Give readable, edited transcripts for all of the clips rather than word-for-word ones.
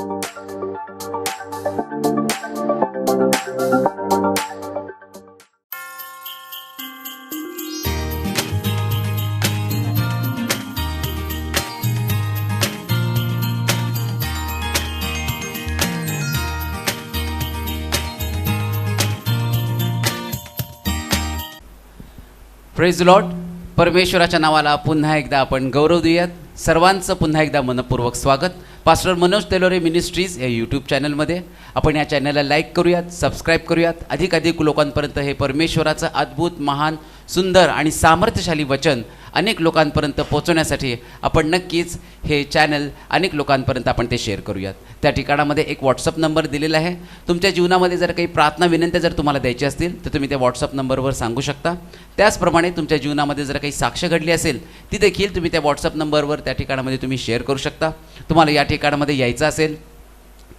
Praise the Lord. परमेश्वराच्या नावाला पुन्हा एकदा आपण गौरव देऊयात. सर्वांचं पुन्हा एकदा मनपूर्वक स्वागत पास्टर मनोज तेलोरे मिनिस्ट्रीज या यूट्यूब चॅनलमध्ये. आपण या चॅनलला लाईक करूयात, सबस्क्राईब करूयात. अधिकाधिक लोकांपर्यंत हे परमेश्वराचं अद्भुत, महान, सुंदर आणि सामर्थ्यशाली वचन अनेक लोकांपर्यंत पोहोचवण्यासाठी आपण नक्कीच हे चॅनल अनेक लोकांपर्यंत आपण ते शेअर करूयात. त्या ठिकाणामध्ये एक व्हॉट्सअप नंबर दिलेला आहे. तुमच्या जीवनामध्ये जर काही प्रार्थना विनंत्या जर तुम्हाला द्यायची असतील तर तुम्ही त्या व्हॉट्सअप नंबरवर सांगू शकता. त्याचप्रमाणे तुमच्या जीवनामध्ये जर काही साक्ष घडली असेल ती देखील तुम्ही त्या व्हॉट्सअप नंबरवर त्या ठिकाणामध्ये तुम्ही शेअर करू शकता. तुम्हाला या ठिकाणामध्ये यायचं असेल,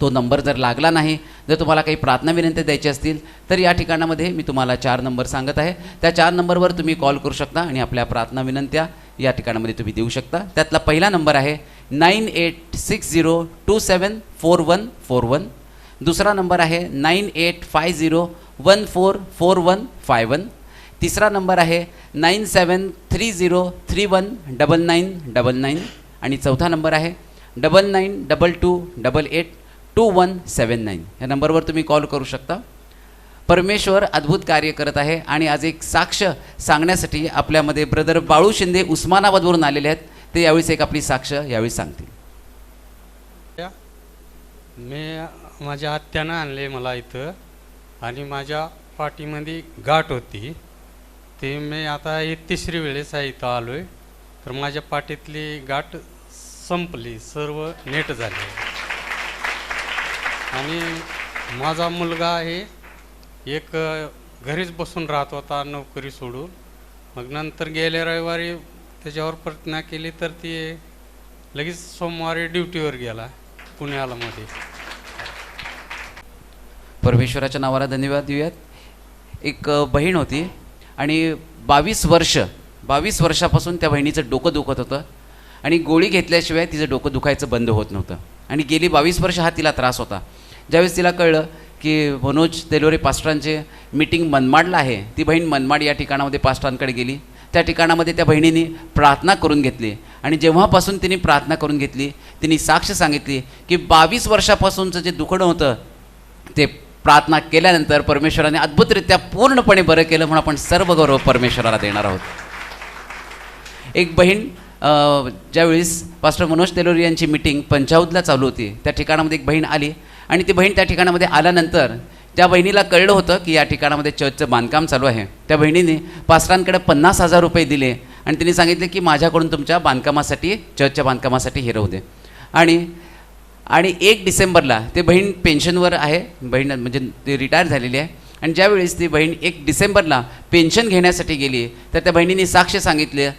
तो नंबर जर लागला नाही, जर तुम्हाला काही प्रार्थना विनंत्या द्यायची असतील तर या ठिकाणामध्ये मी तुम्हाला 4 नंबर सांगत आहे. त्या 4 नंबरवर तुम्ही कॉल करू शकता आणि आपल्या प्रार्थना विनंत्या या ठिकाणामध्ये तुम्ही देऊ शकता. त्यातला पहिला नंबर आहे 9860274141. दुसरा नंबर आहे 9850144151. तिसरा नंबर आहे 9730319999 आणि चौथा नंबर आहे 9922882179. या नंबरवर तुम्ही कॉल करू शकता. परमेश्वर अद्भुत कार्य करत आहे आणि आज एक साक्ष सांगण्यासाठी आपल्यामध्ये ब्रदर बाळू शिंदे उस्मानाबादवरून आलेले आहेत. ते यावेळीच एक आपली साक्ष यावेळी सांगतील. मी माझ्या आत्यानं आणले मला इथं आणि माझ्या पाठीमध्ये गाठ होती. ते मी आता ही 3री वेळेस आहे इथं आलो आहे. तर माझ्या पाठीतली गाठ संपली, सर्व नेट झाले. आणि माझा मुलगा आहे एक घरीच बसून राहत होता नोकरी सोडून. मग नंतर गेल्या रविवारी त्याच्यावर प्रार्थना केली तर ते लगेच सोमवारी ड्युटीवर गेला पुण्याला मध्ये. परमेश्वराच्या नावाला धन्यवाद देऊयात. एक बहीण होती आणि 22 वर्षापासून त्या बहिणीचं डोकं दुखत होतं आणि गोळी घेतल्याशिवाय तिचं डोकं दुखायचं बंद होत नव्हतं आणि गेली 22 वर्ष हा तिला त्रास होता. ज्यावेळेस तिला कळलं की मनोज तेलोरे पास्टरांचे मीटिंग मनमाडला आहे, ती बहीण मनमाड या ठिकाणामध्ये पास्टरांकडे गेली. त्या ठिकाणामध्ये त्या बहिणीने प्रार्थना करून घेतली आणि जेव्हापासून तिने प्रार्थना करून घेतली तिने साक्ष सांगितली की 22 वर्षापासूनचं जे दुखणं होतं ते प्रार्थना केल्यानंतर परमेश्वराने अद्भुतरित्या पूर्णपणे बरं केलं. म्हणून आपण सर्व गौरव परमेश्वराला देणार आहोत. एक बहीण ज्यावेळेस पास्टर मनोज तेलोरे यांची मीटिंग पंचावतला चालू होती त्या ठिकाणामध्ये एक बहीण आली आणि ती बहीण त्या ठिकाणामध्ये आल्यानंतर त्या बहिणीला कळलं होतं की या ठिकाणामध्ये चर्चचं बांधकाम चालू आहे. त्या बहिणीने पास्टरांकडे 50,000 रुपये दिले आणि तिने सांगितले की माझ्याकडून तुमच्या बांधकामासाठी, चर्चच्या बांधकामासाठी हे राहू दे. आणि 1 डिसेंबरला ते बहीण पेन्शनवर आहे, बहीण म्हणजे ती रिटायर झालेली आहे. आणि ज्यावेळेस ती बहीण 1 डिसेंबरला पेन्शन घेण्यासाठी गेली तर त्या बहिणीने साक्ष सांगितले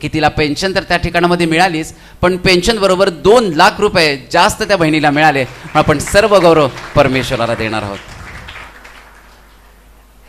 की तिला पेन्शन तर त्या ठिकाणामध्ये मिळालीच, पण पेन्शनबरोबर 2 लाख रुपये जास्त त्या बहिणीला मिळाले. आपण सर्व गौरव परमेश्वराला देणार आहोत.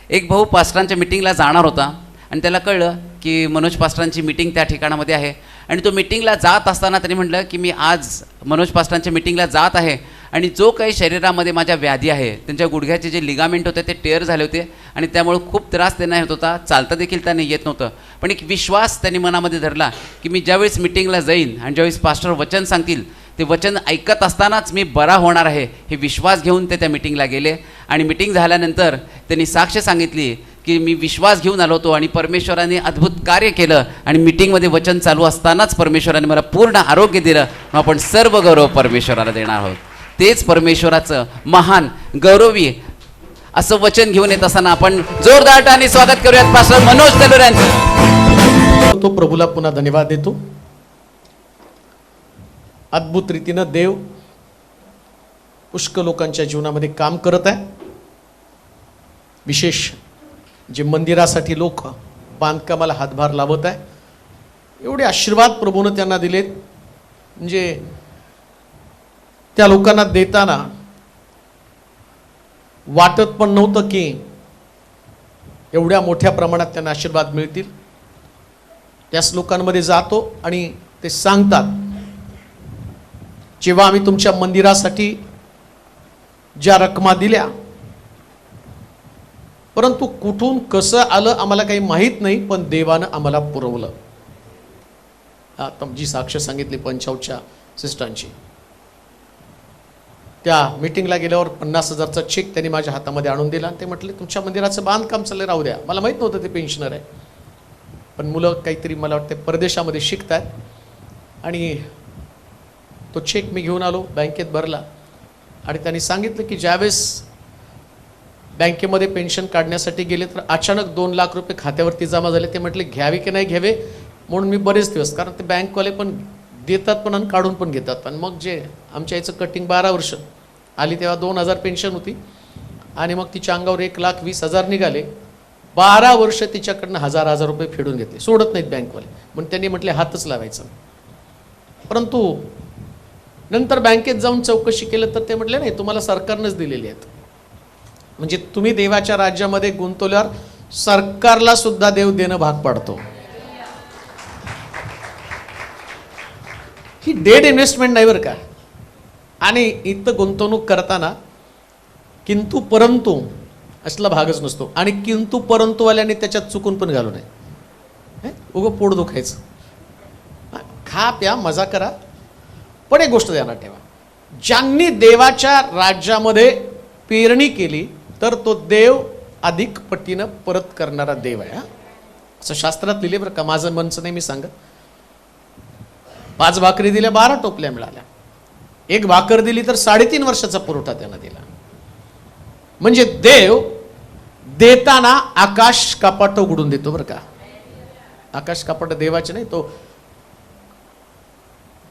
एक भाऊ पास्टरांच्या मीटिंगला जाणार होता आणि त्याला कळलं की मनोज पास्टरांची मीटिंग त्या ठिकाणामध्ये आहे आणि तो मीटिंगला जात असताना त्याने म्हटलं की मी आज मनोज पास्टरांच्या मीटिंगला जात आहे आणि जो काही शरीरामध्ये माझ्या व्याधी आहे, त्यांच्या गुडघ्याचे जे लिगामेंट होते ते टेअर झाले होते आणि त्यामुळे खूप त्रास त्यांना होत होता, चालता देखील त्यांना येत नव्हतं. पण एक विश्वास त्यांनी मनामध्ये धरला की मी ज्यावेळेस मीटिंगला जाईन आणि ज्यावेळेस पास्टर वचन सांगतील ते वचन ऐकत असतानाच मी बरा होणार आहे हे विश्वास घेऊन ते त्या मीटिंगला गेले. आणि मीटिंग झाल्यानंतर त्यांनी साक्ष सांगितली की मी विश्वास घेऊन आलो होतो आणि परमेश्वराने अद्भुत कार्य केलं आणि मीटिंगमध्ये वचन चालू असतानाच परमेश्वराने मला पूर्ण आरोग्य दिलं. आपण सर्व गौरव परमेश्वराला देणार आहोत. तेच परमेश्वराचं महान, गौरवी असं वचन घेऊन येत असताना आपण जोरदार आणि स्वागत करूयात पास्टर मनोज तेलोरे यांचं. तो प्रभूला पुन्हा धन्यवाद देतो. अद्भुत रीतीनं देव पुष्कळ लोकांच्या जीवनामध्ये काम करत आहे. विशेष जे मंदिरासाठी लोक बांधकामाला हातभार लावत आहे, एवढे आशीर्वाद प्रभूनं त्यांना दिलेत. म्हणजे त्या लोकांना देताना वाटत पण नव्हतं की एवढ्या मोठ्या प्रमाणात त्यांना आशीर्वाद मिळतील. त्याच लोकांमध्ये जातो आणि ते सांगतात जेव्हा आम्ही तुमच्या मंदिरासाठी ज्या रकमा दिल्या, परंतु कुठून कसं आलं आम्हाला काही माहीत नाही, पण देवानं आम्हाला पुरवलं. आता जी साक्ष सांगितली पंचावच्या सिस्टरांची, त्या मीटिंगला गेल्यावर 50,000चा चेक त्यांनी माझ्या हातामध्ये आणून दिला आणि ते म्हटले तुमच्या मंदिराचं बांधकाम चाललंय, राहू द्या. मला माहीत नव्हतं ते पेन्शनर आहे, पण मुलं काहीतरी मला वाटतं परदेशामध्ये शिकतात. आणि तो चेक मी घेऊन आलो, बँकेत भरला आणि त्यांनी सांगितलं की ज्यावेळेस बँकेमध्ये पेन्शन काढण्यासाठी गेले तर अचानक 2 लाख रुपये खात्यावरती जमा झाले. ते म्हटले घ्यावे की नाही घ्यावे, म्हणून मी बरेच दिवस, कारण ते बँकवाले पण देतात पण आणि काढून पण घेतात. आणि मग जे आमच्या याचं कटिंग 12 वर्ष आली तेव्हा 2,000 पेन्शन होती आणि मग तिच्या अंगावर 1,20,000 निघाले. 12 वर्ष तिच्याकडनं 1,000 रुपये फेडून घेतले, सोडत नाहीत बँकवाले. म्हणून त्यांनी म्हटले हातच लावायचं. परंतु नंतर बँकेत जाऊन चौकशी केलं तर ते म्हटले नाही, तुम्हाला सरकारनंच दिलेली आहेत. म्हणजे तुम्ही देवाच्या राज्यामध्ये गुंतवल्यावर सरकारला सुद्धा देव देणं भाग पाडतो. ही डेड इन्व्हेस्टमेंट नाही बरं का. आणि इथं गुंतवणूक करताना किंतु परंतु असला भागच नसतो. आणि किंतु परंतुवाल्याने त्याच्यात चुकून पण घालू नये. उगं पोट दुखायचं. खा प्या मजा करा, पण एक गोष्ट ध्यानात ठेवा, ज्यांनी देवाच्या राज्यामध्ये पेरणी केली तर तो देव अधिक पटीनं परत करणारा देव आहे. असं शास्त्रात लिहिले बरं का. माझं मनचं नाही मी सांगत. 5 भाकरी दिल्या 12 टोपल्या मिळाल्या. 1 भाकर दिली तर 3.5 वर्षाचा पुरवठा त्यांना दिला. म्हणजे देव देताना आकाश कपाट उघडून देतो बरं का. आकाश कपाट देवाचे नाही, तो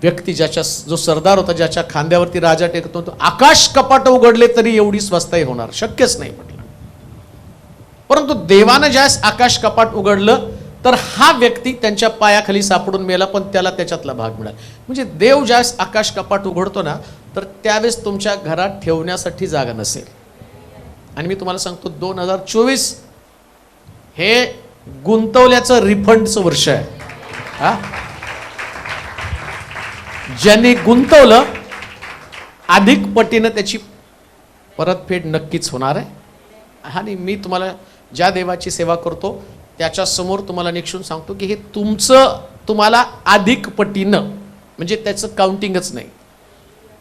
व्यक्ती ज्याच्या, जो सरदार होता, ज्याच्या खांद्यावरती राजा टेकतो, तो आकाश कपाट उघडले तरी एवढी स्वस्ताई होणार शक्यच नाही म्हटलं. परंतु देवानं ज्यास आकाश कपाट उघडलं तर हा व्यक्ती त्यांच्या पायाखाली सापडून मेला, पण त्याला त्याच्यातला भाग मिळाला. म्हणजे देव ज्यास आकाश कपाट उघडतो ना, तर त्यावेळेस तुमच्या घरात ठेवण्यासाठी जागा नसेल. आणि मी तुम्हाला सांगतो 2024 हे गुंतवल्याचं रिफंडचं वर्ष आहे. हा, ज्यांनी गुंतवलं अधिक पटीनं त्याची परतफेड नक्कीच होणार आहे. आणि मी तुम्हाला ज्या देवाची सेवा करतो त्याच्या समोर तुम्हाला निक्षून सांगतो की हे तुमचं तुम्हाला अधिक पटीनं, म्हणजे त्याचं काउंटिंगच नाही,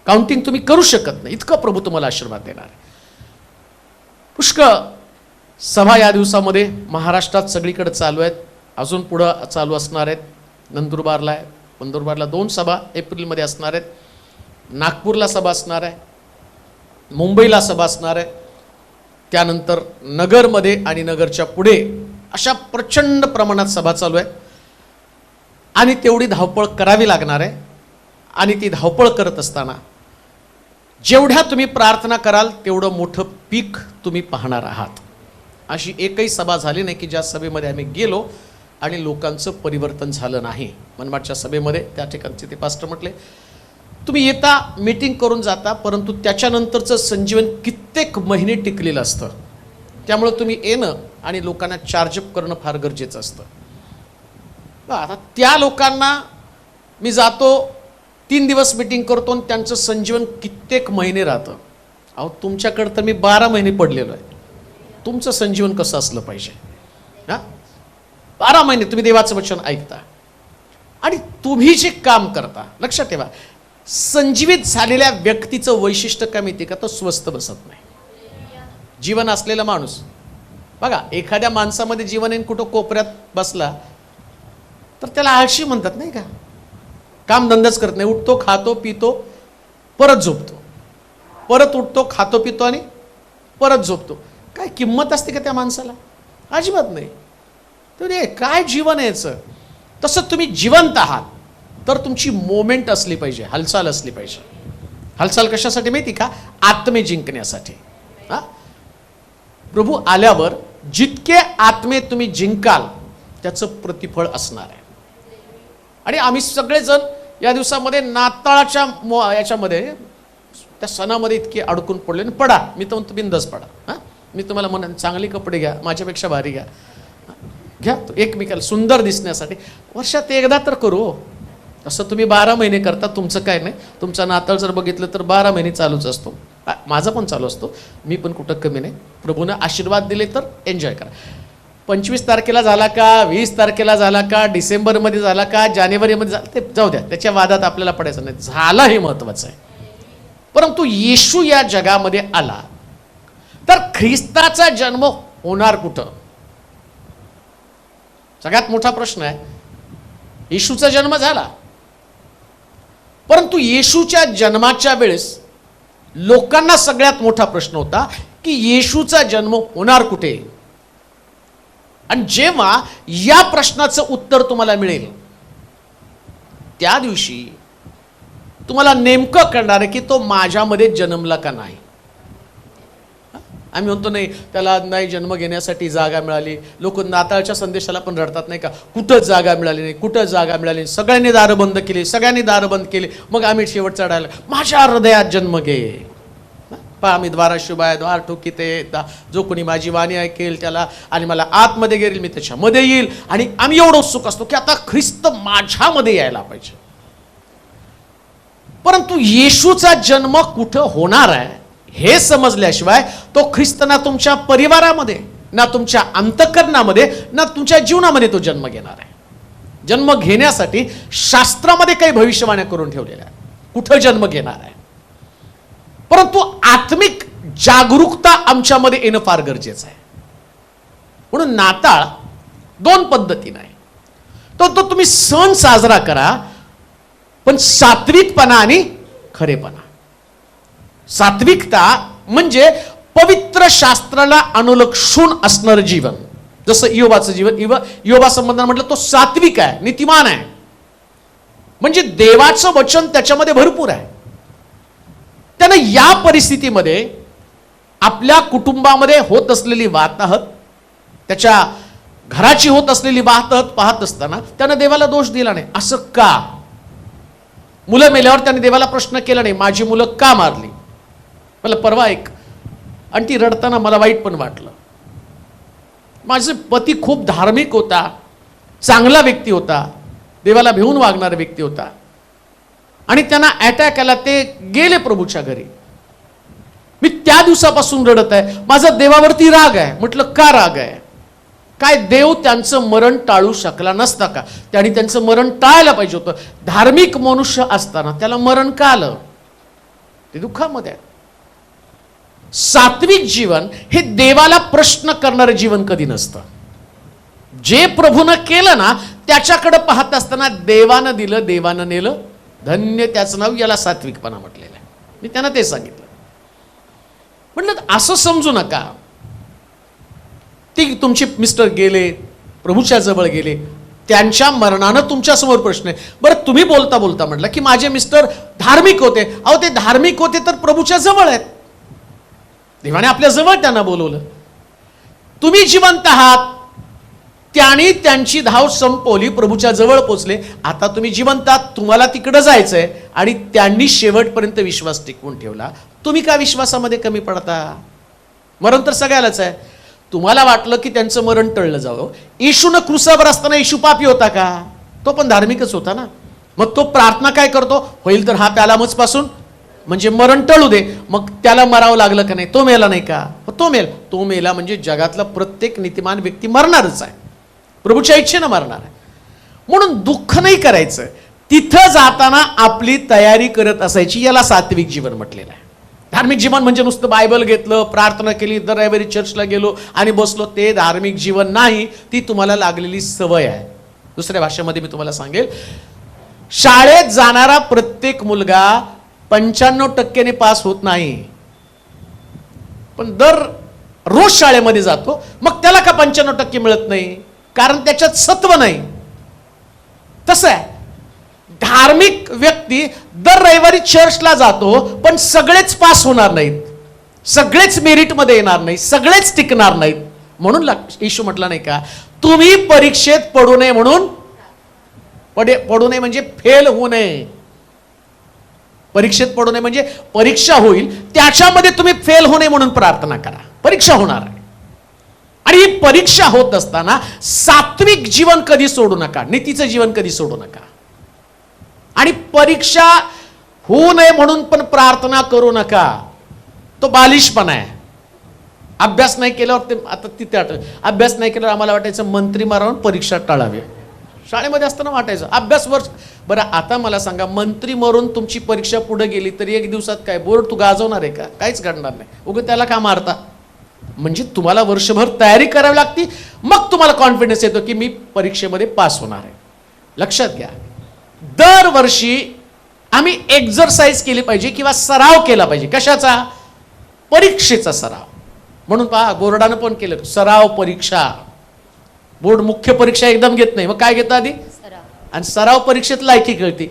काउंटिंग तुम्ही करू शकत नाही, इतकं प्रभू तुम्हाला आशीर्वाद देणार आहे. पुष्कळ सभा या दिवसामध्ये महाराष्ट्रात सगळीकडे चालू आहेत, अजून पुढं चालू असणार आहेत. नंदुरबारला आहे, नंदुरबारला 2 सभा एप्रिलमध्ये असणार आहेत, नागपूरला सभा असणार आहे, मुंबईला सभा असणार आहे, त्यानंतर नगरमध्ये आणि नगरच्या पुढे अशा प्रचंड प्रमाणात सभा चालू आहे. आणि तेवढी धावपळ करावी लागणार आहे. आणि ती धावपळ करत असताना जेवढ्या तुम्ही प्रार्थना कराल तेवढं मोठं पीक तुम्ही पाहणार आहात. अशी एकही सभा झाली नाही की ज्या सभेमध्ये आम्ही गेलो आणि लोकांचं परिवर्तन झालं नाही. मनमाडच्या सभेमध्ये त्या ठिकाणचे ते पास्टर म्हटले, तुम्ही येता मीटिंग करून जाता, परंतु त्याच्यानंतरचं संजीवन कित्येक महिने टिकलेलं असतं. त्यामुळं तुम्ही येणं आणि लोकांना चार्जअप करणं फार गरजेचं असतं. आता त्या लोकांना मी जातो 3 दिवस मीटिंग करतो आणि त्यांचं संजीवन कित्येक महिने राहतं. अहो तुमच्याकडं तर मी 12 महिने पडलेलो आहे. तुमचं संजीवन कसं असलं पाहिजे? हां, 12 महिने तुम्ही देवाचं वचन ऐकता आणि तुम्ही जे काम करता, लक्षात ठेवा, संजीवित झालेल्या व्यक्तीचं वैशिष्ट्य काय माहिती का? तो स्वस्थ बसत नाही. जीवन असलेला माणूस बघा, एखाद्या माणसामध्ये जीवन येऊन कुठं कोपऱ्यात बसला तर त्याला आळशी म्हणतात नाही का? कामधंदाच करत नाही, उठतो खातो पितो परत झोपतो, परत उठतो खातो पितो आणि परत झोपतो. काय किंमत असते का त्या माणसाला? अजिबात नाही. तर काय जीवन आहे याचं? तसं तुम्ही जिवंत आहात तर तुमची मोमेंट असली पाहिजे, हालचाल असली पाहिजे. हालचाल कशासाठी माहिती का? आत्मे जिंकण्यासाठी. हा, प्रभू आल्यावर जितके आत्मे तुम्ही जिंकाल त्याचं प्रतिफळ असणार आहे. आणि आम्ही सगळेजण या दिवसामध्ये नाताळाच्या याच्यामध्ये त्या सणामध्ये इतके अडकून पडले. पडा, मी तर म्हणतो बिंदास पडा. हां, मी तुम्हाला म्हणेन चांगले कपडे घ्या, माझ्यापेक्षा भारी घ्या, घ्या एकमेकाला सुंदर दिसण्यासाठी. वर्षात एकदा तर करू. असं तुम्ही 12 महिने करता, तुमचं काय नाही. तुमचा नाताळ जर बघितलं तर 12 महिने चालूच असतो. माझा पण चालू असतो, मी पण कुठं कमी नाही. प्रभूनं आशीर्वाद दिले तर एन्जॉय करा. 25 तारखेला झाला का, 20 तारखेला झाला का, डिसेंबरमध्ये झाला का, जानेवारीमध्ये झाला, ते जाऊ द्या, त्याच्या वादात आपल्याला पडायचं नाही. झालं हे महत्त्वाचं आहे. परंतु येशू या जगामध्ये आला तर ख्रिस्ताचा जन्म होणार कुठं? सगळ्यात मोठा प्रश्न आहे. येशूचा जन्म झाला, परंतु येशूच्या जन्माच्या वेळेस लोकांना सगळ्यात मोठा प्रश्न होता की येशूचा जन्म होणार कुठे? आणि जेव्हा या प्रश्नाचं उत्तर तुम्हाला मिळेल त्या दिवशी तुम्हाला नेमकं कळणार आहे की तो माझ्यामध्ये जन्मला का नाही. आम्ही म्हणतो नाही, त्याला नाही जन्म घेण्यासाठी जागा मिळाली. लोक नाताळच्या संदेशाला पण रडतात नाही का, कुठं जागा मिळाली नाही, कुठं जागा मिळाली नाही, सगळ्यांनी दारं बंद केली, सगळ्यांनी दारं बंद केली, मग आम्ही शेवट चढायला, माझ्या हृदयात जन्म घे. पहा मी द्वाराशी बाय द्वार ठोकीते, जो कोणी माझी वाणी ऐकेल त्याला, आणि मला आतमध्ये गेली मी त्याच्यामध्ये येईल. आणि आम्ही एवढं उत्सुक असतो की आता ख्रिस्त माझ्यामध्ये यायला पाहिजे. परंतु येशूचा जन्म कुठं होणार आहे हे समजल्याशिवाय तो ख्रिस्त ना तुमच्या परिवारामध्ये, ना तुमच्या अंतःकरणामध्ये, ना तुमच्या जीवनामध्ये तो जन्म घेणार आहे. जन्म घेण्यासाठी शास्त्रामध्ये काही भविष्यवाण्या करून ठेवलेल्या आहे, कुठं जन्म घेणार आहे. परंतु आत्मिक जागरूकता आमच्यामध्ये येणं फार गरजेचं आहे. म्हणून नाताळ 2 पद्धतीने आहे. तो तुम्ही सण साजरा करा, पण सात्विकपणा आणि खरेपणा. सात्विकता म्हणजे पवित्र शास्त्राला अनुलक्षून असणारं जीवन. जसं इयोबाचं जीवन, इयोबा संबंधाने म्हटलं तो सात्विक आहे, नीतिमान आहे. म्हणजे देवाचं वचन त्याच्यामध्ये भरपूर आहे. त्यानं या परिस्थितीमध्ये आपल्या कुटुंबामध्ये होत असलेली वाताहत, त्याच्या घराची होत असलेली वाताहत पाहत असताना त्यानं देवाला दोष दिला नाही. असं का? मुलं मेल्यावर त्याने देवाला प्रश्न केला नाही, माझी मुलं का मारली. मला परवा एक आणि ती रडताना मला वाईट पण वाटलं. माझे पती खूप धार्मिक होता, चांगला व्यक्ती होता, देवाला भिवून वागणारा व्यक्ती होता, आणि त्यांना अटॅक आला, ते गेले प्रभूच्या घरी. मी त्या दिवसापासून रडत आहे. माझा देवावरती राग आहे. म्हटलं का राग आहे? काय देव त्यांचं मरण टाळू शकला नसता का? त्यांनी त्यांचं मरण टाळायला पाहिजे होतं. धार्मिक मनुष्य असताना त्याला मरण का आलं? ते दुःखामध्ये आहे. सात्विक जीवन हे देवाला प्रश्न करणारं जीवन कधी नसतं. जे प्रभूनं केलं ना त्याच्याकडे पाहत असताना देवानं दिलं, देवानं नेलं, धन्य त्याचं नाव, याला सात्विकपणा म्हटलेलं आहे. मी त्यांना ते सांगितलं. म्हटलं असं समजू नका ती तुमचे मिस्टर गेले, प्रभूच्या जवळ गेले, त्यांच्या मरणानं तुमच्या समोर प्रश्न आहे. बरं तुम्ही बोलता बोलता म्हटलं की माझे मिस्टर धार्मिक होते. अहो ते धार्मिक होते तर प्रभूच्या जवळ आहेत, देवाने आपल्या जवळ त्यांना बोलवलं. तुम्ही जिवंत आहात, त्यांनी त्यांची धाव संपवली, प्रभूच्या जवळ पोचले. आता तुम्ही जिवंत आहात, तुम्हाला तिकडं जायचंय, आणि त्यांनी शेवटपर्यंत विश्वास टिकवून ठेवला. तुम्ही का विश्वासामध्ये कमी पडता? मरण तर सगळ्यालाच आहे. तुम्हाला वाटलं की त्यांचं मरण टळलं जावं. येशूनं क्रुसावर असताना येशू पापी होता का? तो पण धार्मिकच होता ना. मग तो प्रार्थना काय करतो? होईल तर हा प्याला मजपासून, म्हणजे मरण टळू दे. मग त्याला मरावं लागलं का नाही? तो मेला नाही का? तो मेला म्हणजे जगातला प्रत्येक नीतिमान व्यक्ती मरणारच आहे, प्रभूच्या इच्छेनं मरणार आहे. म्हणून दुःख नाही करायचं. तिथं जाताना आपली तयारी करत असायची. याला सात्विक जीवन म्हटलेलं आहे. धार्मिक जीवन म्हणजे नुसतं बायबल घेतलं, प्रार्थना केली, दर रविवारी चर्चला गेलो आणि बसलो, ते धार्मिक जीवन नाही. ती तुम्हाला लागलेली सवय आहे. दुसऱ्या भाषेमध्ये मी तुम्हाला सांगेल, शाळेत जाणारा प्रत्येक मुलगा 95% पास होत नाही, पण दर रोज शाळेमध्ये जातो. मग त्याला का 95% मिळत नाही? कारण त्याच्यात सत्व नाही. तसं आहे, धार्मिक व्यक्ती दर रविवारी चर्चला जातो, पण सगळेच पास होणार नाहीत, सगळेच मेरिटमध्ये येणार नाहीत, सगळेच टिकणार नाहीत. म्हणून येशू म्हटला नाही का, तुम्ही परीक्षेत पडू नये म्हणून, पडू नये म्हणजे फेल होऊ नये. परीक्षेत पडू नये म्हणजे परीक्षा होईल, त्याच्यामध्ये तुम्ही फेल होऊ नये म्हणून प्रार्थना करा. परीक्षा होणार आहे, आणि ही परीक्षा होत असताना सात्विक जीवन कधी सोडू नका, नीतीचं जीवन कधी सोडू नका. आणि परीक्षा होऊ नये म्हणून पण प्रार्थना करू नका. तो बालिशपणा आहे. अभ्यास नाही केल्यावर ते आता तिथे अभ्यास नाही केल्यावर आम्हाला वाटायचं मंत्री मारावून परीक्षा टाळावी. शाळेमध्ये असताना वाटायचं अभ्यास वर्ष. बरं आता मला सांगा, मंत्री मरून तुमची परीक्षा पुढे गेली तरी एक दिवसात काय बोर्ड तू गाजवणार आहे का? काहीच घडणार नाही. उगं त्याला का मारता? म्हणजे तुम्हाला वर्षभर तयारी करावी लागते, मग तुम्हाला कॉन्फिडन्स येतो की मी परीक्षेमध्ये पास होणार आहे. लक्षात घ्या, दरवर्षी आम्ही एक्झरसाइज केली पाहिजे किंवा सराव केला पाहिजे. कशाचा? परीक्षेचा सराव. म्हणून पहा, बोर्डानं पण केलं सराव परीक्षा. बोर्ड मुख्य परीक्षा एकदम घेत नाही, मग काय घेतं आधी? आणि सराव परीक्षेत लायकी कळते.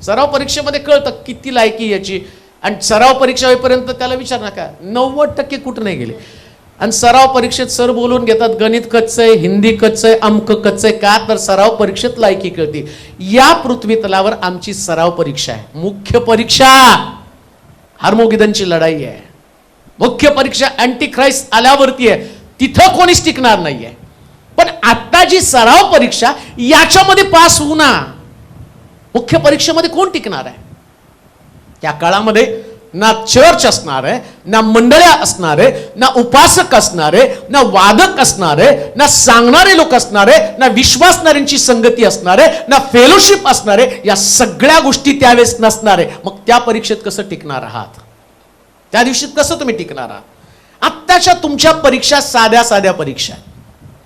सराव परीक्षेमध्ये कळतं किती लायकी याची. आणि सराव परीक्षा होईपर्यंत त्याला विचार नका, 90% कुठं नाही गेले. आणि सराव परीक्षेत सर बोलून घेतात गणित कच्चं आहे, हिंदी कच्चं आहे, अंक कच्चं आहे. का तर सराव परीक्षेत लायकी कळते. या पृथ्वी तलावर आमची सराव परीक्षा आहे. मुख्य परीक्षा हार्मोगिदनची लढाई आहे. मुख्य परीक्षा अँटी ख्राइस्ट आल्यावरती आहे, तिथं कोणीच टिकणार नाहीये. पण आता जी सराव परीक्षा याच्यामध्ये पास होऊ ना, मुख्य परीक्षेमध्ये कोण टिकणार आहे? त्या काळामध्ये ना चर्च असणार आहे, ना मंडळ्या असणार आहे, ना उपासक असणार आहे, ना वादक असणार आहे, ना सांगणारे लोक असणार आहे, ना विश्वासणाऱ्यांची संगती असणार आहे, ना फेलोशिप असणार आहे. या सगळ्या गोष्टी त्यावेळेस नसणार आहे. मग त्या परीक्षेत कसं टिकणार आहात? त्या दिवशी कसं तुम्ही टिकणार आहात? आत्ताच्या तुमच्या परीक्षा साध्या साध्या परीक्षा.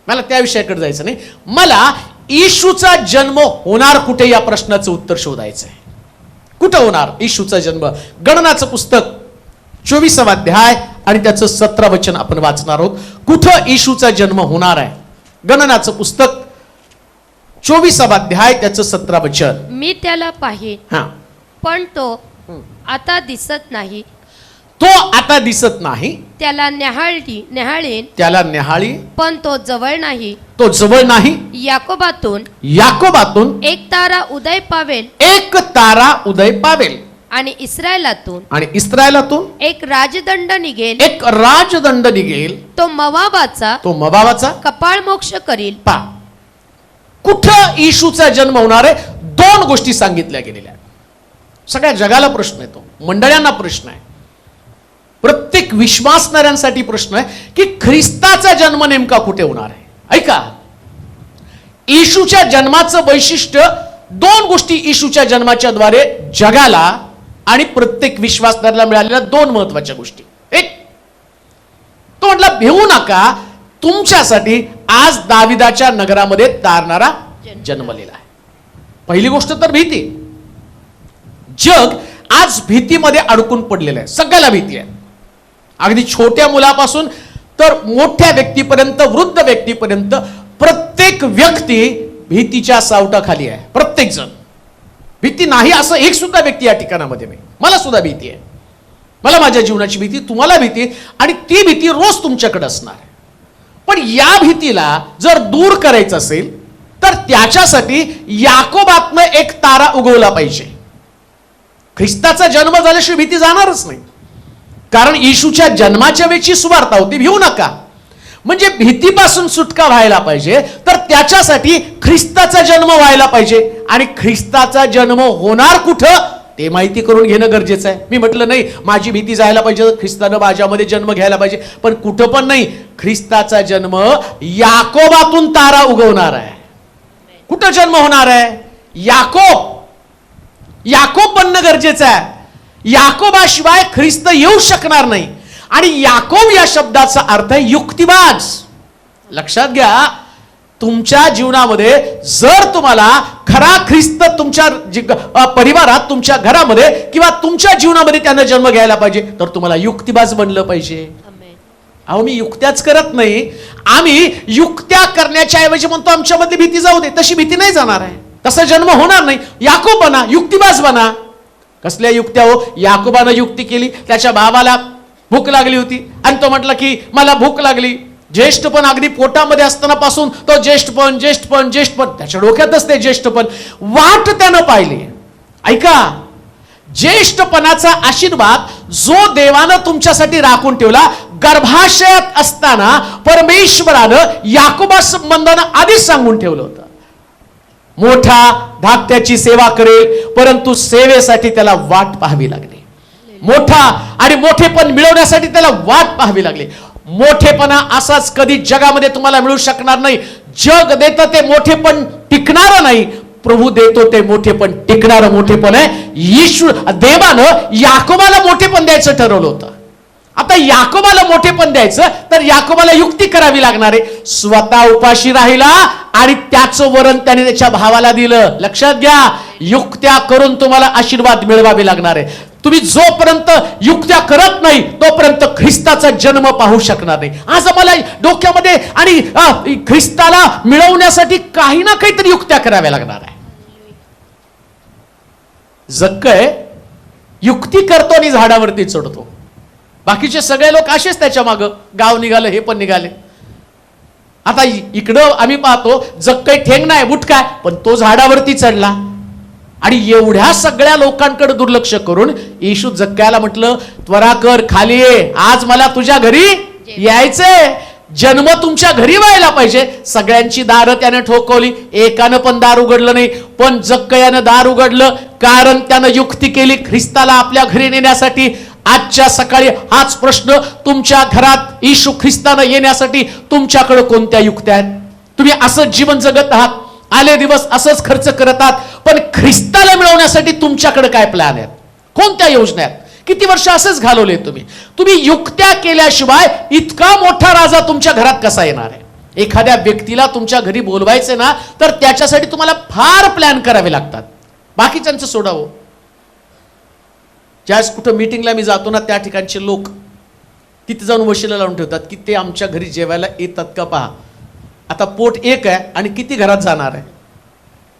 मला त्या विषयाकडे जायचं नाही. मला येशूचा जन्म होणार कुठे या प्रश्नाचं उत्तर शोधायचं आहे. कुठं होणार येशूचा जन्म? गणनाचं पुस्तक 24वा अध्याय आणि त्याचं 17 वचन आपण वाचणार आहोत. कुठं येशूचा जन्म होणार आहे? गणनाचं पुस्तक 24वा अध्याय त्याचं 17 वचन. मी त्याला पाहीन, हा, पण तो आता दिसत नाही. तो आता दिसत नाही. त्याला न्याहाळीन, त्याला न्याहाळी, पण तो जवळ नाही. तो जवळ नाही. याकोबातून एक तारा उदय पावेल, एक तारा उदय पावेल. आणि इस्रायलातून एक राजदंड निघेल. एक राजदंड निघेल. तो मोवाबाचा कपाळ मोक्ष करील. पा कुठं येशूचा जन्म होणार आहे? 2 गोष्टी सांगितल्या गेलेल्या. सगळ्या जगाला प्रश्न येतो, मंडळ्यांना प्रश्न आहे, प्रत्येक विश्वासणाऱ्यांसाठी प्रश्न आहे की ख्रिस्ताचा जन्म नेमका कुठे होणार आहे. ऐका, येशूच्या जन्माचं वैशिष्ट्य 2 गोष्टी येशूच्या जन्माच्या द्वारे जगाला आणि प्रत्येक विश्वासणाऱ्याला मिळालेल्या 2 महत्वाच्या गोष्टी. एक, तो म्हटला भिवू नका, तुमच्यासाठी आज दाविदाच्या नगरामध्ये तारणारा जन्मलेला आहे. पहिली गोष्ट तर भीती. जग आज भीतीमध्ये अडकून पडलेलं आहे. सगळ्याला भीती आहे. अगदी छोट्या मुलापासून तर मोठ्या व्यक्तीपर्यंत, वृद्ध व्यक्तीपर्यंत प्रत्येक व्यक्ती भीतीच्या सावटाखाली आहे. प्रत्येक जण. भीती नाही असं एक सुद्धा व्यक्ती या ठिकाणामध्ये नाही. मला सुद्धा भीती आहे. मला माझ्या जीवनाची भीती, तुम्हाला भीती, आणि ती भीती रोज तुमच्याकडे असणार आहे. पण या भीतीला जर दूर करायचं असेल तर त्याच्यासाठी याकोबातनं एक तारा उगवला पाहिजे. ख्रिस्ताचा जन्म झाल्याशिवाय भीती जाणारच नाही. कारण येशूच्या जन्माच्या वेळची सुवार्ता होती, भिवू नका. म्हणजे भीतीपासून सुटका व्हायला पाहिजे तर त्याच्यासाठी ख्रिस्ताचा जन्म व्हायला पाहिजे. आणि ख्रिस्ताचा जन्म होणार कुठं ते माहिती करून घेणं गरजेचं आहे. मी म्हटलं नाही माझी भीती जायला पाहिजे, ख्रिस्तानं माझ्यामध्ये जन्म घ्यायला पाहिजे, पण कुठं पण नाही. ख्रिस्ताचा जन्म याकोबातून तारा उगवणार आहे. कुठं जन्म होणार आहे? याकोब बनणं गरजेचं आहे. याकोबाशिवाय ख्रिस्त येऊ शकणार नाही. आणि याकोब या शब्दाचा अर्थ आहे युक्तिबाज. लक्षात घ्या, तुमच्या जीवनामध्ये जर तुम्हाला खरा ख्रिस्त तुमच्या परिवारात, तुमच्या घरामध्ये किंवा तुमच्या जीवनामध्ये त्यानं जन्म घ्यायला पाहिजे तर तुम्हाला युक्तिबाज बनलं पाहिजे. अहो, मी युक्त्याच करत नाही. आम्ही युक्त्या करण्याच्या ऐवजी म्हणतो आमच्यामधली भीती जाऊ दे. तशी भीती नाही जाणार आहे. तसा जन्म होणार नाही. याकोब बना, युक्तिबाज बना. कसल्या युक्त्या हो? याकोबानं युक्ती केली. त्याच्या भावाला भूक लागली होती आणि तो म्हटला की मला भूक लागली. ज्येष्ठपण अगदी पोटामध्ये असताना पासून तो ज्येष्ठपण त्याच्या डोक्यातच ते ज्येष्ठपण वाट त्यानं पाहिली. ऐका, ज्येष्ठपणाचा आशीर्वाद जो देवानं तुमच्यासाठी राखून ठेवला, गर्भाशयात असताना परमेश्वरानं याकोबा संबंधानं आधीच सांगून ठेवलं होतं. मोठा धाकट्याची सेवा करेल, परंतु सेवेसाठी त्याला वाट पाहावी लागली. मोठा आणि मोठेपण मिळवण्यासाठी त्याला वाट पाहावी लागली. मोठेपणा असाच कधी जगामध्ये तुम्हाला मिळू शकणार नाही. जग देतं ते मोठेपण टिकणारं नाही, प्रभू देतो ते मोठेपण टिकणारं मोठेपण आहे. देवानं याकोबाला मोठेपण द्यायचं ठरवलं होतं. आता याकोबाला मोठेपण द्यायचं तर याकोबाला युक्ती करावी लागणार आहे. स्वतः उपाशी राहिला आणि त्याचं वरण त्याने त्याच्या भावाला दिलं. लक्षात घ्या, युक्त्या करून तुम्हाला आशीर्वाद मिळवावे लागणार आहे. तुम्ही जोपर्यंत युक्त्या करत नाही तोपर्यंत ख्रिस्ताचा जन्म पाहू शकणार नाही. आज आम्हाला डोक्यामध्ये आणि ख्रिस्ताला मिळवण्यासाठी काही ना काहीतरी युक्त्या कराव्या लागणार आहे. जक्कय युक्ती करतो आणि झाडावरती चढतो. बाकीचे सगळे लोक असेच त्याच्या मागं, गाव निघालं, हे पण निघाले. आता इकडं आम्ही पाहतो जक्कय ठेंग नाही, बुटकाय, पण तो झाडावरती चढला. आणि एवढ्या सगळ्या लोकांकडे दुर्लक्ष करून येशू जक्क्याला म्हटलं, त्वरा कर, खाली ये, आज मला तुझ्या घरी यायचंय. जन्म तुमच्या घरी व्हायला पाहिजे. सगळ्यांची दारं त्याने ठोकवली, एकानं पण दार उघडलं नाही. पण जक्कयानं दार उघडलं, कारण त्यानं युक्ती केली ख्रिस्ताला आपल्या घरी नेण्यासाठी. आजच्या सकाळी हाच प्रश्न, तुमच्या घरात येशू ख्रिस्तानं येण्यासाठी तुमच्याकडे कोणत्या युक्त्या आहेत? तुम्ही असंच जीवन जगत आहात, आले दिवस असंच खर्च करत आहात, पण ख्रिस्ताला मिळवण्यासाठी तुमच्याकडे काय प्लॅन आहेत? कोणत्या योजना आहेत? किती वर्ष असंच घालवले तुम्ही युक्त्या केल्याशिवाय इतका मोठा राजा तुमच्या घरात कसा येणार आहे? एखाद्या व्यक्तीला तुमच्या घरी बोलवायचे ना, तर त्याच्यासाठी तुम्हाला फार प्लॅन करावे लागतात. बाकीच्यांचं सोडावं. ज्यावेळेस कुठं मीटिंगला मी जातो ना, त्या ठिकाणचे लोक तिथे जाऊन वशिला लावून ठेवतात की ते आमच्या घरी जेवायला येतात का पहा. आता पोट एक आहे आणि किती घरात जाणार आहे.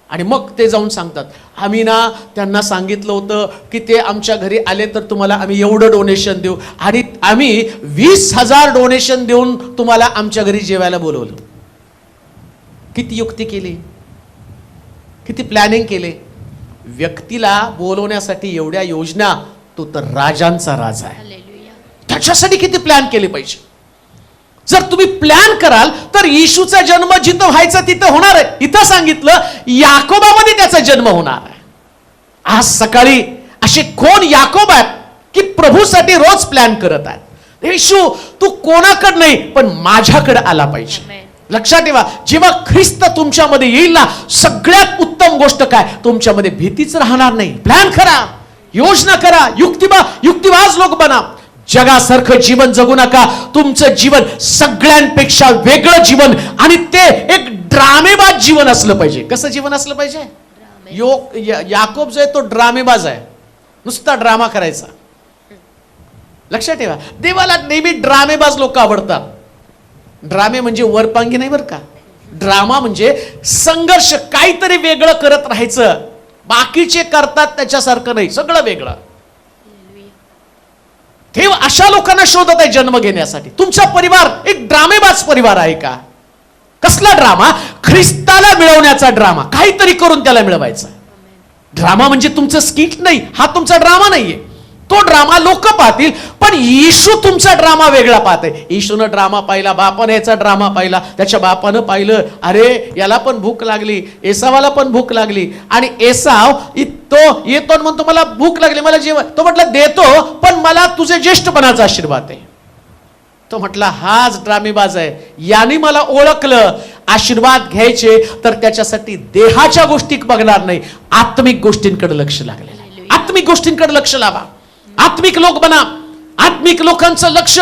आणि मग ते जाऊन सांगतात, आम्ही ना त्यांना सांगितलं होतं की ते आमच्या घरी आले तर तुम्हाला आम्ही एवढं डोनेशन देऊ, आणि आम्ही 20,000 डोनेशन देऊन तुम्हाला आमच्या घरी जेवायला बोलवलं. किती युक्ती केली, किती प्लॅनिंग केले. व्यक्तीला बोलवण्यासाठी एवढ्या योजना, तो तर राजांचा राजा आहे, त्याच्यासाठी किती प्लॅन केले पाहिजे. जर तुम्ही प्लॅन कराल तर येशूचा जन्म जिथं व्हायचा तिथं होणार आहे. इथं सांगितलं याकोबामध्ये त्याचा जन्म होणार आहे. आज सकाळी असे कोण याकोब आहेत की प्रभूसाठी रोज प्लॅन करत आहेत? येशू तू कोणाकडे नाही पण माझ्याकडे आला पाहिजे. लक्षात ठेवा, जेव्हा ख्रिस्त तुमच्यामध्ये येईल ना, सगळ्यात उत्तम गोष्ट काय, तुमच्यामध्ये भीतीच राहणार नाही. प्लॅन करा, योजना करा, युक्तिवाज लोक बना. जगासारखं जीवन जगू नका. तुमचं जीवन सगळ्यांपेक्षा वेगळं जीवन, आणि ते एक ड्रामेबाज जीवन असलं पाहिजे. कसं जीवन असलं पाहिजे? याकोब जो आहे तो ड्रामेबाज आहे, नुसता ड्रामा करायचा. लक्षात ठेवा, देवाला नेहमी ड्रामेबाज लोक आवडतात. ड्रामे म्हणजे वरपांगी नाही बरं का. ड्रामा म्हणजे संघर्ष, काहीतरी वेगळं करत राहायचं. बाकीचे करतात त्याच्यासारखं नाही, सगळं वेगळं. देव अशा लोकांना शोधत आहे जन्म घेण्यासाठी. तुमचा परिवार एक ड्रामेबाज परिवार आहे का? कसला ड्रामा? ख्रिस्ताला मिळवण्याचा ड्रामा. काहीतरी करून त्याला मिळवायचं. ड्रामा म्हणजे तुमचं स्किट नाही, हा तुमचा ड्रामा नाहीये. तो ड्रामा लोक पाहतील, पण येशू तुमचा ड्रामा वेगळा पाहते. येशूनं ड्रामा पाहिला, बापाने याचा ड्रामा पाहिला. त्याच्या बापानं पाहिलं, अरे याला पण भूक लागली, एसावाला पण भूक लागली, आणि एसाव तो येतो म्हणतो मला भूक लागली, मला जेवण. तो म्हटलं देतो, पण मला तुझे ज्येष्ठपणाचा आशीर्वाद आहे. तो म्हटला हाच ड्रामेबाज आहे, याने मला ओळखलं. आशीर्वाद घ्यायचे तर त्याच्यासाठी देहाच्या गोष्टी बघणार नाही, आत्मिक गोष्टींकडे लक्ष लागले. आत्मिक गोष्टींकडे लक्ष लावा. आत्मिक लोक बना. आत्मिक लोकांचं लक्ष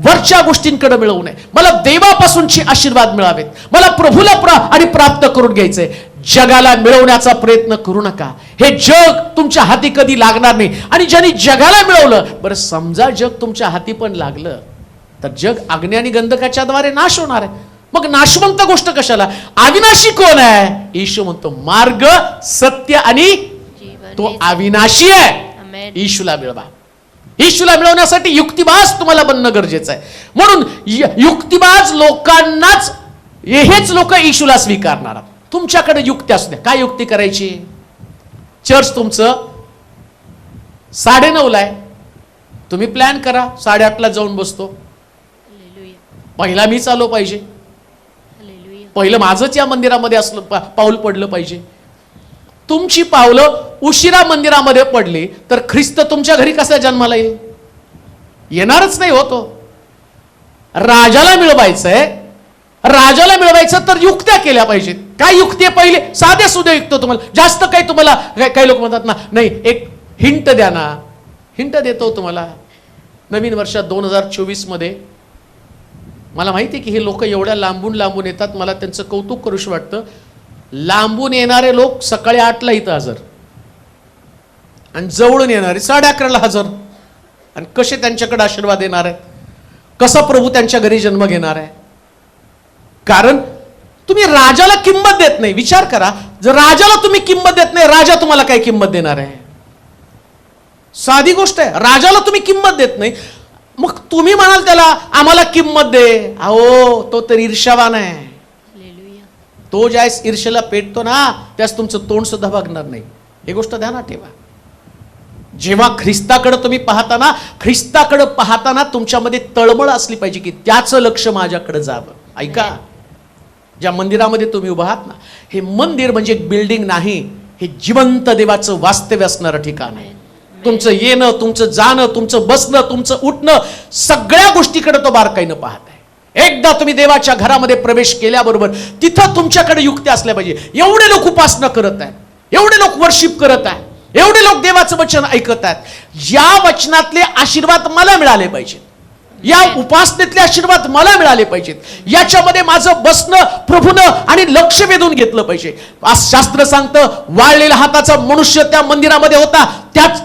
वरच्या गोष्टींकडे मिळवू नये. मला देवापासूनचे आशीर्वाद मिळावेत, मला प्रभूला आणि प्राप्त करून घ्यायचंय. जगाला मिळवण्याचा प्रयत्न करू नका. हे जग तुमच्या हाती कधी लागणार नाही. आणि ज्यांनी जगाला मिळवलं, बरं समजा जग तुमच्या हाती पण लागलं तर जग अग्नी आणि गंधकाच्या द्वारे नाश होणार आहे. मग नाशवंत गोष्ट कशाला? अविनाशी कोण आहे? येशू म्हणतो मार्ग, सत्य आणि तो अविनाशी आहे. येशूला मिळवा. येशूला मिळवण्यासाठी युक्तिबाज तुम्हाला बनणं गरजेचं आहे. म्हणून युक्तिबाज लोकांनाच हेच लोक येशूला स्वीकारणार. तुमच्याकडे युक्ती असू द्या. काय युक्ती करायची? चर्च तुमचं 9:30 आहे, तुम्ही प्लॅन करा 8:30 जाऊन बसतो. पहिला मीच आलो पाहिजे, पहिलं माझंच या मंदिरामध्ये असलं पाऊल पडलं पाहिजे. तुमची पावलं उशिरा मंदिरामध्ये पडली तर ख्रिस्त तुमच्या घरी कसा जन्माला येईल? येणारच नाही होतो. राजाला मिळवायचंय, राजाला मिळवायचं तर युक्त्या केल्या पाहिजेत. काय युक्ती आहे? पहिले साधे सुधे युक्त. तुम्हाला जास्त काही तुम्हाला काही लोक म्हणतात ना, नाही एक हिंट द्या ना. हिंट देतो तुम्हाला. नवीन वर्षात 2024 मध्ये मला माहिती आहे की हे लोक एवढ्या लांबून लांबून येतात. मला त्यांचं कौतुक करूशी वाटतं. लांबून येणारे लोक सकाळी 8ला इथं हजर आणि जवळून येणारे 11:30ला हजर. आणि कसे त्यांच्याकडे आशीर्वाद येणार आहेत, कसा प्रभू त्यांच्या घरी जन्म घेणार आहे? कारण तुम्ही राजाला किंमत देत नाही. विचार करा, जर राजाला तुम्ही किंमत देत नाही, राजा तुम्हाला काय किंमत देणार आहे? साधी गोष्ट आहे. राजाला तुम्ही किंमत देत नाही, मग तुम्ही म्हणाल त्याला आम्हाला किंमत दे. अहो, तो तर ईर्ष्यावान आहे. तो ज्यास ईर्ष्येला पेटतो ना, त्यास तुमचं तोंड सुद्धा बघणार नाही. ही गोष्ट ध्यानात ठेवा. जेव्हा ख्रिस्ताकडे तुम्ही पाहताना, ख्रिस्ताकडे पाहताना तुमच्यामध्ये तळमळ असली पाहिजे की त्याचं लक्ष माझ्याकडे जावं. ऐका, ज्या मंदिरामध्ये तुम्ही उभा आहात ना, हे मंदिर म्हणजे एक बिल्डिंग नाही, हे जिवंत देवाचं वास्तव्य असणारं ठिकाण आहे. तुमचं येणं, तुमचं जाणं, तुमचं बसणं, तुमचं उठणं, सगळ्या गोष्टीकडे तो बारकाईनं पाहत आहे. एकदा तुम्ही देवाच्या घरामध्ये प्रवेश केल्याबरोबर तिथं तुमच्याकडे युक्ती असल्या पाहिजे. एवढे लोक उपासना करत आहेत, एवढे लोक वर्शिप करत आहेत, एवढे लोक देवाचं वचन ऐकत आहेत. या वचनातले आशीर्वाद मला मिळाले पाहिजेत, या उपासनेतले आशीर्वाद मला मिळाले पाहिजेत. याच्यामध्ये माझं बसणं प्रभूनं आणि लक्ष वेधून घेतलं पाहिजे. आज शास्त्र सांगतं, वाळलेल्या हाताचा मनुष्य त्या मंदिरामध्ये होता,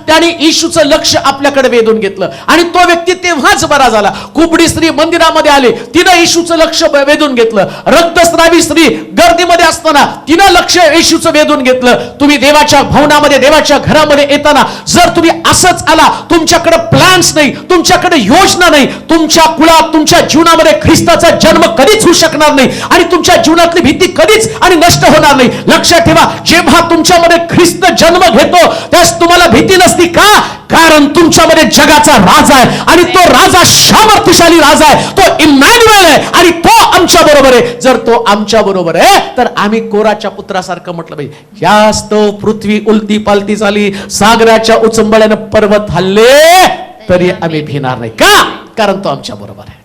त्याने येशूचं लक्ष आपल्याकडे वेधून घेतलं आणि तो व्यक्ती तेव्हाच बरा झाला. कुबडी स्त्री मंदिरामध्ये आले, तिनं येशूचं लक्ष वेधून घेतलं. रक्तस्रावी स्त्री गर्दीमध्ये असताना तिनं लक्ष येशूचं वेधून घेतलं. तुम्ही देवाच्या भवनामध्ये, देवाच्या घरामध्ये येताना जर तुम्ही असंच आला, तुमच्याकडे प्लॅन्स नाही, तुमच्याकडे योजना नाही, तुमच्या कुळात, तुमच्या जीवनामध्ये ख्रिस्ताचा जन्म कधीच होऊ शकणार नाही आणि तुमच्या जीवनातली भीती कधीच आणि नष्ट होणार नाही. लक्षात ठेवा, जेव्हा तुमच्यामध्ये ख्रिस्त जन्म घेतो त्यास तुम्हाला भीती नसती. का? कारण तुमच्यामध्ये जगाचा राजा आहे आणि तो राजा सामर्थ्यशाली राजा आहे. तो इमॅन्युएल आहे आणि तो आमच्या बरोबर आहे. जर तो आमच्या बरोबर आहे तर आम्ही कोराच्या पुत्रासारखं म्हटलं पाहिजे. जास्त पृथ्वी उलती पालती झाली, सागराच्या उचंबळ्यानं पर्वत हल्ले, तरी आम्ही भिणार नाही. का? कारण तो आमच्या बरोबर आहे.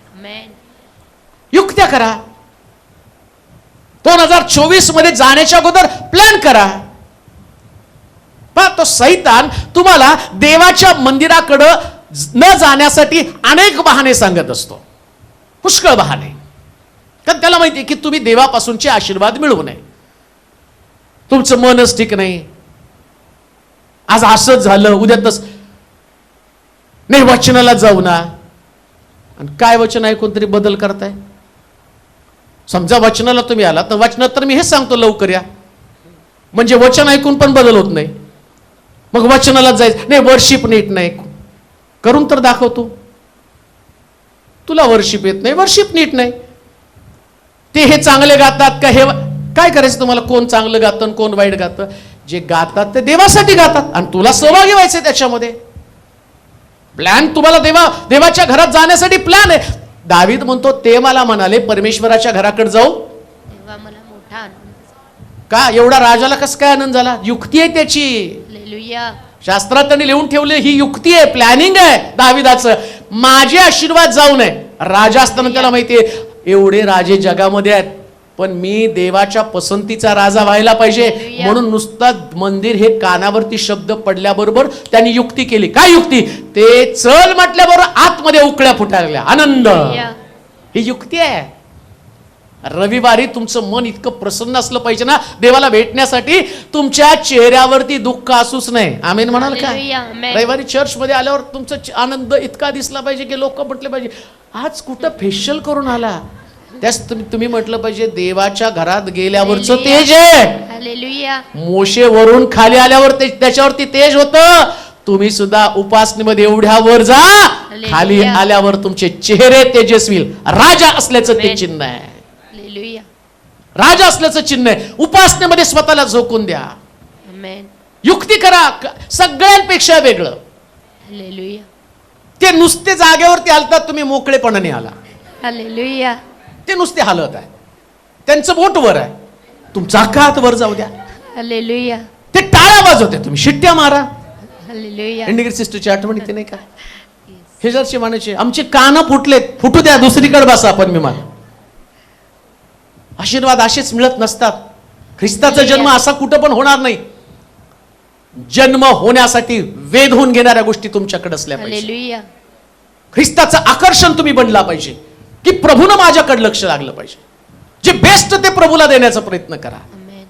युक्त्या करा. 2024 मध्ये जाण्याच्या अगोदर प्लॅन करा. तो सैतान तुम्हाला देवाच्या मंदिराकडे न जाण्यासाठी अनेक बहाणे सांगत असतो, पुष्कळ बहाणे. कारण त्याला माहिती आहे की तुम्ही देवापासूनचे आशीर्वाद मिळवू नये. तुमचं मनच ठीक नाही, आज असंच झालं, उद्या तस नाही, वचनाला जाऊ ना. आणि काय वचन ऐकून तरी बदल करताय? समजा वचनाला तुम्ही आला तर वचनात तर मी हेच सांगतो, लवकर या. म्हणजे वचन ऐकून पण बदल होत नाही. मग वचनाला जायचं नाही, वर्शिप नीट नाही करून तर दाखवतो. तुला वर्शिप येत नाही, वर्शिप नीट नाही. ते हे चांगले गातात का? हे काय करायचं तुम्हाला? कोण चांगलं गातं कोण वाईट गातं? जे गातात ते देवासाठी गातात आणि तुला सहभागी व्हायचं त्याच्यामध्ये. प्लॅन तुम्हाला देवाच्या घरात जाण्यासाठी प्लॅन आहे. दावीद म्हणतो, ते मला म्हणाले परमेश्वराच्या घराकडे जाऊ तेव्हा मला मोठा आनंद. का? एवढा राजाला कसं काय आनंद झाला? युक्ती आहे त्याची. हालेलुया. शास्त्रात त्यांनी लिहून ठेवले, ही युक्ती आहे, प्लॅनिंग आहे दाविदाचं. माझे आशीर्वाद जाऊ नये. राजा असताना त्याला माहितीये एवढे राजे जगामध्ये आहेत, पण मी देवाच्या पसंतीचा राजा व्हायला पाहिजे. म्हणून नुसता मंदिर हे कानावरती शब्द पडल्याबरोबर त्यांनी युक्ती केली. काय युक्ती? ते चल म्हटल्याबरोबर आतमध्ये उकळ्या फुटायला आनंद. ही युक्ती आहे. रविवारी तुमचं मन इतकं प्रसन्न असलं पाहिजे ना देवाला भेटण्यासाठी, तुमच्या चेहऱ्यावरती दुःख असूच नाही. आमेन म्हणाल का? रविवारी चर्च मध्ये आल्यावर तुमचा आनंद इतका दिसला पाहिजे की लोक म्हटले पाहिजे, आज कुठं फेशियल करून आला. त्यास तुम्ही म्हटलं पाहिजे, देवाच्या घरात गेल्यावरच तेज आहे. हालेलुया. मोशे वरून खाली आल्यावर त्याच्यावरती तेज होतं. तुम्ही सुद्धा उपासनेमध्ये एवढ्या वर जा, खाली आल्यावर तुमचे चेहरे तेजस्वी. राजा असल्याचं ते चिन्ह आहे. राजा असल्याचं चिन्ह आहे. उपासनेमध्ये स्वतःला झोकून द्या. युक्ती करा, सगळ्यांपेक्षा वेगळं. हालेलुया. ते नुसते जागेवरती हलतात, तुम्ही मोकळेपणाने आला. हालेलुया. ते नुसते हलत आहे, त्यांचं बोट वर आहे, तुमचा हात वर जाऊ द्या. हालेलुया. ते आवाज होते, तुम्ही शिट्ट्या मारा. हालेलुया. इंडिग्रेट सिस्टरची आठवण येते नाही का? शेजारची मानाचे आमचे कान फुटलेत, फुटू द्या, दुसरीकडे बसा. पण मी मान आशीर्वाद असेच मिळत नसतात. ख्रिस्ताचा जन्म असा कुठं पण होणार नाही. जन्म होण्यासाठी वेध होऊन घेणाऱ्या गोष्टी तुमच्याकडे असल्या पाहिजे. हालेलुया. ख्रिस्ताचं आकर्षण तुम्ही बनला पाहिजे, की प्रभूनं माझ्याकडे लक्ष लागलं पाहिजे. जे बेस्ट ते प्रभूला देण्याचा प्रयत्न करा. आमेन.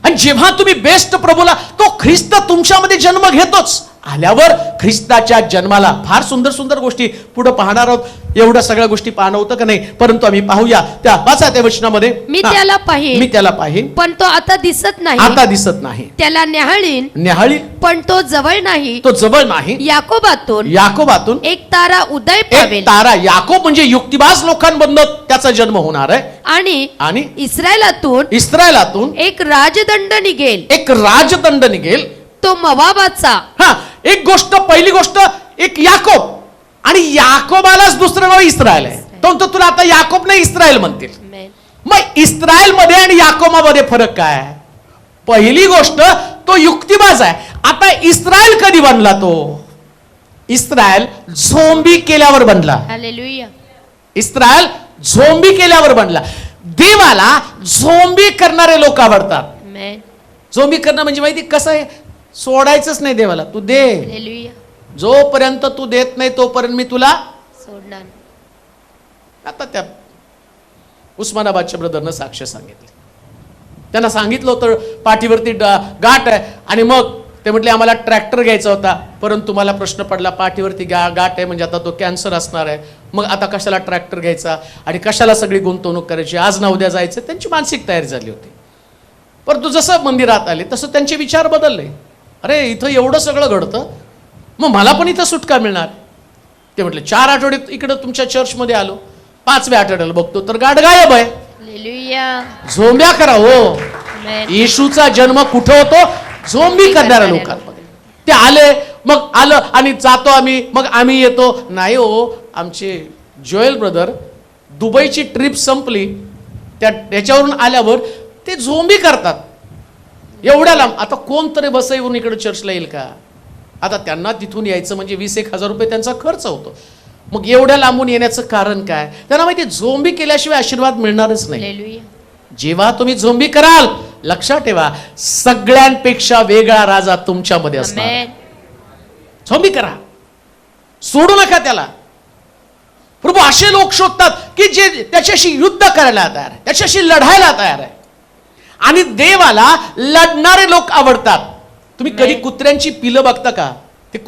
आणि जेव्हा तुम्ही बेस्ट प्रभूला, तो ख्रिस्त तुमच्यामध्ये जन्म घेतोच. आल्यावर ख्रिस्ताच्या जन्माला फार सुंदर सुंदर गोष्टी पुढे पाहणार आहोत. एवढ्या सगळ्या गोष्टी पाहणं होतं का नाही, परंतु आम्ही पाहूया त्या वाचा त्या वचनामध्ये. मी हा, त्याला पाहीन, मी त्याला पाहीन, पण तो आता दिसत नाही. आता दिसत नाही. त्याला न्याहाळीन, न्याहाळी, पण तो जवळ नाही. तो जवळ नाही. याकोबातून याकोबातून एक तारा उदय एक पावेल, तारा. याकोब म्हणजे युक्तिबाज लोकांमधनं त्याचा जन्म होणार आहे. आणि आणि इस्रायलातून इस्रायलातून एक राजदंड निघेल, एक राजदंड निघेल. तो मोवाबाचा. हा, एक गोष्ट, पहिली गोष्ट एक याकोब, आणि याकोबालाच दुसरं नाव इस्रायल आहे. तो तुला आता याकोब नाही इस्रायल म्हणतील. आमेन. मग इस्रायल मध्ये आणि याकोबामध्ये फरक काय आहे? पहिली गोष्ट, तो युक्तिबाज आहे. आता इस्रायल कधी बनला? तो इस्रायल झोंबी केल्यावर बनला. हालेलुया. इस्रायल झोंबी केल्यावर बनला. देवाला झोंबी करणारे लोक आवडतात. आमेन. झोंबी करणं म्हणजे माहिती कसं आहे? सोडायचंच नाही देवाला. तू दे, हालेलुया. जोपर्यंत तू देत नाही तोपर्यंत मी तुला. सोडणार. आता त्या उस्मानाबादच्या ब्रदरनं साक्ष सांगितली. त्यांना सांगितलं होतं पाठीवरती गाठ आहे, आणि मग ते म्हटले आम्हाला ट्रॅक्टर घ्यायचा होता, परंतु मला प्रश्न पडला पाठीवरती गाठ आहे म्हणजे आता तो कॅन्सर असणार आहे. मग आता कशाला ट्रॅक्टर घ्यायचा आणि कशाला सगळी गुंतवणूक करायची, आज ना उद्या जायचं. त्यांची मानसिक तयारी झाली होती. परंतु जसं मंदिरात आले तसं त्यांचे विचार बदलले. अरे इथं एवढं सगळं घडतं, मग मला पण इथं सुटका मिळणार. ते म्हटले 4 आठवडे इकडं तुमच्या चर्चमध्ये आलो, 5व्या आठवड्याला बघतो तर गाठ गायब आहे. हालेलुया. झोंब्या करा हो. आमेन. येशूचा जन्म कुठं होतो? झोंबी करणाऱ्या लोकांमध्ये. ते आले, मग आलं आणि जातो आम्ही, मग आम्ही येतो. नाही हो, आमचे जोएल ब्रदर दुबईची ट्रिप संपली, त्याच्यावरून आल्यावर ते झोंबी करतात. एवढ्या लांब. आता कोणतरी बस येऊन इकडे चर्चला येईल का? आता त्यांना तिथून यायचं म्हणजे 20,000-1,000 रुपये त्यांचा खर्च होतो. मग एवढ्या लांबून येण्याचं कारण काय? त्यांना माहिती झोंबी केल्याशिवाय आशीर्वाद मिळणारच नाही. हालेलुया. जेव्हा तुम्ही झोंबी कराल, लक्षात ठेवा, सगळ्यांपेक्षा वेगळा राजा तुमच्यामध्ये असणार. आमेन. झोंबी करा, सोडू नका त्याला. प्रभू असे लोक शोधतात की जे त्याच्याशी युद्ध करायला तयार आहे, त्याच्याशी लढायला तयार आहे. आणि देवाला लढणारे लोक आवडतात. तुम्ही कधी कुत्र्यांची पिलं बघता का? ते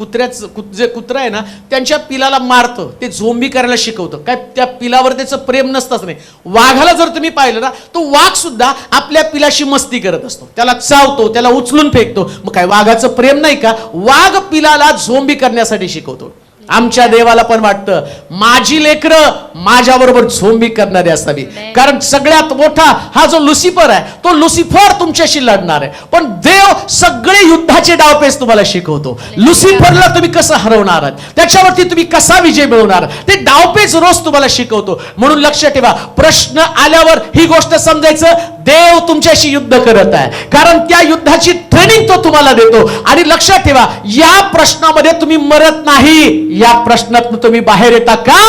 जे कुत्रा आहे ना, त्यांच्या पिलाला मारतं, ते झोंबी करायला शिकवतं. काय त्या पिलावर त्याचं प्रेम नसतंच नाही. वाघाला जर तुम्ही पाहिलं ना, तो वाघ सुद्धा आपल्या पिलाशी मस्ती करत असतो, त्याला चावतो, त्याला उचलून फेकतो. मग काय वाघाचं प्रेम नाही का? वाघ पिलाला झोंबी करण्यासाठी शिकवतो. आमच्या देवाला पण वाटतं माझी लेकरं माझ्याबरोबर झोंबी करणारी असावी. कारण सगळ्यात मोठा हा जो लुसिफर आहे, तो लुसिफर तुमच्याशी लढणार आहे. पण देव सगळे युद्धाचे डावपेच तुम्हाला शिकवतो. लुसिफरला तुम्ही कसं हरवणार आहात, त्याच्यावरती तुम्ही कसा विजय मिळवणार, ते डावपेच रोज तुम्हाला शिकवतो. म्हणून लक्ष ठेवा, प्रश्न आल्यावर ही गोष्ट समजायचं, देव तुमच्याशी युद्ध करत आहे, कारण त्या युद्धाची ट्रेनिंग तो तुम्हाला देतो. आणि लक्षात ठेवा, या प्रश्नामध्ये तुम्ही मरत नाही. या प्रश्नातून तुम्ही बाहेर येता का?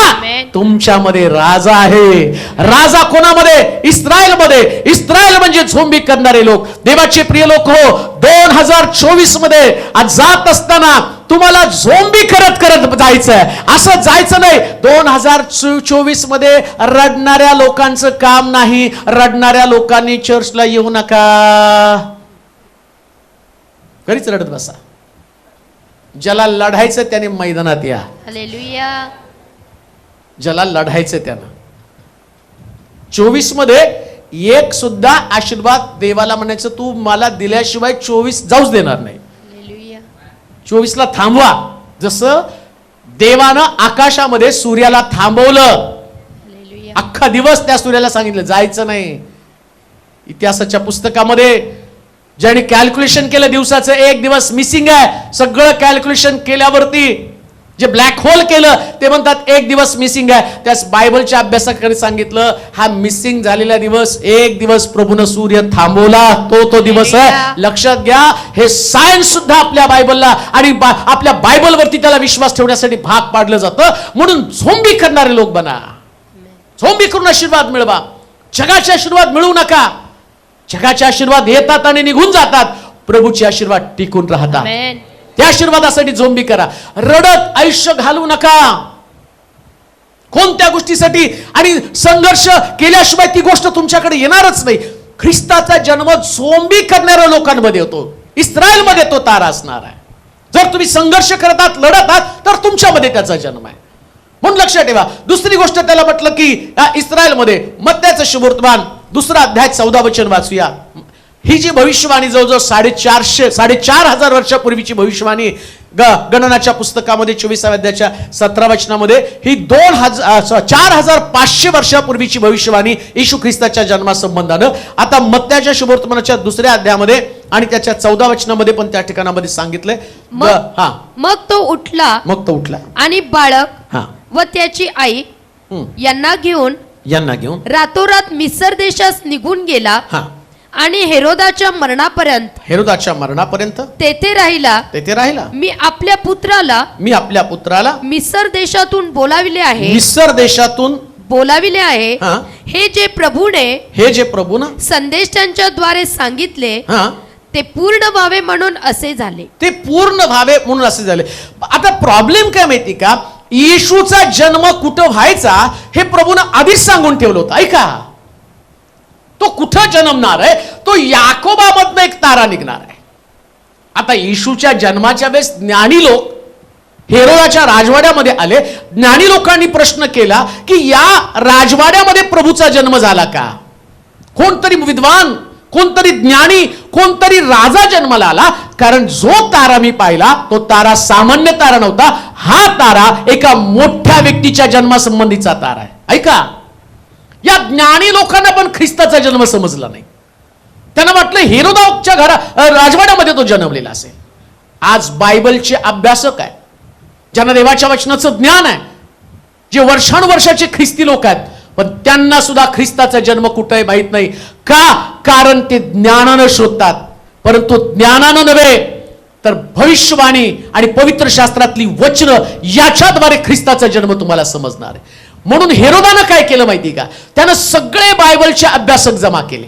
तुमच्यामध्ये राजा आहे. राजा कोणामध्ये? इस्रायलमध्ये. इस्रायल म्हणजे झोंबी करणारे लोक. देवाचे प्रिय लोक हो, 2024 मध्ये आज जात असताना तुम्हाला झोंबी करत करत जायचंय. असं जायचं नाही. 2024 मध्ये रडणाऱ्या लोकांचं काम नाही. रडणाऱ्या लोकांनी चर्चला येऊ नका, घरीच रडत बसा. ज्याला लढायचं त्याने मैदानात या. हालेलुया. ज्याला लढायचं त्यानं. 24 मध्ये एक सुद्धा आशीर्वाद देवाला म्हणायचं तू मला दिल्याशिवाय 24 जाऊच देणार नाही. हालेलुया. 24 ला थांबवा. जसं देवानं आकाशामध्ये सूर्याला थांबवलं, हालेलुया. अख्खा दिवस त्या सूर्याला सांगितलं जायचं नाही. इतिहासाच्या पुस्तकामध्ये ज्याने कॅल्क्युलेशन केलं, दिवसाचं 1 दिवस मिसिंग आहे, सगळं कॅल्क्युलेशन केल्यावरती जे ब्लॅक होल केलं ते म्हणतात एक दिवस मिसिंग आहे. त्यास बायबलच्या अभ्यासाकडे सांगितलं हा मिसिंग झालेला दिवस, एक दिवस प्रभूनं सूर्य थांबवला, तो दिवस आहे. लक्षात घ्या, हे सायन्स सुद्धा आपल्या बायबलला आणि आपल्या बायबलवरती त्याला विश्वास ठेवण्यासाठी भाग पाडलं जातं. म्हणून झोंबी करणारे लोक बना, झोंबी करून आशीर्वाद मिळवा. जगाचे आशीर्वाद मिळवू नका. जगाचे आशीर्वाद येतात आणि निघून जातात, प्रभूचे आशीर्वाद टिकून राहतात. आमेन. त्या आशीर्वादासाठी झोंबी करा. रडत आयुष्य घालवू नका कोणत्या गोष्टीसाठी, आणि संघर्ष केल्याशिवाय ती गोष्ट तुमच्याकडे येणारच नाही. ख्रिस्ताचा जन्म झोंबी करणाऱ्या लोकांमध्ये होतो. इस्रायलमध्ये तो तारा असणार आहे. जर तुम्ही संघर्ष करतात, लढत आहात, तर तुमच्यामध्ये त्याचा जन्म आहे. म्हणून लक्षात ठेवा. दुसरी गोष्ट त्याला म्हटलं की इस्रायलमध्ये मत्त्याचं शुभवर्तमान 2 अध्याय 14 वचन वाचूया. ही जी भविष्यवाणी जवळजवळ 4,500 वर्षापूर्वीची भविष्यवाणी गणनाच्या पुस्तकामध्ये 24व्या अध्यायाच्या 17 वचनामध्ये, ही 4,500 वर्षापूर्वीची भविष्यवाणी येशू ख्रिस्ताच्या जन्मासंबंधानं आता मत्त्याच्या शुभवर्तमानाच्या 2ऱ्या अध्यायामध्ये आणि त्याच्या 14 वचनामध्ये पण त्या ठिकाणामध्ये सांगितलंय. मग तो उठला आणि बाळक व त्याची आई यांना घेऊन रातोरात मिसर देशास निघून गेला आणि हेरोदाच्या मरणापर्यंत तेथे राहिला. मी आपल्या पुत्राला मिसर देशातून बोलाविले आहे. हे जे प्रभूने संदेश त्यांच्या द्वारे सांगितले ते पूर्ण व्हावे म्हणून असे झाले. आता प्रॉब्लेम काय माहिती का, येशूचा जन्म कुठं व्हायचा हे प्रभूनं आधीच सांगून ठेवलं होतं. ऐका, तो कुठं जन्मणार आहे, तो याकोबामधनं एक तारा निघणार आहे. आता येशूच्या जन्माच्या वेळेस ज्ञानी लोक हेरोदाच्या राजवाड्यामध्ये आले. ज्ञानी लोकांनी प्रश्न केला की या राजवाड्यामध्ये प्रभूचा जन्म झाला का? कोणतरी विद्वान, कोणतरी ज्ञानी, कोणतरी राजा जन्माला आला. कारण जो तारा मी पाहिला तो तारा सामान्य तारा नव्हता. हा तारा एका मोठ्या व्यक्तीच्या जन्मासंबंधीचा तारा आहे. ऐका, या ज्ञानी लोकांना पण ख्रिस्ताचा जन्म समजला नाही. त्यांना वाटलं हेरोदाच्या राजवाड्यामध्ये तो जन्मलेला असेल. आज बायबलचे अभ्यासक आहे, ज्यांना देवाच्या वचनाचं ज्ञान आहे, जे वर्षानुवर्षाचे ख्रिस्ती लोक आहेत, पण त्यांना सुद्धा ख्रिस्ताचा जन्म कुठे आहे माहित नाही. का? कारण ते ज्ञानानं शोधतात, परंतु ज्ञानानं नव्हे तर भविष्यवाणी आणि पवित्र शास्त्रातली वचनं याच्याद्वारे ख्रिस्ताचा जन्म तुम्हाला समजणार आहे. म्हणून हेरोदानं काय केलं माहिती का, त्यानं सगळे बायबलचे अभ्यासक जमा केले.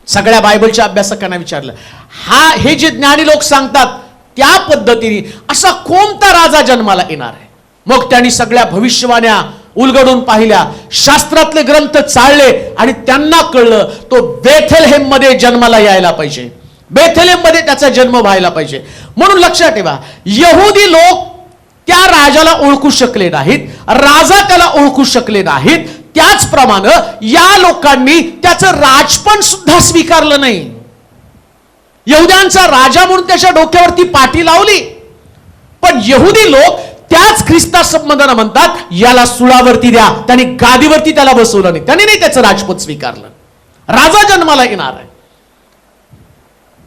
सगळ्या बायबलच्या अभ्यासकांना विचारलं, हे जे ज्ञानी लोक सांगतात त्या पद्धतीने असा कोणता राजा जन्माला येणार आहे? मग त्यांनी सगळ्या भविष्यवाण्या उलगडून पाहिल्या, शास्त्रातले ग्रंथ चाळले आणि त्यांना कळलं तो बेथलेहेम मध्ये जन्माला यायला पाहिजे, बेथलेहेम मध्ये त्याचा जन्म व्हायला पाहिजे. म्हणून लक्षात ठेवा, यहुदी लोक त्या राजाला ओळखू शकले नाहीत, राजा त्याला ओळखू शकले नाहीत. त्याचप्रमाणे या लोकांनी त्याचं राजपण सुद्धा स्वीकारलं नाही. यहुद्यांचा राजा म्हणून त्याच्या डोक्यावरती पाटी लावली, पण यहुदी लोक त्याच ख्रिस्ता संबंधानं म्हणतात याला सुळावरती द्या. त्यांनी गादीवरती त्याला बसवलं नाही, त्यांनी नाही त्याचं राजपद स्वीकारलं. राजा जन्माला येणार आहे,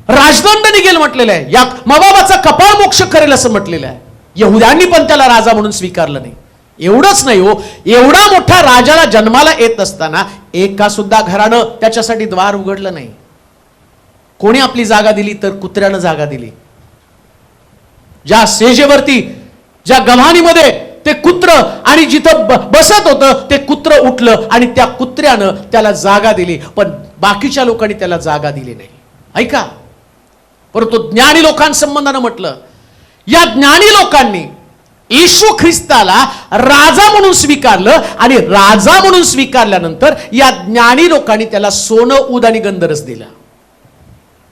राजदंड निघेल म्हटलेलं आहे, या मबाबाचा कपाळ मोक्ष करेल असं म्हटलेलं आहे. यहुद्यांनी पण त्याला राजा म्हणून स्वीकारलं नाही. एवढंच नाही हो, एवढा मोठा राजाला जन्माला येत असताना एका सुद्धा घरानं त्याच्यासाठी द्वार उघडलं नाही. कोणी आपली जागा दिली तर कुत्र्यानं जागा दिली. ज्या सेजेवरती, ज्या गव्हाणीमध्ये ते कुत्र आणि जिथं बसत होतं ते कुत्र उठलं आणि त्या कुत्र्यानं त्याला जागा दिली, पण बाकीच्या लोकांनी त्याला जागा दिली नाही. ऐका, परंतु ज्ञानी लोकांसंबंधानं म्हटलं, या ज्ञानी लोकांनी येशू ख्रिस्ताला राजा म्हणून स्वीकारलं आणि राजा म्हणून स्वीकारल्यानंतर या ज्ञानी लोकांनी त्याला सोनं, ऊद आणि गंधरस दिला.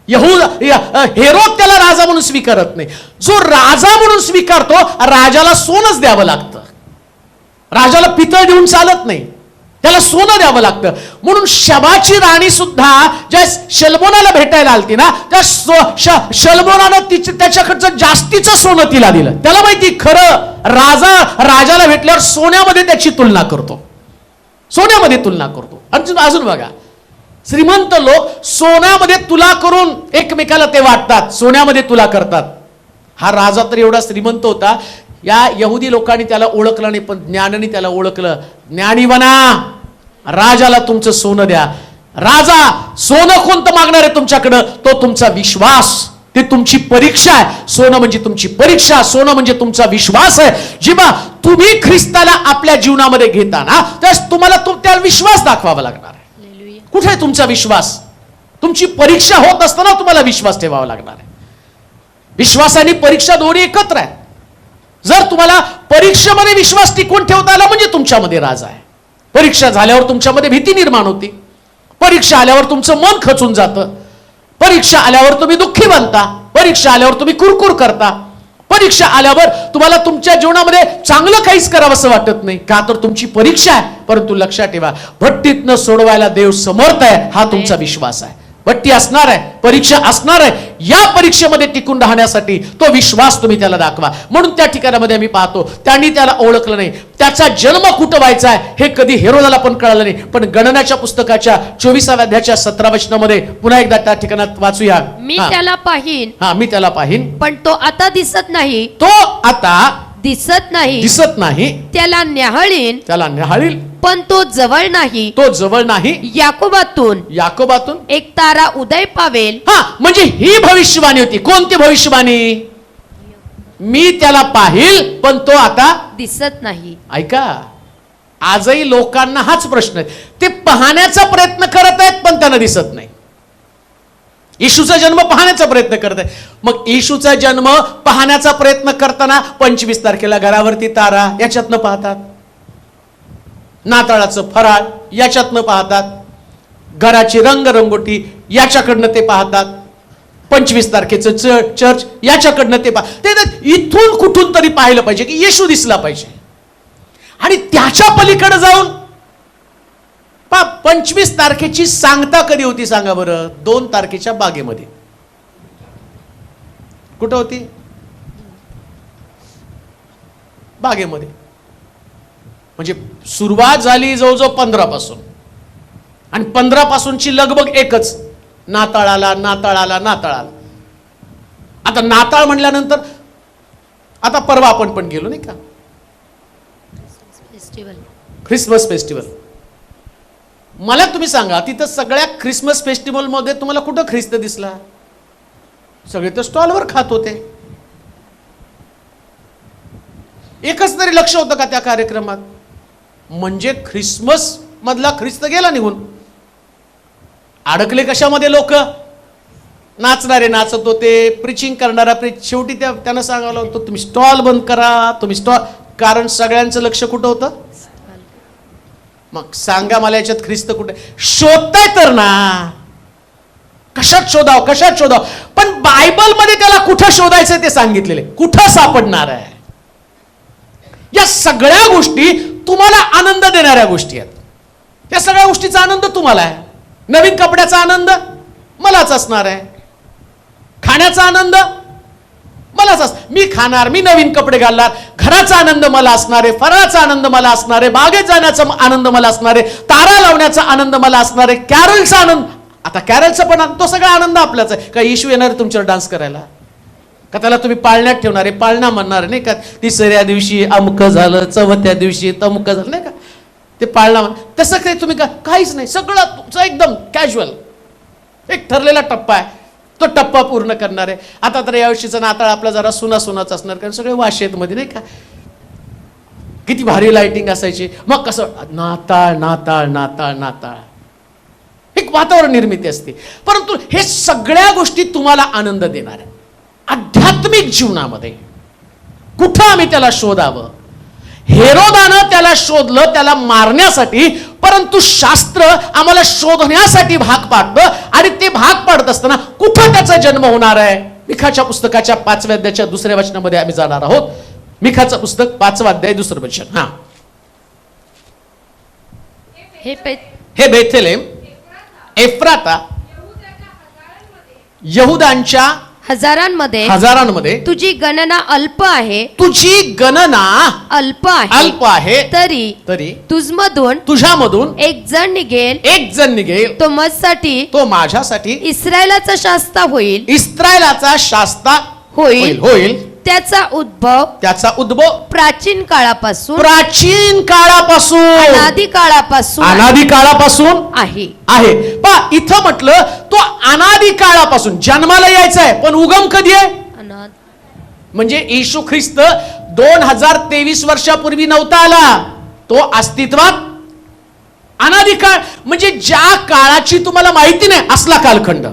हेरोद त्याला राजा म्हणून स्वीकारत नाही. जो राजा म्हणून स्वीकारतो राजाला सोनच द्यावं लागतं. राजाला पितळ देऊन चालत नाही, त्याला सोनं द्यावं लागतं. म्हणून शबाची राणी सुद्धा ज्या शलमोनाला भेटायला आलती ना, त्या शलमोनानं त्याच्याकडचं जास्तीचं सोनं तिला दिलं. त्याला माहिती खरं राजाला भेटल्यावर सोन्यामध्ये त्याची तुलना करतो, सोन्यामध्ये तुलना करतो. अजून बघा, श्रीमंत लोक सोन्यामध्ये तुला करून एकमेकाला ते वाटतात, सोन्यामध्ये तुला करतात. हा राजा तर एवढा श्रीमंत होता या यहुदी लोकांनी त्याला ओळखलं नाही, पण ज्ञानाने त्याला ओळखलं. ज्ञानी बना, राजाला तुमचं सोनं द्या. राजा सोनं कोणतं मागणार आहे तुमच्याकडं? तो तुमचा विश्वास. ते तुमची परीक्षा आहे. सोनं म्हणजे तुमची परीक्षा, सोनं म्हणजे तुमचा विश्वास आहे. जेव्हा तुम्ही ख्रिस्ताला आपल्या जीवनामध्ये घेताना त्यास तुम्हाला त्याला विश्वास दाखवावा लागणार आहे. कुठे आहे तुमचा विश्वास? तुमची परीक्षा होत असताना तुम्हाला विश्वास ठेवावा लागणार आहे. विश्वास आणि परीक्षा दोन्ही एकत्र आहे. जर तुम्हाला परीक्षेमध्ये विश्वास टिकवून ठेवता आला म्हणजे तुमच्यामध्ये राज आहे. परीक्षा झाल्यावर तुमच्यामध्ये भीती निर्माण होती. परीक्षा आल्यावर तुमचं मन खचून जातं. परीक्षा आल्यावर तुम्ही दुःखी बनता. परीक्षा आल्यावर तुम्ही कुरकुर करता. परीक्षा आल्यावर तुम्हाला तुमच्या जीवनामध्ये चांगलं काहीच करावंसं वाटत नाही. का तर तुमची परीक्षा आहे. परंतु लक्षात ठेवा, भट्टीतनं सोडवायला देव समर्थ आहे, हा तुमचा विश्वास आहे. भट्टी असणार आहे, परीक्षा असणार आहे. या परीक्षेमध्ये टिकून राहण्यासाठी तो विश्वास तुम्ही त्याला दाखवा. म्हणून त्या ठिकाणामध्ये आम्ही पाहतो त्यांनी त्याला ओळखलं नाही. त्याचा जन्म कुठं व्हायचा आहे हे कधी हेरोदाला पण कळलं नाही. पण गणनाच्या पुस्तकाच्या 24व्या अध्यायाच्या 17 वचनामध्ये पुन्हा एकदा त्या ठिकाणात वाचूया. मी त्याला पाहीन, मी त्याला पाहीन, पण तो आता दिसत नाही. तो आता दिसत नाही. त्याला न्याहाळीन, त्याला न्याहाळील, पण तो जवळ नाही. तो जवळ नाही. याकोबातून एक तारा उदय पावेल. म्हणजे ही भविष्यवाणी होती. कोणती भविष्यवाणी? मी त्याला पाहिल पण तो आता दिसत नाही. ऐका, आजही लोकांना हाच प्रश्न आहे. ते पाहण्याचा प्रयत्न करत आहेत पण त्यांना दिसत नाही. येशूचा जन्म पाहण्याचा प्रयत्न करत आहे. मग येशूचा जन्म पाहण्याचा प्रयत्न करताना 25 तारखेला घरावरती तारा याच्यातनं पाहतात. नाताळाचं फराळ याच्यातनं पाहतात. घराची रंगरंगोटी याच्याकडनं ते पाहतात. 25 तारखेचं चर्च याच्याकडनं ते पाहतात. इथून कुठून तरी पाहिलं पाहिजे की येशू दिसला पाहिजे. आणि त्याच्या पलीकडे जाऊन 25 तारखेची सांगता कधी होती सांगा बरं? 2 तारखेच्या बागेमध्ये. कुठं होती? बागेमध्ये. म्हणजे सुरुवात झाली जवळजवळ 15 पासून, आणि 15 पासूनची लगबग एकच, नाताळाला. आता नाताळ म्हणल्यानंतर आता परवा आपण पण गेलो नाही का, ख्रिसमस फेस्टिवल. मला तुम्ही सांगा, तिथं सगळ्या ख्रिसमस फेस्टिवल मध्ये तुम्हाला कुठं ख्रिस्त दिसला? सगळे तर स्टॉलवर खात होते. एकच तरी लक्ष होतं का त्या कार्यक्रमात? म्हणजे ख्रिसमस मधला ख्रिस्त गेला निघून. अडकले कशामध्ये लोक? नाचणारे नाचत होते, प्रिचिंग करणारा शेवटी त्यांना सांगायला होतं तुम्ही स्टॉल बंद करा, तुम्ही स्टॉल. कारण सगळ्यांचं लक्ष कुठं होतं? मग सांगा मला, याच्यात ख्रिस्त कुठे? शोधताय तर ना, कशात शोधाव. पण बायबल मध्ये त्याला कुठं शोधायचं ते सांगितलेले. कुठं सापडणार आहे? या सगळ्या गोष्टी तुम्हाला आनंद देणाऱ्या गोष्टी आहेत. या सगळ्या गोष्टीचा आनंद तुम्हाला आहे. नवीन कपड्याचा आनंद मलाच असणार आहे. खाण्याचा आनंद मलाच असणार. मी खाणार, मी नवीन कपडे घालणार. घराचा आनंद मला असणार आहे. फराळाचा आनंद मला असणार आहे. बागेत जाण्याचा आनंद मला असणार आहे. तारा लावण्याचा आनंद मला असणार आहे. कॅरलचा आनंद. आता कॅरलचा पण तो सगळा आनंद आपलाच आहे. का येशू येणार आहे तुमच्यावर डान्स करायला? का त्याला तुम्ही पाळण्यात ठेवणार आहे? पाळणा म्हणणार नाही का? 3ऱ्या दिवशी अमुक झालं, 4थ्या दिवशी तमुक झालं, नाही का? ते पाळणा तसं काही तुम्ही काहीच नाही. सगळं तुमचं एकदम कॅज्युअल. एक ठरलेला टप्पा आहे, तो टप्पा पूर्ण करणार आहे. आता तर यावर्षीचा नाताळ आपला जरा सुनाच असणार, कारण सगळे वाशेत मध्ये नाही का, किती भारी लाइटिंग असायची. मग कसं नाताळ एक वातावरण निर्मिती असते. परंतु हे सगळ्या गोष्टी तुम्हाला आनंद देणार आहे. आध्यात्मिक जीवनामध्ये कुठं आम्ही त्याला शोधावं? हेरोदानं त्याला शोधलं त्याला मारण्यासाठी, परंतु शास्त्र आम्हाला शोधण्यासाठी भाग पाडतं. आणि ते भाग पाडत असताना कुठं त्याचा जन्म होणार आहे? मिखाच्या पुस्तकाच्या 5व्या अध्यायाच्या 2ऱ्या वचनामध्ये आम्ही जाणार आहोत. मिखाचं पुस्तक 5वा अध्याय 2रं वचन. हे बेथलेम एफ्राता, यहुदांच्या हजारांमध्ये तुझी गणना अल्प आहे. अल्प आहे. तरी तुझ्यामधून एक जण निघेल. तो माझ्यासाठी इस्रायलाचा शास्ता होईल. होईल. त्याचा उद्भव प्राचीन काळापासून अनादी काळापासून आहे. इथं म्हटलं तो अनादी काळापासून जन्माला यायचा आहे, पण उगम कधी आहे? म्हणजे येशू ख्रिस्त 2023 वर्षापूर्वी नव्हता आला, तो अस्तित्वात अनादी काळ. म्हणजे ज्या काळाची तुम्हाला माहिती नाही असला कालखंड,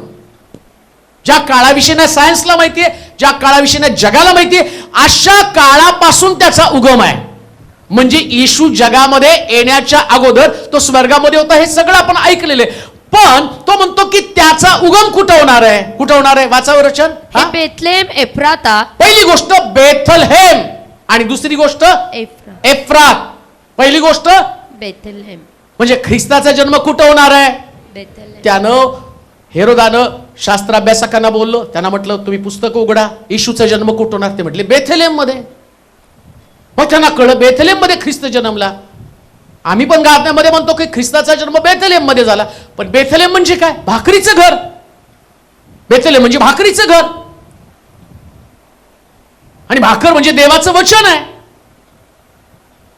ज्या काळाविषयी ना सायन्सला माहितीये, ज्या काळाविषयी ना जगाला माहितीये, अशा काळापासून त्याचा उगम आहे. म्हणजे येशू जगामध्ये येण्याच्या अगोदर तो स्वर्गामध्ये होता, हे सगळं आपण ऐकलेले. पण तो म्हणतो की त्याचा उगम कुठं होणार आहे? कुठं होणार आहे? वाचावर वचन. बेथलेहेम एफ्राता. पहिली गोष्ट बेथलहेम आणि दुसरी गोष्ट एफ्रात. पहिली गोष्ट बेथलेहेम म्हणजे ख्रिस्ताचा जन्म कुठं होणार आहे? बेथलेहेम. त्यानं हेरोदानं शास्त्राभ्यासकांना बोललो, त्यांना म्हटलं तुम्ही पुस्तक उघडा, येशूचा जन्म कुठं होणार? ते म्हटले बेथलेहेम मध्ये. मग त्यांना कळलं बेथलेहेम मध्ये ख्रिस्त जन्मला. आम्ही पण गाण्यामध्ये म्हणतो की ख्रिस्ताचा जन्म बेथलेहेम मध्ये झाला, पण बेथलेहेम म्हणजे काय? भाकरीचं घर. बेथलेहेम म्हणजे भाकरीचं घर, आणि भाकर म्हणजे देवाचं वचन आहे.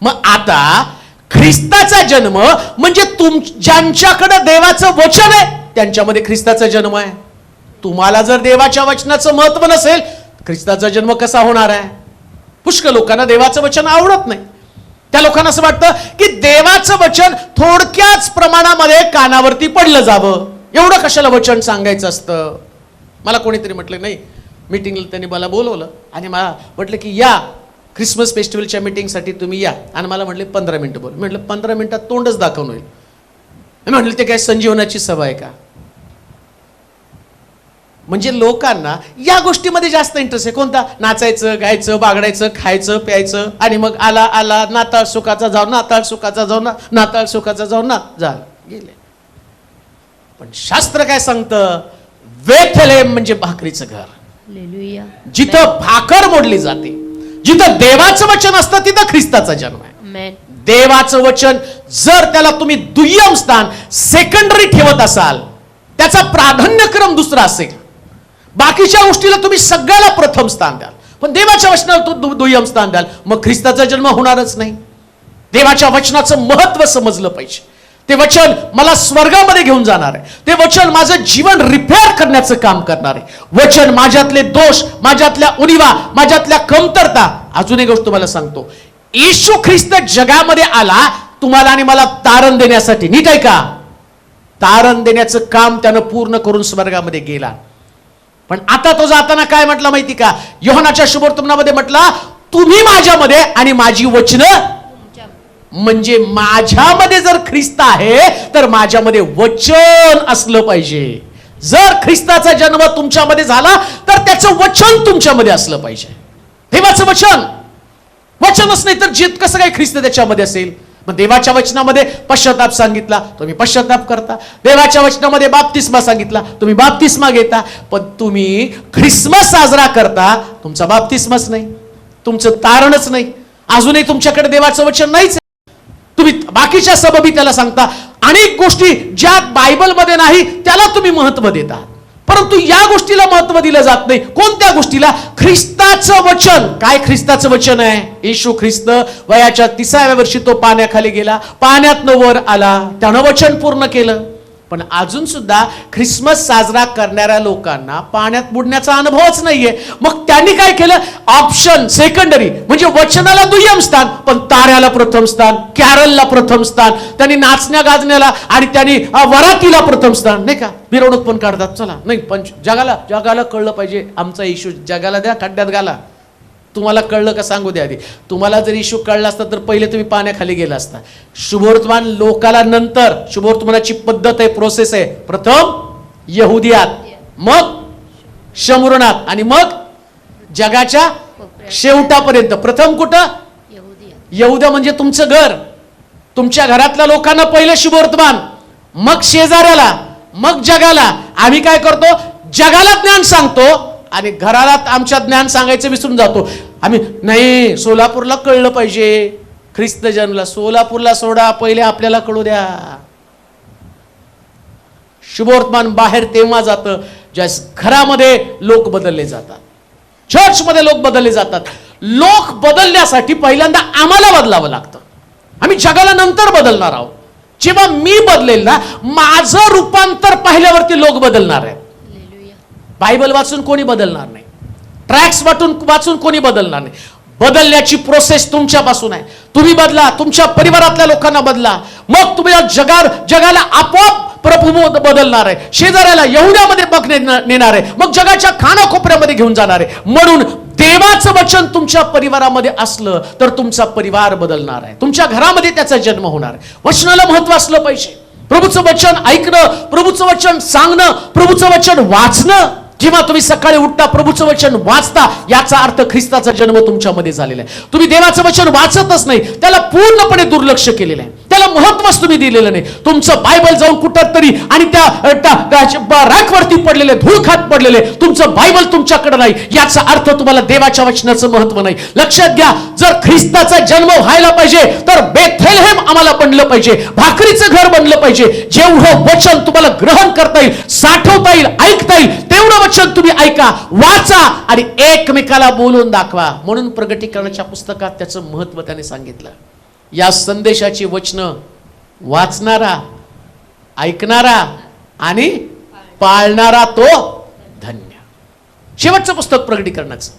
मग आता ख्रिस्ताचा जन्म म्हणजे ज्यांच्याकडे देवाचं वचन आहे त्यांच्यामध्ये ख्रिस्ताचा जन्म आहे. तुम्हाला जर देवाच्या वचनाचं महत्व नसेल, ख्रिस्ताचा जन्म कसा होणार आहे? पुष्कळ लोकांना देवाचं वचन आवडत नाही. त्या लोकांना असं वाटतं की देवाचं वचन थोडक्याच प्रमाणामध्ये कानावरती पडलं जावं, एवढं कशाला वचन सांगायचं असतं. मला कोणीतरी म्हटलं, नाही मीटिंगला त्यांनी मला बोलवलं आणि मला म्हटलं की या ख्रिसमस फेस्टिवलच्या मीटिंगसाठी तुम्ही या, आणि मला म्हटले 15 मिनिटं बोल. म्हटलं 15 मिनिटात तोंडच दाखवून होईल. म्हटलं ते काय संजीवनाची सभा आहे का? म्हणजे लोकांना या गोष्टीमध्ये जास्त इंटरेस्ट आहे. कोणता? नाचायचं, गायचं, बागडायचं, खायचं, प्यायचं, आणि मग आला आला नाताळ सुखाचा जाऊ, नाताळ सुखाचा जाऊ ना, नाताळ सुखाचा जाऊ ना, झालं गेले. पण शास्त्र काय सांगतं? बेथलेहेम म्हणजे भाकरीचं घर. जिथं भाकर मोडली जाते, जिथं देवाचं वचन असतं, तिथं ख्रिस्ताचा जन्म आहे. देवाचं वचन जर त्याला तुम्ही दुय्यम स्थान, सेकंडरी ठेवत असाल, त्याचा प्राधान्यक्रम दुसरा असेल, बाकीच्या गोष्टीला तुम्ही सगळ्याला प्रथम स्थान द्याल, पण देवाच्या वचनाला दुय्यम स्थान द्याल, मग ख्रिस्ताचा जन्म होणारच नाही. देवाच्या वचनाचं महत्व समजलं पाहिजे. ते वचन मला स्वर्गामध्ये घेऊन जाणार आहे. ते वचन माझं जीवन रिपेअर करण्याचं काम करणार आहे. वचन माझ्यातले दोष, माझ्यातल्या उणिवा, माझ्यातल्या कमतरता. अजून एक गोष्ट तुम्हाला सांगतो, येशू ख्रिस्त जगामध्ये आला तुम्हाला आणि मला तारण देण्यासाठी. नीट आहे का? तारण देण्याचं काम त्यानं पूर्ण करून स्वर्गामध्ये गेला. पण आता तो जाताना काय म्हटला माहिती का? योहानाच्या शुभवर्तमानामध्ये म्हटला, तुम्ही माझ्यामध्ये आणि माझी वचनं. म्हणजे माझ्यामध्ये जर ख्रिस्त आहे तर माझ्यामध्ये वचन असलं पाहिजे. जर ख्रिस्ताचा जन्म तुमच्यामध्ये झाला तर त्याचं वचन तुमच्यामध्ये असलं पाहिजे. देवाचं वचन. वचनच नाही तर जित कसं काय ख्रिस्त त्याच्यामध्ये असेल? मग देवाच्या वचनामध्ये पश्चाताप सांगितला, तुम्ही पश्चाताप करता. देवाच्या वचनामध्ये बाप्तिस्मा सांगितला, तुम्ही बाप्तिस्मा घेता. पण तुम्ही ख्रिसमस साजरा करता, तुमचा बाप्तिस्माच नाही, तुमचं तारणच नाही, अजूनही तुमच्याकडे देवाचं वचन नाहीच. तुम्ही बाकीच्या सबबी त्याला सांगता, अनेक गोष्टी ज्या बायबलमध्ये नाही त्याला तुम्ही महत्व देता, परंतु या गोष्टीला महत्व दिलं जात नाही. कोणत्या गोष्टीला? ख्रिस्ताचं वचन. काय ख्रिस्ताचं वचन आहे? येशू ख्रिस्त वयाच्या 30व्या वर्षी तो पाण्याखाली गेला, पाण्यातनं वर आला, त्यानं वचन पूर्ण केलं. पण अजून सुद्धा ख्रिसमस साजरा करणाऱ्या लोकांना पाण्यात बुडण्याचा अनुभवच नाहीये. मग त्यांनी काय केलं? ऑप्शन सेकंडरी, म्हणजे वचनाला दुय्यम स्थान, पण ताऱ्याला प्रथम स्थान, कॅरलला प्रथम स्थान, त्यांनी नाचण्या गाजण्याला आणि त्यांनी वरातीला प्रथम स्थान. नाही का? मिरवणूक पण काढतात. चला नाही, पण जगाला कळलं पाहिजे आमचा येशू. जगाला द्या खड्ड्यात घाला. तुम्हाला कळलं का सांगू द्या आधी. तुम्हाला जर येशू कळला असता तर पहिले तुम्ही पाण्याखाली गेला असता. शुभवर्तमान लोकाला नंतर. शुभवर्तमानाची पद्धत आहे, प्रोसेस आहे. प्रथम यहुदियात, मग शमृणात, आणि मग जगाच्या शेवटापर्यंत. प्रथम कुठं? यहुद्या म्हणजे तुमचं घर. तुमच्या घरातल्या लोकांना पहिले शुभवर्तमान, मग शेजाऱ्याला, मग जगाला. आम्ही काय करतो? जगाला ज्ञान सांगतो आणि घराला आमच्या ज्ञान सांगायचं विसरून जातो. आम्ही नाही, सोलापूरला कळलं पाहिजे ख्रिस्त जन्मला. सोलापूरला सोडा, पहिले आपल्याला कळू द्या. शुभवर्तमान बाहेर तेव्हा जातं ज्या घरामध्ये लोक बदलले जातात. चर्चमध्ये लोक बदलले जातात. लोक बदलण्यासाठी पहिल्यांदा आम्हाला बदलावं लागतं. आम्ही जगाला नंतर बदलणार आहोत. जेव्हा मी बदलेल ना, माझं रूपांतर पाहिल्यावरती लोक बदलणार आहेत. बायबल वाचून कोणी बदलणार नाही, ट्रॅक्स वाचून कोणी बदलणार नाही. बदलण्याची प्रोसेस तुमच्यापासून आहे. तुम्ही बदला, तुमच्या परिवारातल्या लोकांना बदला, मग तुम्ही जगाला आपोआप प्रभू बदलणार आहे. शेजाऱ्याला एवढ्यामध्ये मग नेणार आहे, मग जगाच्या कानाकोपऱ्यामध्ये घेऊन जाणार आहे. म्हणून देवाचं वचन तुमच्या परिवारामध्ये असलं तर तुमचा परिवार बदलणार आहे. तुमच्या घरामध्ये त्याचा जन्म होणार आहे. वचनाला महत्व असलं पाहिजे. प्रभूचं वचन ऐकणं, प्रभूचं वचन सांगणं, प्रभूचं वचन वाचणं. जेव्हा तुम्ही सकाळी उठता, प्रभूचं वचन वाचता, याचा अर्थ ख्रिस्ताचा जन्म तुमच्यामध्ये झालेला आहे. तुम्ही देवाचं वचन वाचतच नाही, त्याला पूर्णपणे दुर्लक्ष केलेलं आहे, त्याला महत्वच तुम्ही दिलेलं नाही. तुमचं बायबल जाऊन कुठं तरी आणि त्या रॅकवरती पडलेले, धूळ खात पडलेले, तुमचं बायबल तुमच्याकडे नाही, याचा अर्थ तुम्हाला देवाच्या वचनाचं महत्व नाही. लक्षात घ्या, जर ख्रिस्ताचा जन्म व्हायला पाहिजे तर बेथलेहेम आम्हाला बनलं पाहिजे, भाकरीचं घर बनलं पाहिजे. जेवढं वचन तुम्हाला ग्रहण करता येईल, साठवता येईल, ऐकता येईल, तेवढं वचन तुम्ही ऐका, वाचा आणि एकमेकाला बोलून दाखवा. म्हणून प्रगटीकरणाच्या पुस्तकात त्याचं महत्व त्याने सांगितलं. या संदेशाची वचनं वाचणारा, ऐकणारा आणि पाळणारा तो धन्य. शेवटचं पुस्तक प्रगटीकरणाचं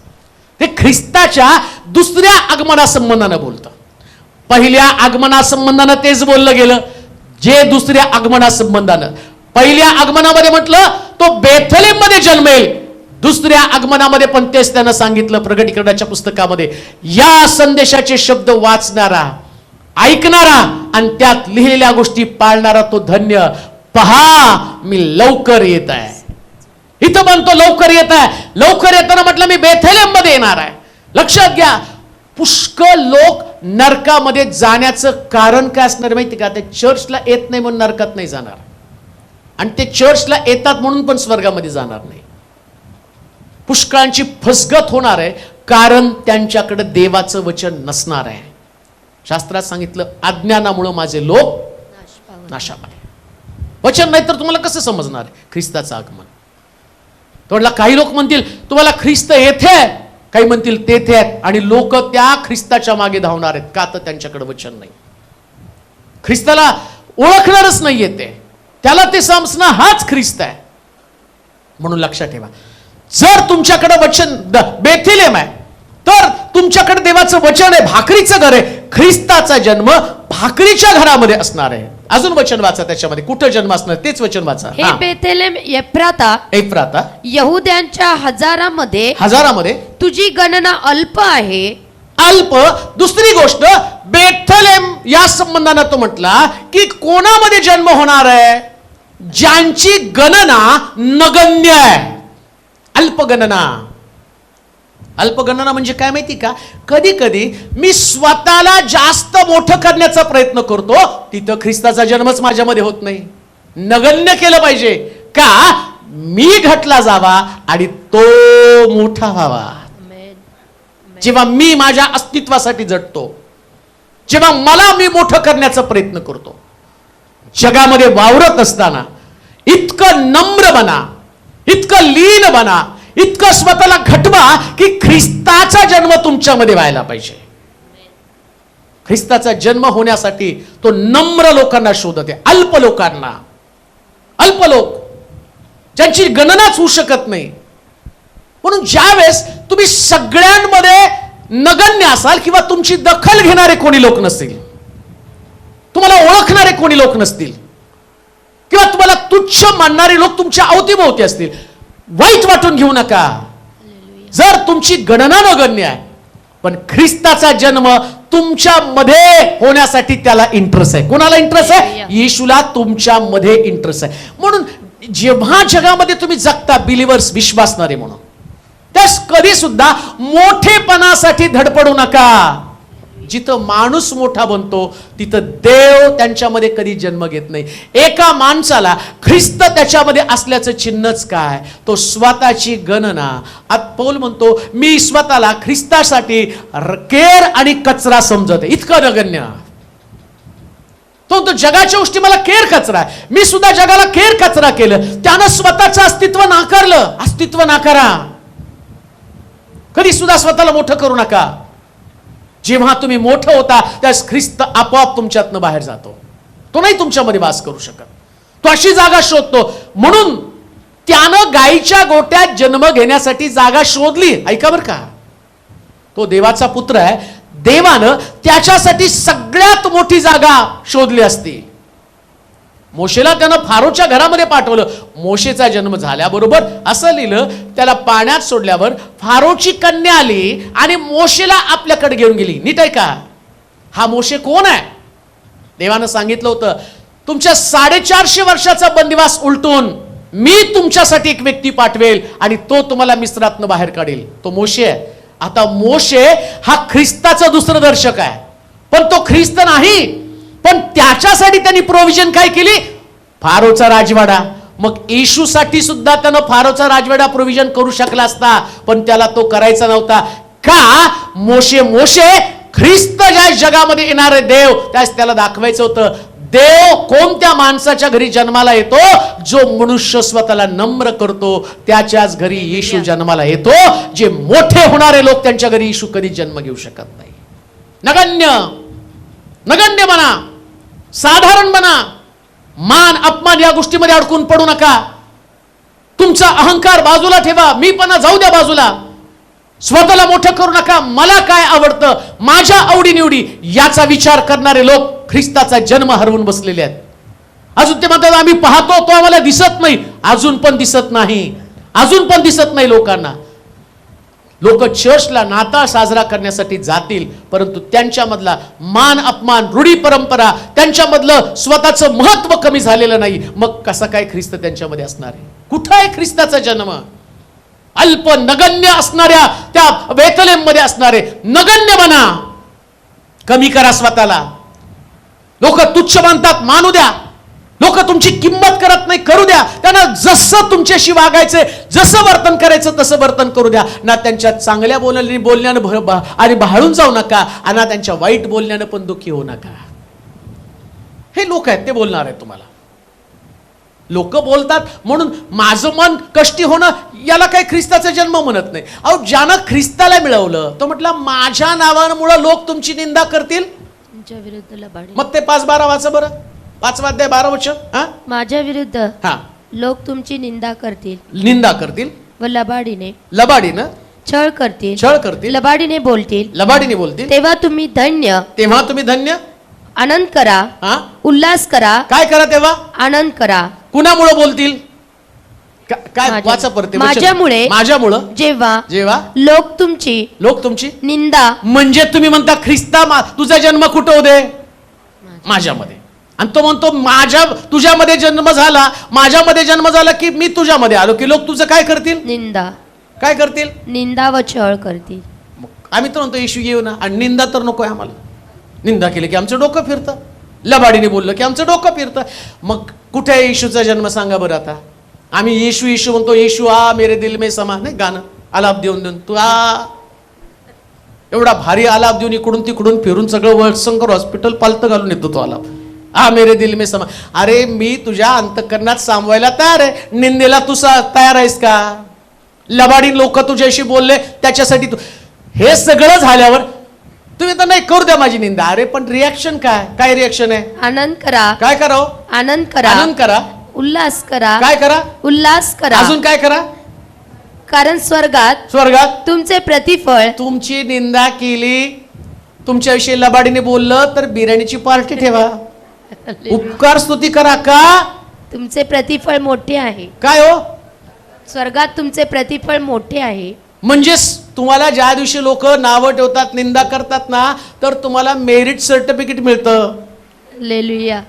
ते ख्रिस्ताच्या दुसऱ्या आगमनासंबंधानं बोलतं. पहिल्या आगमनासंबंधानं तेच बोललं गेलं जे दुसऱ्या आगमनासंबंधानं. पहिल्या आगमनामध्ये म्हटलं तो बेथलेम मध्ये जन्मेल, दुसऱ्या आगमनामध्ये पण तेच त्यानं सांगितलं प्रगटीकरणाच्या पुस्तकामध्ये. या संदेशाचे शब्द वाचणारा, ऐकणारा आणि त्यात लिहिलेल्या गोष्टी पाळणारा तो धन्य. पहा मी लवकर येत आहे. इथं म्हणतो लवकर येत आहे. लवकर येताना म्हटलं मी बेथलेम मध्ये येणार आहे. लक्षात घ्या, पुष्कळ लोक नरकामध्ये जाण्याचं कारण काय असणार माहिती का? ते चर्चला येत नाही म्हणून नरकात नाही जाणार, आणि ते चर्चला येतात म्हणून पण स्वर्गामध्ये जाणार नाही. पुष्कळांची फसगत होणार आहे कारण त्यांच्याकडे देवाचं वचन नसणार आहे. शास्त्रात सांगितलं अज्ञानामुळे माझे लोक नाशा पावले. वचन नाही तर तुम्हाला कसं समजणार आहे ख्रिस्ताचं आगमन? तो काही लोक म्हणतील तुम्हाला ख्रिस्त येथे आहे, काही म्हणतील तेथे आहेत, आणि लोक त्या ख्रिस्ताच्या मागे धावणार आहेत. का तर त्यांच्याकडे वचन नाही. ख्रिस्ताला ओळखणारच नाही येते, त्याला ते समजणं हाच ख्रिस्त आहे. म्हणून लक्षात ठेवा, जर तुमच्याकडे वचन बेथलेम आहे तर तुमच्याकडे देवाचं वचन आहे, भाकरीचं घर आहे. ख्रिस्ताचा जन्म भाकरीच्या घरामध्ये असणार आहे. अजून वचन वाचा त्याच्यामध्ये, कुठं जन्म असणार तेच वचन वाचा. हे बेथलेम एफ्राता यहुद्यांच्या हजारामध्ये तुझी गणना अल्प आहे. अल्प. दुसरी गोष्ट, बेथलेम या संबंधानं तो म्हटला की कोणामध्ये जन्म होणार आहे? ज्यांची गणना नगण्य आहे. अल्पगणना. अल्पगणना म्हणजे काय माहिती का? कधी कधी मी स्वतःला जास्त मोठं करण्याचा प्रयत्न करतो, तिथं ख्रिस्ताचा जन्मच माझ्यामध्ये होत नाही. नगण्य केलं पाहिजे का? मी घटला जावा आणि तो मोठा व्हावा. जेव्हा मी माझ्या अस्तित्वासाठी झटतो, जेव्हा मला मी मोठं करण्याचा प्रयत्न करतो, जगामध्ये वावरत असताना इतकं नम्र बना, इतकं लीन बना, इतकं स्वतःला घटवा की ख्रिस्ताचा जन्म तुमच्यामध्ये व्हायला पाहिजे. ख्रिस्ताचा जन्म होण्यासाठी तो नम्र लोकांना शोधत आहे, अल्प लोकांना. अल्प लोक ज्यांची गणनाच होऊ शकत नाही. म्हणून ज्यावेळेस तुम्ही सगळ्यांमध्ये नगण्य असाल किंवा तुमची दखल घेणारे कोणी लोक नसतील, तुम्हाला ओळखणारे कोणी लोक नसतील, किंवा तुम्हाला तुच्छ मानणारे लोक तुमच्या अवतीभोवती असतील, वाईट वाटून घेऊ नका. जर तुमची गणना नगण्य आहे पण ख्रिस्ताचा जन्म तुमच्या मध्ये होण्यासाठी त्याला इंटरेस्ट आहे. कोणाला इंटरेस्ट आहे? येशूला तुमच्या मध्ये इंटरेस्ट आहे. म्हणून जेव्हा जगामध्ये तुम्ही जगता बिलीवर्स, विश्वासणारे म्हणून, त्यास कधी सुद्धा मोठेपणासाठी धडपडू नका. जिथं माणूस मोठा बनतो तिथं देव त्यांच्यामध्ये कधी जन्म घेत नाही. एका माणसाला ख्रिस्त त्याच्यामध्ये असल्याचं चिन्हच काय? तो स्वतःची गणना. पौल म्हणतो मी स्वतःला ख्रिस्तासाठी केर आणि कचरा समजत आहे. इतकं नगण्य. तो जगाच्या गोष्टी मला केर कचरा आहे. मी सुद्धा जगाला केर कचरा केलं. त्यानं स्वतःचं अस्तित्व नाकारलं. अस्तित्व नाकारा. कधी सुद्धा स्वतःला मोठं करू नका. जेव्हा तुम्ही मोठं होता त्यास ख्रिस्त आपोआप तुमच्यातनं बाहेर जातो. तो नाही तुमच्यामध्ये वास करू शकत. तो अशी जागा शोधतो. म्हणून त्यानं गायीच्या गोट्यात जन्म घेण्यासाठी जागा शोधली. ऐका बरं का, तो देवाचा पुत्र आहे. देवानं त्याच्यासाठी सगळ्यात मोठी जागा शोधली असती. मोशेला त्यानं फारोच्या घरामध्ये पाठवलं. मोशेचा जन्म झाल्याबरोबर असं लिहिलं, त्याला पाण्यात सोडल्यावर फारोची कन्या आली आणि मोशेला आपल्याकडे घेऊन गेली. नीट आहे का, हा मोशे कोण आहे? देवानं सांगितलं होतं, तुमच्या 450 वर्षाचा बंदिवास उलटून मी तुमच्यासाठी एक व्यक्ती पाठवेल आणि तो तुम्हाला मिस्रातनं बाहेर काढेल. तो मोशे आहे. आता मोशे हा ख्रिस्ताचा दुसरं दर्शक आहे, पण तो ख्रिस्त नाही. पण त्याच्यासाठी त्यांनी प्रोव्हिजन काय केली? फारोचा राजवाडा. मग येशूसाठी सुद्धा त्यानं फारोचा राजवाडा प्रोव्हिजन करू शकला असता, पण त्याला तो करायचा नव्हता. का? मोशे ख्रिस्त ज्या जगामध्ये येणारे देव, त्यास त्याला दाखवायचं होतं. देव कोणत्या माणसाच्या घरी जन्माला येतो? जो मनुष्य स्वतःला नम्र करतो त्याच्याच घरी येशू जन्माला येतो. जे मोठे होणारे लोक त्यांच्या घरी येशू कधी जन्म घेऊ शकत नाही. नगण्य बना, साधारण बना. मान अपमान या गोष्टीमध्ये अडकून पडू नका. तुमचा अहंकार बाजूला ठेवा. मीपणा जाऊ द्या बाजूला. स्वतःला मोठं करू नका. मला काय आवडतं, माझ्या आवडीनिवडी याचा विचार करणारे लोक ख्रिस्ताचा जन्म हरवून बसलेले आहेत. अजून ते म्हणतात आम्ही पाहतो, तो आम्हाला दिसत नाही. अजून पण दिसत नाही लोकांना. लोक चर्चला नाताळ साजरा करण्यासाठी जातील, परंतु त्यांच्यामधला मान अपमान, रूढी परंपरा, त्यांच्यामधलं स्वतःचं महत्व कमी झालेलं नाही. मग कसा काय ख्रिस्त त्यांच्यामध्ये असणार आहे? कुठं आहे ख्रिस्ताचा जन्म? अल्प नगण्य असणाऱ्या त्या बेथलेम मध्ये असणारे नगण्य बना. कमी करा स्वतःला. लोक तुच्छ मानतात, मानू द्या. लोक तुमची किंमत करत नाही, करू द्या. त्यांना जसं तुमच्याशी वागायचं, जसं वर्तन करायचं तसं वर्तन करू द्या. ना त्यांच्या चांगल्या बोलण्यानं आणि भाळून जाऊ नका, आणि त्यांच्या वाईट बोलण्यानं पण दुःखी होऊ नका. हे लोक आहेत, ते बोलणार आहेत तुम्हाला. लोक बोलतात म्हणून माझं मन कष्टी होणं, याला काही ख्रिस्ताचा जन्म म्हणत नाही. अहो, ज्यानं ख्रिस्ताला मिळवलं तो म्हटलं माझ्या नावामुळे लोक तुमची निंदा करतील. मग ते 5:12 वाचा बरं. 5 अध्याय 12 वचन. माझ्या विरुद्ध हा, लोक तुमची निंदा करतील व लबाडीनं छळ करतील, लबाडीने बोलतील. तेव्हा तुम्ही धन्य आनंद करा, उल्हास करा. काय करा तेव्हा? आनंद करा. कुणामुळे बोलतील? काय वाचा परत. माझ्यामुळं जेव्हा लोक तुमची निंदा. म्हणजे तुम्ही म्हणता ख्रिस्ता तुझा जन्म कुठं होते? माझ्यामध्ये. आणि तो म्हणतो तुझ्यामध्ये जन्म झाला, माझ्यामध्ये जन्म झाला की मी तुझ्यामध्ये आलो की लोक तुझं काय करतील? काय करतील? निंदा व छळ करतील. आम्ही तर म्हणतो येशू येऊ ना, आणि निंदा तर नकोय आम्हाला. निंदा केली की आमचं डोकं फिरतं, लबाडीने बोललं की आमचं डोकं फिरतं. मग कुठे आहे येशूचा जन्म सांगा बरं. आता आम्ही येशू म्हणतो. येशू आ मेरे दिल में समा, नाही गाणं आलाप देऊन तू एवढा भारी आलाप देऊन इकडून तिकडून फिरून सगळं वर्षशंकर हॉस्पिटल पालतं घालून येतो तो आलाप. आ मेरे दिल में समा. अरे मी तुझ्या अंतःकरणात सामवायला तयार आहे. निंदेला तू तयार आहेस का? लबाडी लोक तुझ्याशी बोलले त्याच्यासाठी तू. हे सगळं झाल्यावर तुम्ही तर नाही करू द्या माझी निंदा. अरे पण रिॲक्शन काय रिॲक्शन आहे? आनंद करा. काय करावं? आनंद करा. उल्हास करा. काय करा? उल्हास करा. अजून काय करा? कारण स्वर्गात तुमचे प्रतिफळ. तुमची निंदा केली, तुमच्याविषयी लबाडीने बोललं तर बिर्याणीची पार्टी ठेवा. उपकार स्तुती करा. का? तुमचे प्रतिफळ मोठे आहे. काय हो? स्वर्गात तुमचे प्रतिफळ मोठे आहे. म्हणजे तुम्हाला ज्या दिवशी लोक नावं ठेवतात, निंदा करतात ना, तर तुम्हाला मेरिट सर्टिफिकेट मिळतं. हालेलुया.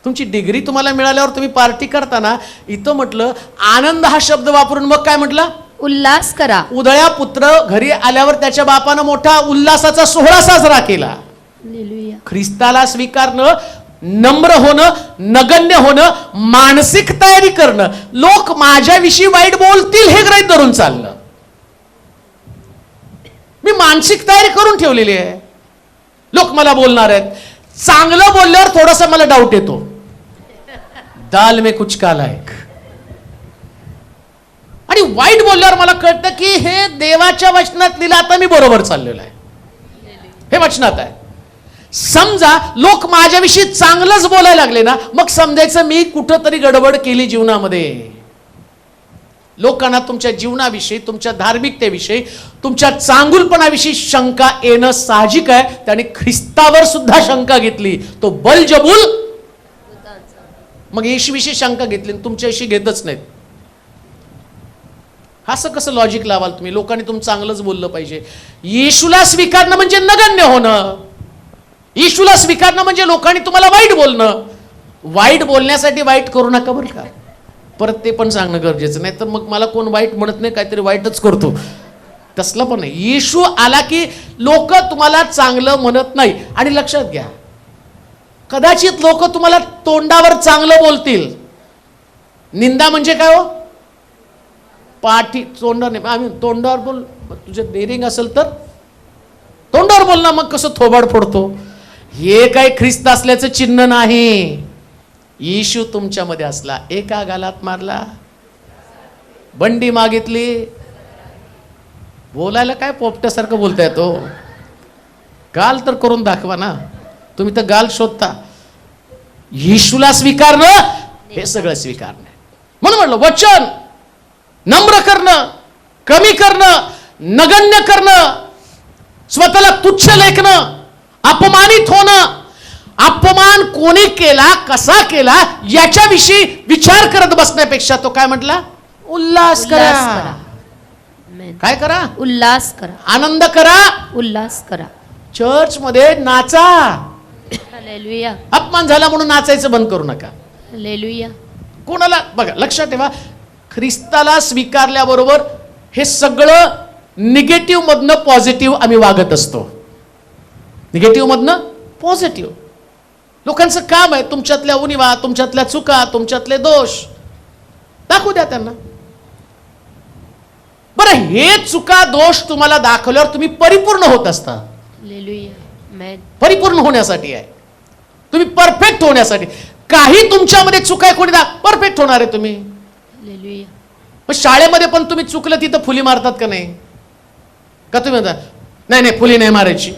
तुमची डिग्री तुम्हाला मिळाल्यावर तुम्ही पार्टी करताना इथं म्हटलं आनंद हा शब्द वापरून मग काय म्हटलं? उल्हास करा. उदया पुत्र घरी आल्यावर त्याच्या बापानं मोठा उल्हासाचा सोहळा साजरा केला. हालेलुया. ख्रिस्ताला स्वीकारणं, नम्र होणं, नगण्य होणं, मानसिक तयारी करणं. लोक माझ्याविषयी वाईट बोलतील हे गृहीत धरून चाललं. मी मानसिक तयारी करून ठेवलेली आहे. लोक मला बोलणार आहेत. चांगलं बोलल्यावर थोडासा मला डाऊट येतो. दाल में कुछ काला है. आणि वाईट बोलल्यावर मला कळतं की हे देवाच्या वचनात लिहिलं, आता मी बरोबर चाललेलो आहे, हे वचनात आहे. समजा लोक माझ्याविषयी चांगलंच बोलायला लागले ना, मग समजायचं मी कुठंतरी गडबड केली जीवनामध्ये. लोकांना तुमच्या जीवनाविषयी, तुमच्या धार्मिकतेविषयी, तुमच्या चांगुलपणाविषयी शंका येणं साहजिक आहे. त्याने ख्रिस्तावर सुद्धा शंका घेतली, तो बलजबूल. मग येशूविषयी शंका घेतली, तुमच्याविषयी घेतच नाहीत. असं कसं लॉजिक लावाल तुम्ही? लोकांनी तुम चांगलंच बोललं पाहिजे. येशूला स्वीकारणं म्हणजे नगण्य होणं. येशूला स्वीकारणं म्हणजे लोकांनी तुम्हाला वाईट बोलणं. वाईट बोलण्यासाठी वाईट करू नका बरं का, परत ते पण सांगणं गरजेचं. नाही तर मग मला कोण वाईट म्हणत नाही, काहीतरी वाईटच करतो, तसलं पण नाही. येशू आला की लोक तुम्हाला चांगलं म्हणत नाही. आणि लक्षात घ्या, कदाचित लोक तुम्हाला तोंडावर चांगलं बोलतील. निंदा म्हणजे काय हो? पाठी तोंडावर नाही, आम्ही तोंडावर बोल. तुझे डेअरिंग असेल तर तोंडावर बोल ना, मग कसं थोबाड फोडतो. हे काय ख्रिस्त असल्याचं चिन्ह नाही. येशू तुमच्यामध्ये असला, एका गालात मारला, बंडी मागितली. बोलायला काय पोपट्यासारखं बोलताय तो? गाल तर करून दाखवा ना. तुम्ही तर गाल शोधता. येशूला स्वीकारणं हे सगळं स्वीकारणं. म्हणून म्हटलं वचन नम्र करणं, कमी करणं, नगण्य करणं, स्वतःला तुच्छ लेखणं, अपमानित होणं. अपमान कोणी केला, कसा केला याच्याविषयी विचार करत बसण्यापेक्षा तो काय म्हटला? उल्हास करा. Amen. काय करा? उल्हास करा, आनंद करा, उल्हास करा. चर्च मध्ये नाचा. हालेलुया, अपमान झाला म्हणून नाचायचं बंद करू नका. हालेलुया. कोणाला बघा, लक्षात ठेवा, ख्रिस्ताला स्वीकारल्याबरोबर हे सगळं निगेटिव्ह मधनं पॉझिटिव्ह आम्ही वागत असतो. निगेटिव्ह मधनं पॉझिटिव्ह. लोकांचं काम आहे तुमच्यातल्या उणिवा, तुमच्यातल्या चुका, तुमच्यातले दोष दाखवू द्या त्यांना. बरं, हे चुका दोष तुम्हाला दाखवल्यावर तुम्ही परिपूर्ण होत असता. हालेलुया. Amen. परिपूर्ण होण्यासाठी आहे, तुम्ही परफेक्ट होण्यासाठी. काही तुमच्यामध्ये चुका आहे, कोणी परफेक्ट होणार आहे तुम्ही. हालेलुया. मग शाळेमध्ये पण तुम्ही चुकलं तिथं फुली मारतात का नाही? का तुम्ही म्हणता नाही नाही फुली नाही मारायची?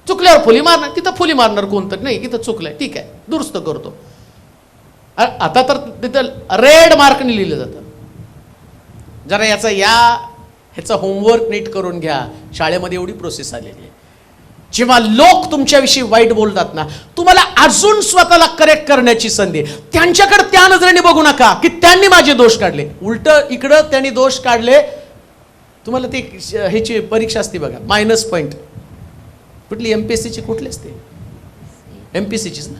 चुकल्यावर फुली मारणार, तिथं फुली मारणार कोणतं नाही. इथं चुकलंय, ठीक आहे, दुरुस्त करतो. आता तर तिथं रेड मार्कने लिहिलं जातं. जरा ह्याचा होमवर्क नीट करून घ्या. शाळेमध्ये एवढी प्रोसेस आलेली आहे. जेव्हा लोक तुमच्याविषयी वाईट बोलतात ना, तुम्हाला अजून स्वतःला करेक्ट करण्याची संधी. त्यांच्याकडे त्या नजरेने बघू नका की त्यांनी माझे दोष काढले. उलट इकडं त्यांनी दोष काढले. तुम्हाला ती ह्याची परीक्षा असते बघा, मायनस पॉईंट. कुठली? एमपीएससीची कुठली असते? एमपीएससीचीच ना.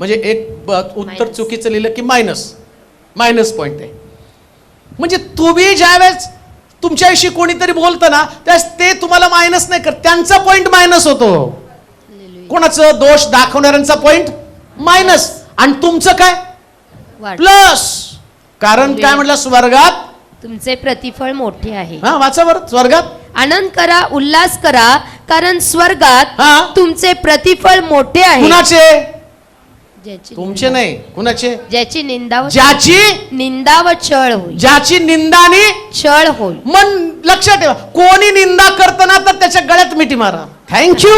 म्हणजे एक उत्तर चुकीचं लिहिलं की मायनस पॉईंट आहे. म्हणजे तुम्ही ज्यावेळेस तुमच्याविषयी कोणीतरी बोलतं ना, त्यास ते तुम्हाला मायनस नाही करत, त्यांचा पॉईंट मायनस होतो. कोणाचं? दोष दाखवणाऱ्यांचा पॉईंट मायनस, आणि तुमचं काय? प्लस. कारण काय म्हटलं? स्वर्गात तुमचे प्रतिफळ मोठे आहे. हा, वाचा बरं. स्वर्गात आनंद करा, उल्हास करा, कारण स्वर्गात हा. तुमचे प्रतिफळ मोठे आहे. कुणाचे? ज्याची तुमचे नाही, कुणाचे? ज्याची निंदा व ज्याची निंदा व छळ होईल. ज्याची निंदाने छळ होईल. मन लक्षात ठेवा, कोणी निंदा करताना तर त्याच्या गळ्यात मिठी मारा. थँक्यू.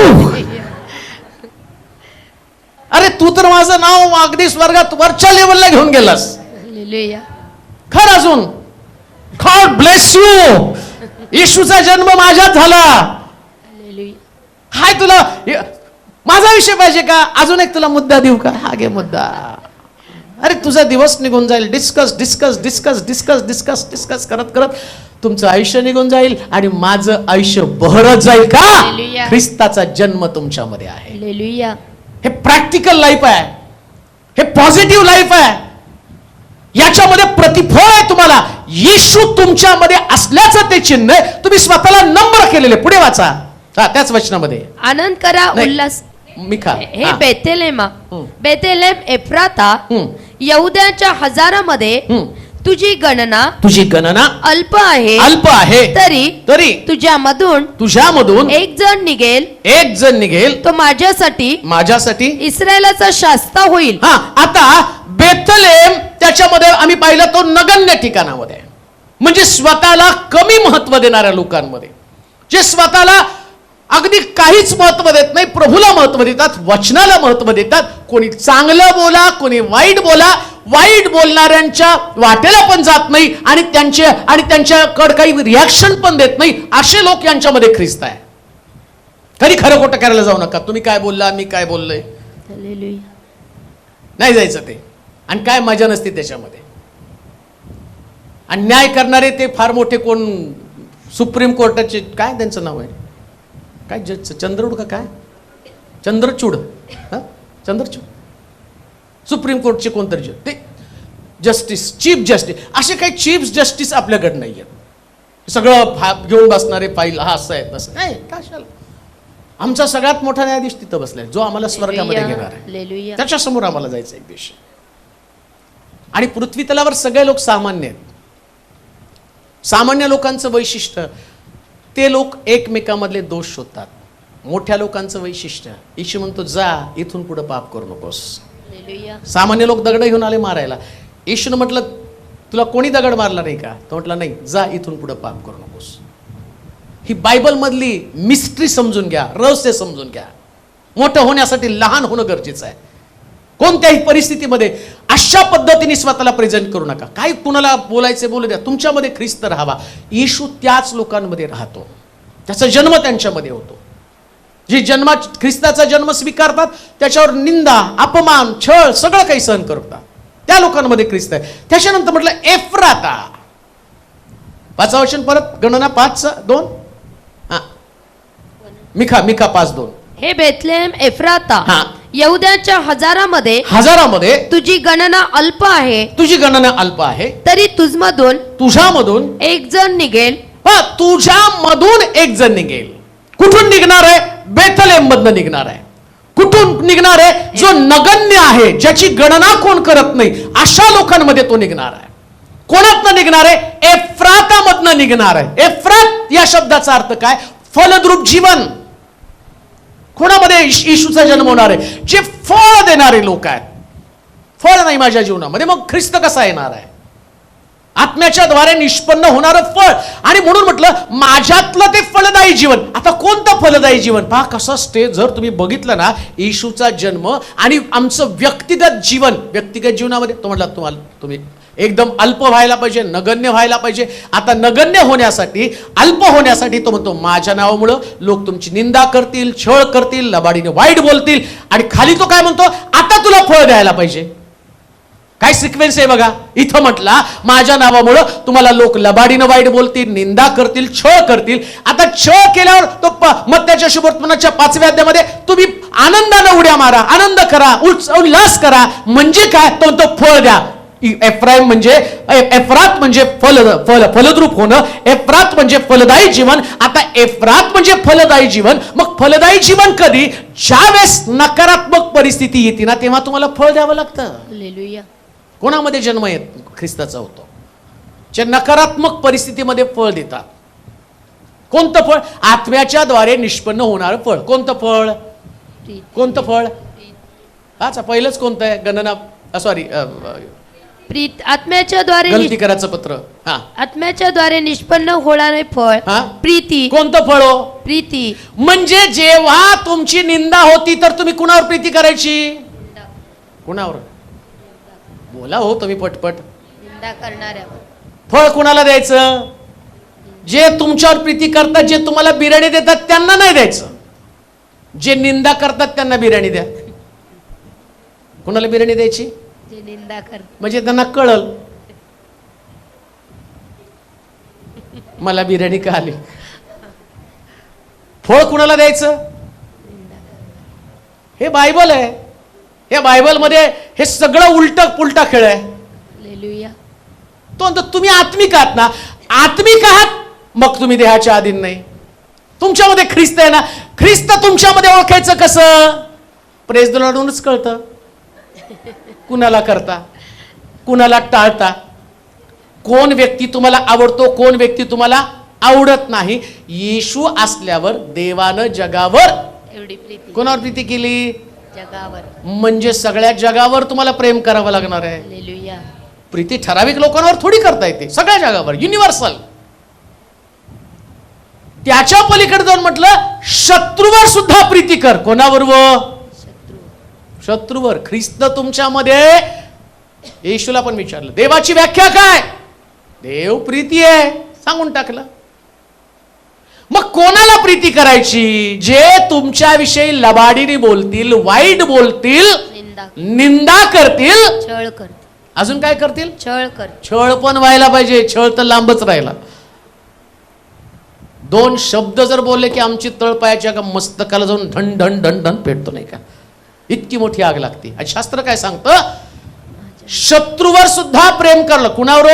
अरे तू तर माझं नाव अगदी स्वर्गात वरच्या लेवलला घेऊन गेलास. हालेलुया. खर अजून गॉड ब्लेस यू. येशूचा जन्म माझ्यात झाला. हालेलुया. हाय, तुला माझा विषय पाहिजे का? अजून एक तुला मुद्दा देऊ का? हा घे मुद्दा. अरे तुझा दिवस निघून जाईल. Discuss discuss discuss discuss discuss discuss करत करत तुमचं आयुष्य निघून जाईल आणि माझं आयुष्य बहरत जाईल का? हालेलुया. ख्रिस्ताचा जन्म तुमच्यामध्ये आहे. हालेलुया. हे प्रॅक्टिकल लाईफ आहे, हे पॉझिटिव्ह लाईफ आहे. याच्यामध्ये प्रतिफळ आहे तुम्हाला. येशू तुमच्यामध्ये असल्याचं ते चिन्ह आहे. तुम्ही स्वतःला नम्र केलेले. पुढे वाचा. हा, त्याच वचनामध्ये आनंद करा, नाही. उल्हास. मिखा. हे हा. बेथलेमा, हम्म. बेथलेम एफ्राता, हम्म. यहुद्याच्या हजारामध्ये हम्म. तुझी गणना तुझी गणना अल्प आहे. अल्प आहे, तरी तुझ्यामधून तुझ्यामधून एक जण निघेल, एक जण निघेल, तो माझ्यासाठी माझ्यासाठी इस्रायलाचा शास्ता होईल. हा. आता बेथलेम त्याच्यामध्ये आम्ही पाहिलं तो नगण्य ठिकाणामध्ये आहे. म्हणजे स्वतःला कमी महत्व देणाऱ्या लोकांमध्ये, जे स्वतःला अगदी काहीच महत्व देत नाही, प्रभूला महत्व देतात, वचनाला महत्व देतात. कोणी चांगलं बोला, कोणी वाईट बोला, वाईट बोलणाऱ्यांच्या वाटेला पण जात नाही आणि त्यांच्याकडे काही रिॲक्शन पण देत नाही. असे लोक यांच्यामध्ये ख्रिस्त आहे. कधी खरं खोटं करायला जाऊ नका. तुम्ही काय बोलला, मी काय बोललोय, हालेलुया. नाही जायचं ते. आणि काय मजा नसते त्याच्यामध्ये. आणि न्याय करणारे ते फार मोठे कोण, सुप्रीम कोर्टाचे काय त्यांचं नाव आहे, काय जज, चंद्रचूड का काय, चंद्रचूड, चंद्रचूड, सुप्रीम कोर्टचे कोणतरी जज, ते जस्टिस, चीफ जस्टिस, असे काही चीफ जस्टिस आपल्याकडे नाही आहेत. सगळं घेऊन बसणारे फाईल, हा असं आहे तसं नाही. कशाला? आमचा सगळ्यात मोठा न्यायाधीश तिथं बसलाय, जो आम्हाला स्वर्गामध्ये घेणार आहे. हालेलुया. त्याच्यासमोर आम्हाला जायचं एक दिवशी. आणि पृथ्वी तलावर सगळे लोक सामान्य आहेत. सामान्य लोकांचं वैशिष्ट्य, ते लोक एकमेकांमधले दोष शोधतात. मोठ्या लोकांचं वैशिष्ट्य, येशू म्हणतो जा इथून पुढे पाप करू नकोस. हालेलुया. सामान्य लोक दगड घेऊन आले मारायला. येशूनं म्हटलं तुला कोणी दगड मारला नाही का? तो म्हटला नाही, जा इथून पुढे पाप करू नकोस. ही बायबल मधली मिस्ट्री समजून घ्या, रहस्य समजून घ्या. मोठं होण्यासाठी लहान होणं गरजेचं आहे. कोणत्याही परिस्थितीमध्ये अशा पद्धतीने स्वतःला प्रेझेंट करू नका. काही कुणाला बोलायचे बोलू द्या, तुमच्यामध्ये ख्रिस्त राहावा. येशू त्याच लोकांमध्ये राहतो, त्याचा जन्म त्यांच्यामध्ये होतो. जे ख्रिस्ताचा जन्म स्वीकारतात त्याच्यावर निंदा, अपमान, छळ सगळं काही सहन करतात, त्या लोकांमध्ये ख्रिस्त आहे. त्याच्यानंतर म्हटलं एफ्राता, 5 वचन परत, गणना 5:2, मिखा 5:2. हे बेथलेम एफ्राता, हा. यहुद्याच्या हजारामध्ये तुझी गणना अल्प आहे, तरी तुझ्यामधून एक जण निघेल. तुझ्यामधून एक जण निघेल. कुठून निघणार आहे? बेथलेम मधनं निघणार आहे. कुठून निघणार आहे? जो नगण्य आहे, ज्याची गणना कोण करत नाही, अशा लोकांमध्ये तो निघणार आहे. कोणातनं निघणार आहे? एफ्राता मधनं निघणार आहे. एफ्रात या शब्दाचा अर्थ काय? फलद्रूप जीवन. कोणामध्ये? येशूचा जन्म होणार आहे. जे फळ देणारे लोक आहेत. फळ नाही माझ्या जीवनामध्ये, मग ख्रिस्त कसा येणार आहे? आत्म्याच्या द्वारे निष्पन्न होणारं फळ. आणि म्हणून म्हटलं माझ्यातलं ते फलदायी जीवन. आता कोणतं फलदायी जीवन? पहा कसं स्टेज जर तुम्ही बघितलं ना, येशूचा जन्म आणि आमचं व्यक्तिगत जीवनामध्ये तो म्हटलं तुम्ही एकदम अल्प व्हायला पाहिजे, नगण्य व्हायला पाहिजे. आता नगण्य होण्यासाठी, अल्प होण्यासाठी तो म्हणतो माझ्या नावामुळं लोक तुमची निंदा करतील, छळ करतील, लबाडीने वाईट बोलतील. आणि खाली तो काय म्हणतो? आता तुला फळ द्यायला पाहिजे. काय सिक्वेन्स आहे बघा. इथं म्हटला माझ्या नावामुळं तुम्हाला लोक लबाडीनं वाईट बोलतील, निंदा करतील, छळ करतील. आता छळ केल्यावर तो मग त्याच्या शुभवर्तमानाच्या 5व्या अध्यायामध्ये तुम्ही आनंदानं उड्या मारा, आनंद करा, उल्हास करा. म्हणजे काय? तो फळ द्या. एफ्राईम म्हणजे, एफ्रात म्हणजे फलद्रूप होणं, एफ्रात म्हणजे फलदायी जीवन. आता एफ्रात म्हणजे फलदायी जीवन. मग फलदायी जीवन कधी? ज्या वेळेस नकारात्मक परिस्थिती येते ना, तेव्हा तुम्हाला फळ द्यावं लागतं. हालेलुया. कोणामध्ये जन्म येत ख्रिस्ताचा होतो? जे नकारात्मक परिस्थितीमध्ये फळ देतात. कोणतं फळ? आत्म्याच्या द्वारे निष्पन्न होणारं फळ. कोणतं फळ? कोणतं फळ? अच्छा, पहिलंच कोणतं आहे? गणना, सॉरी, आत्म्याच्या द्वारे गलती करायचं पत्र. हा, आत्म्याच्या द्वारे निष्पन्न होणारे फळ प्रीती. कोणतं फळ हो? प्रीती. म्हणजे जेव्हा तुमची निंदा होती तर तुम्ही कुणावर प्रीती करायची? कुणावर? बोला हो तुम्ही पटपट. निंदा करणाऱ्या. फळ कुणाला द्यायचं? जे तुमच्यावर प्रीती करतात, जे तुम्हाला बिर्याणी देतात त्यांना नाही द्यायचं. जे निंदा करतात त्यांना बिर्याणी द्या. कुणाला बिर्याणी द्यायची? जे निंदा करतात. म्हणजे त्यांना कळल मला बिर्याणी का आली. फळ कुणाला द्यायचं? हे बायबल आहे. या बायबल मध्ये हे सगळं उलटा खेळ आहे. हालेलुया. तो म्हणतो तुम्ही आत्मिक आहात ना. आत्मिक आहात मग तुम्ही देहाच्या अधीन नाही. तुमच्यामध्ये ख्रिस्त आहे ना. ख्रिस्त तुमच्यामध्ये ओळखायचं कसं? प्रेज द लॉर्डवरूनच कळतं. कुणाला करता, कुणाला टाळता, कोण व्यक्ती तुम्हाला आवडतो, कोण व्यक्ती तुम्हाला आवडत नाही. येशू असल्यावर देवानं जगावर एवढी प्रीती. कोणावर प्रीती केली? जगावर. म्हणजे सगळ्या जगावर तुम्हाला प्रेम करावं लागणार आहे. हालेलुया. प्रीती ठराविक लोकांवर थोडी करता येते, सगळ्या जगावर, युनिव्हर्सल. त्याच्या पलीकडे जाऊन म्हटलं शत्रूवर सुद्धा प्रीती कर. कोणावर? शत्रू. शत्रूवर. ख्रिस्त तुमच्यामध्ये, येशूला पण विचारलं देवाची व्याख्या काय? देव प्रीती आहे, सांगून टाकलं. मग कोणाला प्रीती करायची? जे तुमच्याविषयी लबाडीने बोलतील, वाईट बोलतील, निंदा. निंदा करतील, छळ करते. अजून काय करतील? छळ करते. छळ पण व्हायला पाहिजे. छळ तर लांबच राहिला. दोन शब्द जर बोलले की आमची तळपायाच्या मस्तकाला जाऊन ढण ढण ढण ढण पेटतो, नाही का? इतकी मोठी आग लागते. आणि शास्त्र काय सांगतं? शत्रूवर सुद्धा प्रेम करलं. कुणावर?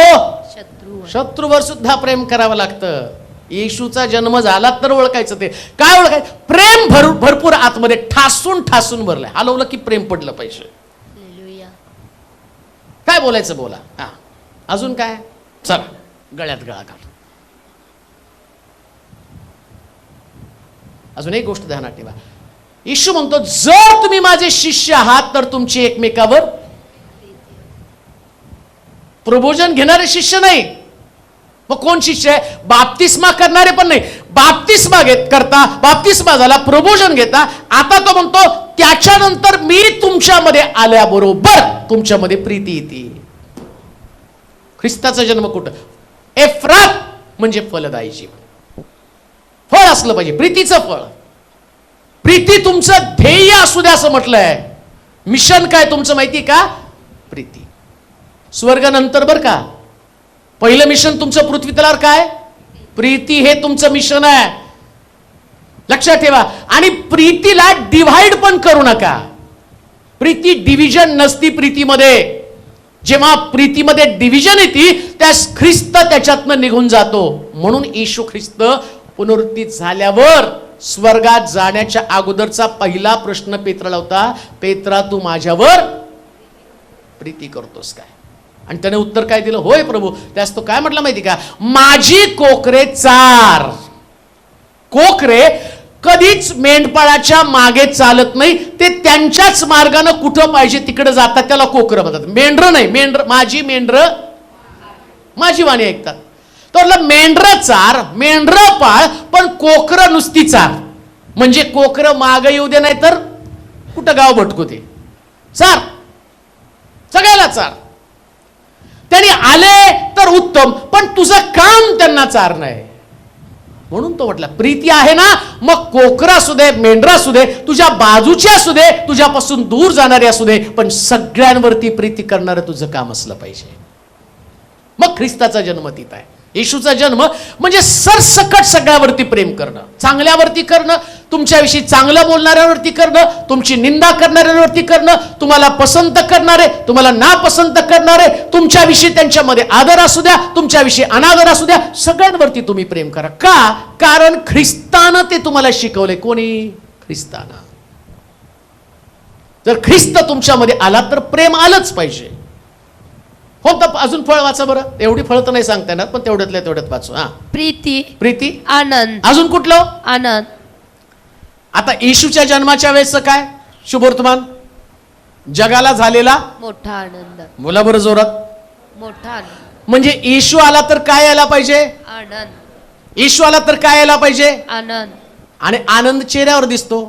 शत्रू. शत्रूवर सुद्धा प्रेम करावं लागतं. येशूचा जन्म झाला तर ओळखायचं. ते काय ओळखायचं? प्रेम भरपूर आतमध्ये ठासून ठासून भरलंय. हलवलं की प्रेम पडलं पाहिजे. हालेलुया. काय बोलायचं बोला. हा, अजून काय? चला गळ्यात गळा घाल. अजून एक गोष्ट ध्यानात ठेवा. येशू म्हणतो जर तुम्ही माझे शिष्य आहात तर तुमची एकमेकावर प्रबोधन घेणारे शिष्य नाही. मग कोण शिष्य आहे? बाप्तिस्मा करणारे पण नाही. बाप्तिस्मा करता, बाप्तिस्मा झाला, प्रबोधन घेता. आता तो म्हणतो त्याच्यानंतर मी तुमच्यामध्ये आल्याबरोबर तुमच्यामध्ये प्रीती येते. ख्रिस्ताचा जन्म कुठं? एफ्रात म्हणजे फलदायी जीवन. फळ असलं पाहिजे, प्रीतीचं फळ. प्रीती तुमचं ध्येय असू द्या असं म्हटलंय. मिशन काय तुमचं माहिती का? प्रीती. स्वर्ग नंतर बर का. पहिलं मिशन तुमचं पृथ्वी तलावर काय? प्रीती. हे तुमचं मिशन आहे, लक्षात ठेवा. आणि प्रीतीला डिव्हाइड पण करू नका. प्रीती डिव्हिजन नसती प्रीतीमध्ये. जेव्हा प्रीतीमध्ये डिव्हिजन येते त्या ख्रिस्त त्याच्यातनं निघून जातो. म्हणून येशू ख्रिस्त पुनरुत्थित झाल्यावर स्वर्गात जाण्याच्या अगोदरचा पहिला प्रश्न पेत्राला होता, पेत्रा तू माझ्यावर प्रीती करतोस काय? आणि त्याने उत्तर काय दिलं? होय प्रभू. त्यास तो काय म्हटलं माहिती का? माझी कोकरे चार. कोकरे कधीच मेंढपाळाच्या मागे चालत नाही. ते त्यांच्याच मार्गाने कुठं पाहिजे तिकडे जातात. त्याला कोकरं म्हणतात. मेंढर नाही. माझी मेंढर माझी वाणी ऐकतात. तर मेंढर चार, मेंढर पाळ, पण कोकरं नुसती चार. म्हणजे कोकरं मागे येऊ दे, नाही तर कुठं गाव भटकू दे, चार, सगळ्याला चार. त्यांनी आले तर उत्तम, पण तुझं काम त्यांना चार नाही. म्हणून तो म्हटला प्रीती आहे ना, मग कोकरा असू दे, मेंढरा असू दे, तुझ्या बाजूचे असू दे, तुझ्यापासून दूर जाणारे असू दे, पण सगळ्यांवरती प्रीती करणारं तुझं काम असलं पाहिजे. मग ख्रिस्ताचा जन्म तिथं आहे. येशूचा जन्म म्हणजे सरसकट सगळ्यावरती प्रेम करणं, चांगल्यावरती करणं, तुमच्याविषयी चांगलं बोलणाऱ्यावरती करणं, तुमची निंदा करणाऱ्यांवरती करणं, तुम्हाला पसंत करणारे, तुम्हाला नापसंत करणारे, तुमच्याविषयी त्यांच्यामध्ये आदर असू द्या, तुमच्याविषयी अनादर असू द्या, सगळ्यांवरती तुम्ही प्रेम करा. का? कारण ख्रिस्तानं ते तुम्हाला शिकवले. कोणी? ख्रिस्तानं. जर ख्रिस्त तुमच्यामध्ये आला तर प्रेम आलंच पाहिजे. हो, तर अजून फळ वाचा बरं. एवढी फळ तर नाही सांगता येणार, पण तेवढ्यातल्या तेवढ्यात वाचू. हा, प्रीती, प्रीती, आनंद. अजून कुठलं? आनंद. आता येशूच्या जन्माच्या वेळेस काय शुभवर्तमान? जगाला झालेला मोठा आनंद. बोला बरं जोरात. मोठा आनंद. म्हणजे येशू आला तर काय यायला पाहिजे? आनंद. येशू आला तर काय यायला पाहिजे? आनंद. आणि आनंद चेहऱ्यावर दिसतो.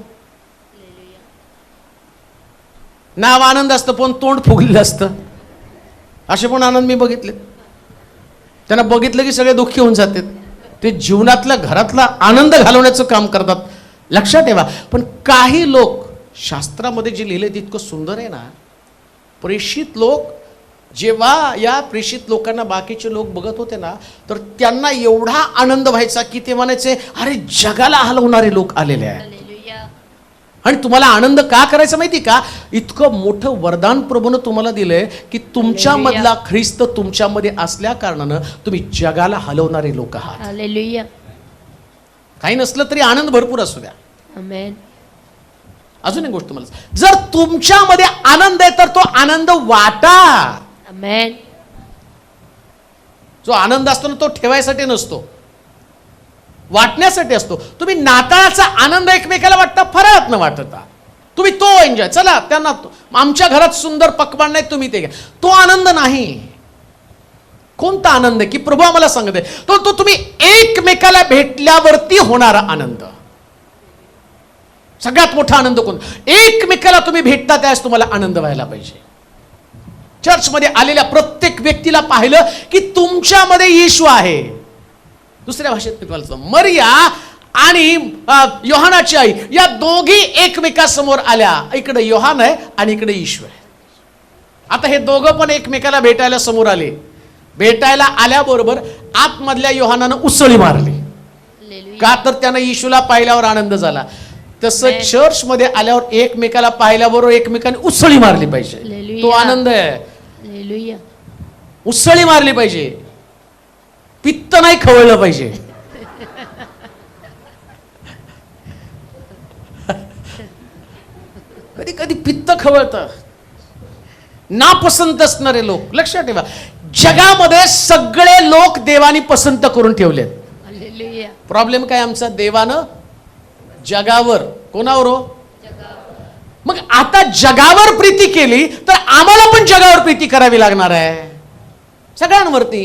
नाव आनंद असतं पण तोंड फुगलेलं असतं. असे पण आनंद मी बघितले. त्यांना बघितलं की सगळे दुःखी होऊन जातात. ते जीवनातला घरातला आनंद घालवण्याचं काम करतात. लक्षात ठेवा. पण काही लोक, शास्त्रामध्ये जे लिहिले तितकं सुंदर आहे ना, प्रेषित लोक, जेव्हा या प्रेषित लोकांना बाकीचे लोक बघत होते ना, तर त्यांना एवढा आनंद व्हायचा की ते म्हणायचे अरे जगाला हलवणारे लोक आलेले आहेत. हालेलुया. आणि तुम्हाला आनंद का करायचा माहिती का? इतकं मोठं वरदान प्रभूनं तुम्हाला दिलंय की तुमच्यामधला ख्रिस्त तुमच्यामध्ये असल्या कारणानं तुम्ही जगाला हलवणारे लोक आहात. हालेलुया. काही नसलं तरी आनंद भरपूर असू द्या. आमेन. अजून एक गोष्ट तुम्हाला, जर तुमच्यामध्ये आनंद आहे तर तो आनंद वाटा. आमेन. जो आनंद असतो ना तो ठेवायसाठी नसतो, वाटण्यासाठी असतो. तुम्ही नाताळाचा आनंद एकमेकाला वाटता, फराळात न वाटता. तुम्ही तो एन्जॉय, चला त्यांना आमच्या घरात सुंदर पकवान नाही तुम्ही ते घ्या, तो आनंद नाही. कोणता आनंद आहे की प्रभू आम्हाला सांगते, तो तुम्ही एकमेकाला भेटल्यावरती होणारा आनंद. सगळ्यात मोठा आनंद कोण? एकमेकाला तुम्ही भेटता त्यास तुम्हाला आनंद व्हायला पाहिजे. चर्चमध्ये आलेल्या प्रत्येक व्यक्तीला पाहिलं की तुमच्यामध्ये येशू आहे. दुसऱ्या भाषेत मी तुम्हाला सांगतो, मरिया आणि योहानाची आई या दोघी एकमेकासमोर आल्या. इकडे योहान आहे आणि इकडे येशू आहे. आता हे दोघं पण एकमेकाला भेटायला समोर आले. भेटायला आल्याबरोबर आतमधल्या योहानानं उसळी मारली. का तर त्यानं येशूला पाहिल्यावर आनंद झाला. तसं चर्च मध्ये आल्यावर एकमेकाला पाहिल्याबरोबर एकमेकांनी उसळी मारली पाहिजे. तो आनंद आहे. उसळी मारली पाहिजे. पित्त नाही खवळलं पाहिजे. कधी कधी पित्त खवळतं. नापसंत असणारे लोक, लक्षात ठेवा, जगामध्ये सगळे लोक देवानी पसंत करून ठेवलेत. प्रॉब्लेम काय आमचा? देवानं जगावर, कोणावर हो? मग आता जगावर प्रीती केली तर आम्हाला पण जगावर प्रीती करावी लागणार आहे. सगळ्यांवरती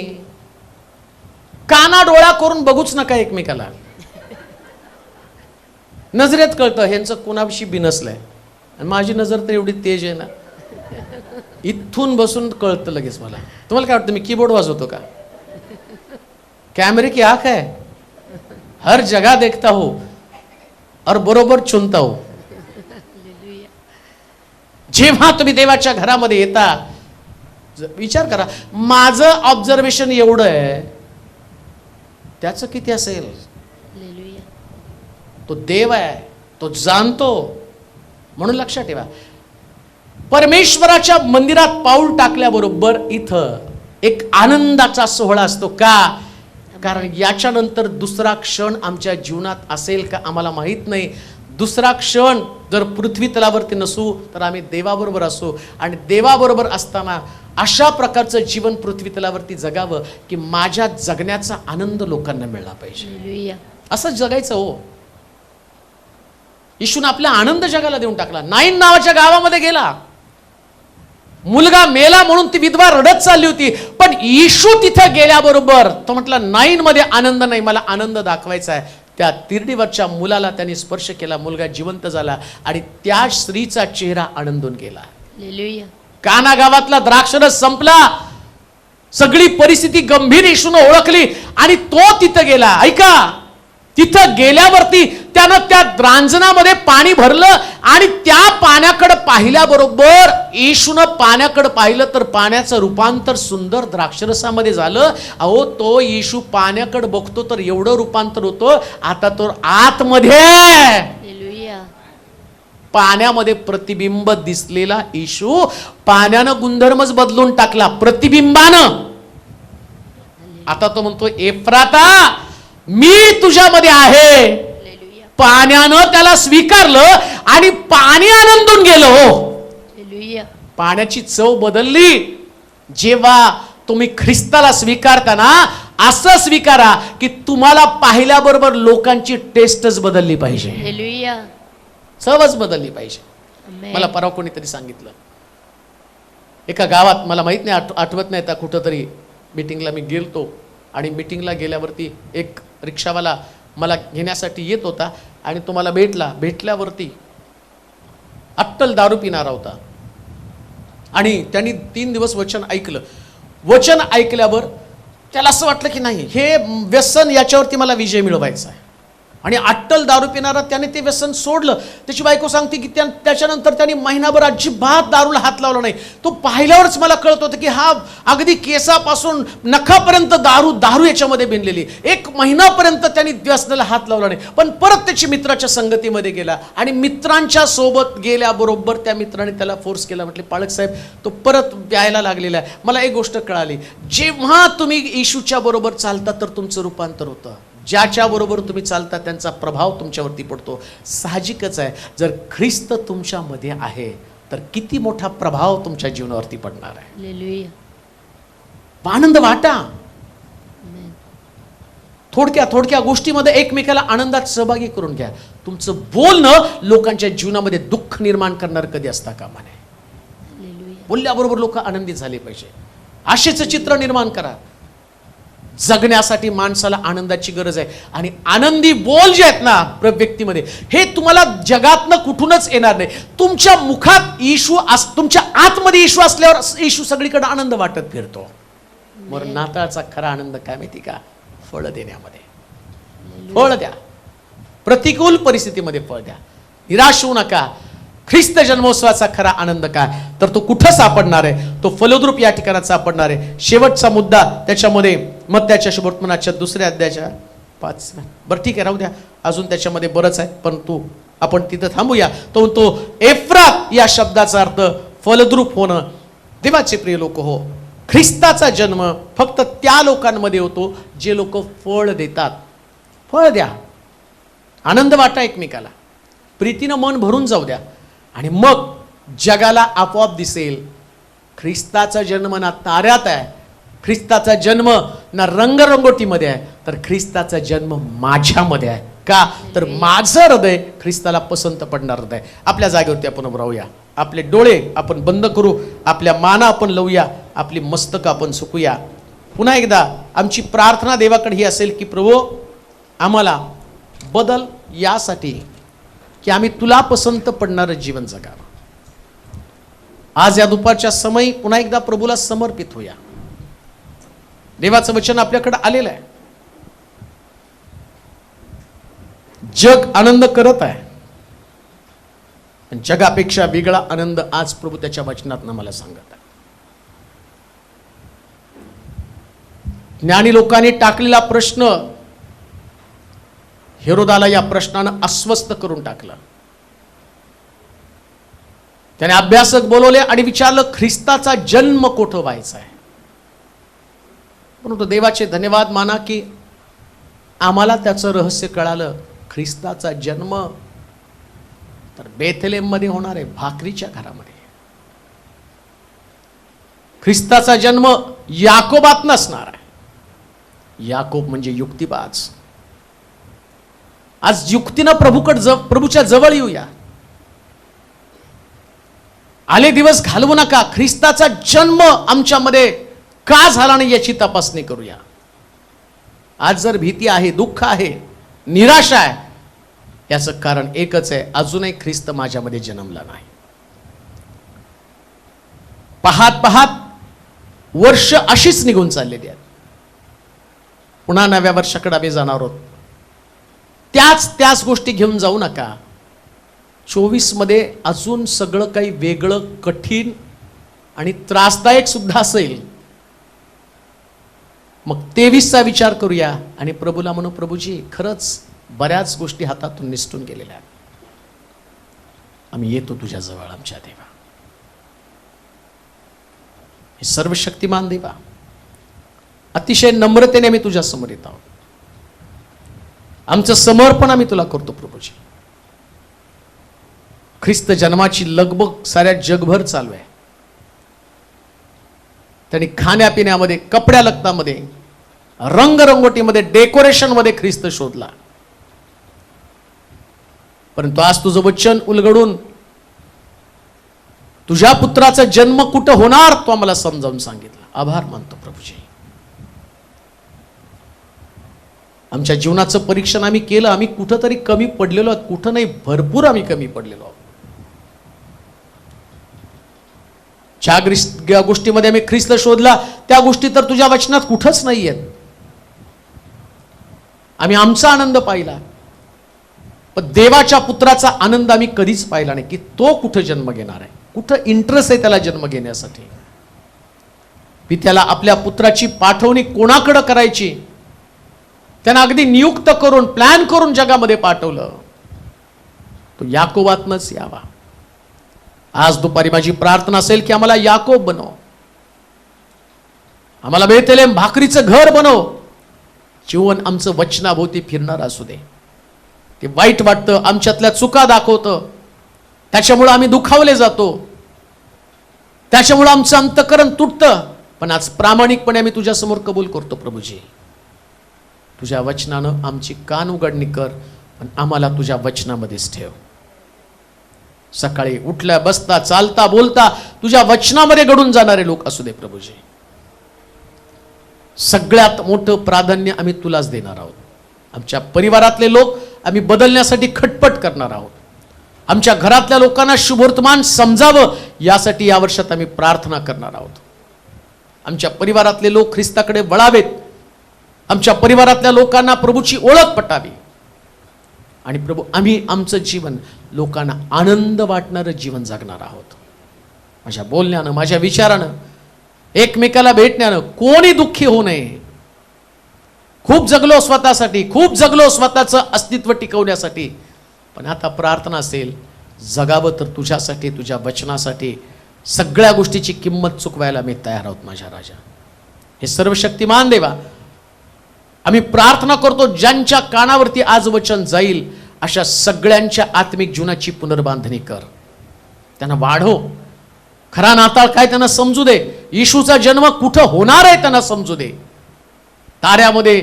काना डोळा करून बघूच नका एकमेकाला. नजरेत कळतं ह्यांचं कुणाशी बिनसलंय. आणि माझी नजर तर एवढी तेज आहे ना, इथून बसून कळतं लगेच मला. तुम्हाला काय वाटतं मी कीबोर्ड वाजवतो का? कैमरे की आंख है, हर जगह देखता हो और बरोबर चुनता हो. जेव्हा तुम्ही देवाच्या घरामध्ये येता, विचार करा, माझं ऑब्झर्वेशन एवढं आहे, त्याचं किती असेल? तो देव आहे, तो जाणतो. म्हणून लक्षात ठेवा, परमेश्वराच्या मंदिरात पाऊल टाकल्याबरोबर इथं एक आनंदाचा सोहळा असतो. का? कारण याच्यानंतर दुसरा क्षण आमच्या जीवनात असेल का आम्हाला माहित नाही. दुसरा क्षण जर पृथ्वी तलावरती नसू तर आम्ही देवाबरोबर असू. आणि देवाबरोबर असताना अशा प्रकारचं जीवन पृथ्वी तलावरती जगावं की माझ्या जगण्याचा आनंद लोकांना मिळाला पाहिजे. असं जगायचं हो. येशूने आपला आनंद जगाला देऊन टाकला. नाईन नावाच्या गावामध्ये गेला, मुलगा मेला म्हणून ती विधवा रडत चालली होती, पण येशू तिथे गेल्याबरोबर तो म्हटला, नाईन मध्ये आनंद नाही, मला आनंद दाखवायचा आहे. त्या तिरडीवरच्या मुलाला त्यांनी स्पर्श केला, मुलगा जिवंत झाला आणि त्या स्त्रीचा चेहरा आनंदून गेला. काना गावातला द्राक्षरस संपला, सगळी परिस्थिती गंभीर येशूने ओळखली आणि तो तिथं गेला. ऐका, तिथं गेल्यावरती त्यानं त्या द्रांजणामध्ये पाणी भरलं आणि त्या पाण्याकडे पाहिल्याबरोबर येशूनं पाण्याकडे पाहिलं तर पाण्याचं रूपांतर सुंदर द्राक्षरसामध्ये झालं. अहो, तो येशू पाण्याकडे बघतो तर एवढं रूपांतर होतं. आता तो आतमध्ये पाण्यामध्ये प्रतिबिंब दिसलेला येशू पाण्यानं गुणधर्मच बदलून टाकला, प्रतिबिंबानं. आता तो म्हणतो, एफ्राता, मी तुझ्यामध्ये आहे. पाण्यानं त्याला स्वीकारलं आणि पाणी आनंदून गेलं. हो, पाण्याची चव बदलली. जेव्हा तुम्ही ख्रिस्ताला स्वीकारताना असं स्वीकारा की तुम्हाला पाहिल्याबरोबर लोकांची टेस्टच बदलली पाहिजे, चवच बदलली पाहिजे. मला परवा कोणीतरी सांगितलं, एका गावात, मला माहित नाही, आठवत नाही आता, कुठंतरी मीटिंगला मी गेलतो आणि मीटिंगला गेल्यावरती एक रिक्षावाला मला घेण्यासाठी येत होता आणि तो मला भेटल्यावरती अट्टल दारू पिणारा होता. आणि त्यांनी 3 दिवस वचन ऐकलं. वचन ऐकल्यावर त्याला असं वाटलं की नाही, हे व्यसन, याच्यावरती मला विजय मिळवायचा आहे. आणि अट्टल दारू पिणारा त्याने ते व्यसन सोडलं. त्याची बायको सांगते की त्याच्यानंतर त्यांनी महिनाभर अजिबात दारूला हात लावला नाही. तो पाहिल्यावरच मला कळत होतं की हा अगदी केसापासून नखापर्यंत दारू याच्यामध्ये बिनलेली. 1 महिनापर्यंत त्यांनी व्यसनाला हात लावला नाही. पण परत त्याची मित्राच्या संगतीमध्ये गेला आणि मित्रांच्या सोबत गेल्याबरोबर त्या मित्राने त्याला फोर्स केला. म्हटले, पाळक साहेब, तो परत प्यायला लागलेला आहे. मला एक गोष्ट कळाली, जेव्हा तुम्ही येशूच्या बरोबर चालता तर तुमचं रूपांतर होतं. ज्याच्या बरोबर तुम्ही चालता त्यांचा प्रभाव तुमच्यावरती पडतो. साहजिकच आहे, जर ख्रिस्त तुमच्यामध्ये आहे तर किती मोठा प्रभाव तुमच्या जीवनावरती पडणार आहे. आनंद वाटा. थोडक्या गोष्टीमध्ये एकमेकाला आनंदात सहभागी करून घ्या. तुमचं बोलणं लोकांच्या जीवनामध्ये दुःख निर्माण करणार कधी असता कामा नये. बोलल्याबरोबर लोक आनंदित झाले पाहिजे. आशेचं चित्र निर्माण करा. जगण्यासाठी माणसाला आनंदाची गरज आहे आणि आनंदी बोल जे आहेत ना व्यक्तीमध्ये, हे तुम्हाला जगातनं कुठूनच येणार नाही. तुमच्या मुखात येशू तुमच्या आतमध्ये येशू असल्यावर येशू सगळीकडे आनंद वाटत फिरतो. मग नाताळचा खरा आनंद काय माहिती का? फळ देण्यामध्ये. फळ द्या. प्रतिकूल परिस्थितीमध्ये फळ द्या. निराश होऊ नका. ख्रिस्त जन्मोत्सवाचा खरा आनंद काय तर तो कुठं सापडणार आहे? तो फलद्रूप या ठिकाणात सापडणार आहे. शेवटचा मुद्दा त्याच्यामध्ये मत्त्याच्या शुभवर्तमानाच्या 2 अध्यायाच्या 5. बरं ठीक आहे, राहू द्या, अजून त्याच्यामध्ये बरंच आहे, परंतु आपण तिथं थांबूया. तो एफ्रात या शब्दाचा अर्थ फलद्रूप होणं. देवाचे प्रिय लोक हो, ख्रिस्ताचा जन्म फक्त त्या लोकांमध्ये होतो जे लोक फळ देतात. फळ द्या. आनंद वाटा एकमेकाला. प्रीतीनं मन भरून जाऊ द्या आणि मग जगाला आपोआप दिसेल ख्रिस्ताचा जन्म ना ताऱ्यात आहे, ख्रिस्ताचा जन्म ना रंगरंगोटीमध्ये आहे, तर ख्रिस्ताचा जन्म माझ्यामध्ये आहे. का तर माझं हृदय ख्रिस्ताला पसंत पडणार हृदय. आपल्या जागेवरती आपण उभं राहूया. आपले डोळे आपण बंद करू. आपल्या माना आपण लावूया. आपली मस्तक आपण सुकूया. पुन्हा एकदा आमची प्रार्थना देवाकडे ही असेल की प्रभू आम्हाला बदल यासाठी की आम्ही तुला पसंत पडणारं जीवन जगावं. आज या दुपारच्या समयी पुन्हा एकदा प्रभूला समर्पित होऊया. देवाचं वचन आपल्याकडे आलेलं आहे. जग आनंद करत आहे. जगापेक्षा वेगळा आनंद आज प्रभू त्याच्या वचनात मला सांगत आहे. ज्ञानी लोकांनी टाकलेला प्रश्न हेरोदाला या प्रश्नानं अस्वस्थ करून टाकलं. त्याने अभ्यासक बोलवले आणि विचारलं ख्रिस्ताचा जन्म कोठं व्हायचा आहे. परंतु देवाचे धन्यवाद माना की आम्हाला त्याचं रहस्य कळालं. ख्रिस्ताचा जन्म तर बेथलेम मध्ये होणार आहे, भाकरीच्या घरामध्ये. ख्रिस्ताचा जन्म याकोबात नसणार आहे. याकोब म्हणजे युक्तिबाज. आज युक्तीनं प्रभूच्या जवळ येऊया. आले दिवस घालवू नका. ख्रिस्ताचा जन्म आमच्यामध्ये का झाला नाही याची तपासणी करूया. आज जर भीती आहे, दुःख आहे, निराशा आहे, याचं कारण एकच आहे, अजूनही ख्रिस्त माझ्यामध्ये जन्मला नाही. पाहत पाहत वर्ष अशीच निघून चाललेली आहेत. पुन्हा नव्या वर्षाकडे आम्ही जाणार आहोत. त्याच गोष्टी घेऊन जाऊ नका. 24 मध्ये अजून सगळं काही वेगळं, कठीण आणि त्रासदायक सुद्धा असेल. मग 23चा विचार करूया आणि प्रभूला म्हणू, प्रभूजी खरंच बऱ्याच गोष्टी हातातून निसटून गेलेल्या आहेत. आम्ही येतो तुझ्या जवळ आमच्या देवा. हे सर्वशक्तिमान देवा, अतिशय नम्रतेने आम्ही तुझ्या समोर येत आहोत. आमचं समर्पण आम्ही तुला करतो प्रभूजी. ख्रिस्त जन्माची लगबग साऱ्या जगभर चालू आहे. त्यांनी खाण्यापिण्यामध्ये, कपड्या लत्तामध्ये, रंगरंगोटीमध्ये, डेकोरेशनमध्ये ख्रिस्त शोधला. परंतु आज तुझं वचन उलगडून तुझ्या पुत्राचा जन्म कुठं होणार तो आम्हाला समजावून सांगितलं. आभार मानतो प्रभूजी. आमच्या जीवनाचं परीक्षण आम्ही केलं. आम्ही कुठंतरी कमी पडलेलो आहोत, कुठं नाही, भरपूर आम्ही कमी पडलेलो आहोत. ज्या गोष्टीमध्ये आम्ही ख्रिस्त शोधला त्या गोष्टी तर तुझ्या वचनात कुठंच नाही आहेत. आम्ही आमचा आनंद पाहिला, पण देवाच्या पुत्राचा आनंद आम्ही कधीच पाहिला नाही की तो कुठं जन्म घेणार आहे, कुठं इंटरेस्ट आहे त्याला जन्म घेण्यासाठी. पित्याला आपल्या पुत्राची पाठवणी कोणाकडे करायची त्यांना अगदी नियुक्त करून, प्लॅन करून जगामध्ये पाठवलं. तो याकोबातनच यावा. आज दुपारी माझी प्रार्थना असेल की आम्हाला याकोब बनव, आम्हाला बेथलेम भाकरीचं घर बनव. जीवन आमचं वचनाभोवती फिरणार असू दे. ते वाईट वाटतं, आमच्यातल्या चुका दाखवतं, त्याच्यामुळे आम्ही दुखावले जातो, त्याच्यामुळे आमचं अंतःकरण तुटतं. पण आज प्रामाणिकपणे आम्ही तुझ्या समोर कबूल करतो प्रभूजी, तुझ्या वचनानं आमची कान उघडणी कर, पण आम्हाला तुझ्या वचनामध्येच ठेव. सकाळी उठल्या बसता चालता बोलता तुझ्या वचनामध्ये घडून जाणारे लोक असू दे प्रभूजी. सगळ्यात मोठं प्राधान्य आम्ही तुलाच देणार आहोत. आमच्या परिवारातले लोक आम्ही बदलण्यासाठी खटपट करणार आहोत. आमच्या घरातल्या लोकांना शुभवर्तमान समजावं यासाठी या वर्षात आम्ही प्रार्थना करणार आहोत. आमच्या परिवारातले लोक ख्रिस्ताकडे वळावेत. आमच्या परिवारातल्या लोकांना प्रभूची ओळख पटावी. आणि प्रभू आम्ही आमचं जीवन लोकांना आनंद वाटणारं जीवन जगणार आहोत. माझ्या बोलण्यानं, माझ्या विचारानं, एकमेकाला भेटण्यानं कोणी दुःखी होऊ नये. खूप जगलो स्वतःसाठी, खूप जगलो स्वतःचं अस्तित्व टिकवण्यासाठी, पण आता प्रार्थना असेल जगावं तर तुझ्यासाठी, तुझ्या वचनासाठी. सगळ्या गोष्टीची किंमत चुकवायला मी तयार आहोत माझ्या राजा. हे सर्वशक्तिमान देवा, आम्ही प्रार्थना करतो ज्यांच्या कानावरती आज वचन जाईल अशा सगळ्यांच्या आत्मिक जीवनाची पुनर्बांधणी कर. त्यांना वाढव. खरा नाताळ काय त्यांना समजू दे. येशूचा जन्म कुठं होणार आहे त्यांना समजू दे. ताऱ्यामध्ये,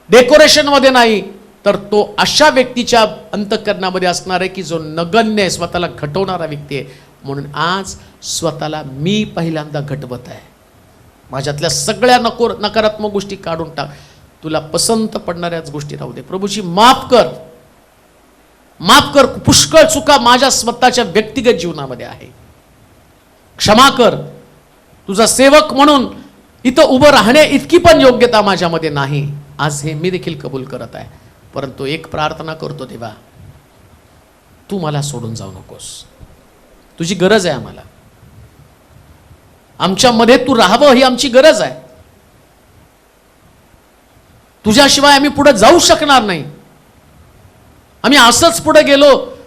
डेकोरेशनमध्ये नाही, तर तो अशा व्यक्तीच्या अंतःकरणामध्ये असणार आहे की जो नगण्य आहे, स्वतःला घटवणारा व्यक्ती आहे. म्हणून आज स्वतःला मी पहिल्यांदा घटवत आहे. माझ्यातल्या सगळ्या नकारात्मक गोष्टी काढून टाक. तुला पसंत पडणाऱ्याच गोष्टी राहू दे. प्रभूची माफ कर, माफ कर. पुष्कळ चुका माझ्या स्वतःच्या व्यक्तिगत जीवनामध्ये आहे. क्षमा कर. तुझा सेवक म्हणून इथं उभं राहण्या इतकी पण योग्यता माझ्यामध्ये नाही. आज हे मी देखील कबूल करत आहे. परंतु एक प्रार्थना करतो देवा, तू मला सोडून जाऊ नकोस. तुझी गरज आहे आम्हाला. आमच्यामध्ये तू राहावं ही आमची गरज आहे. तुझ्याशिवाय आम्ही पुढे जाऊ शकणार नाही. आम्ही असंच पुढे गेलो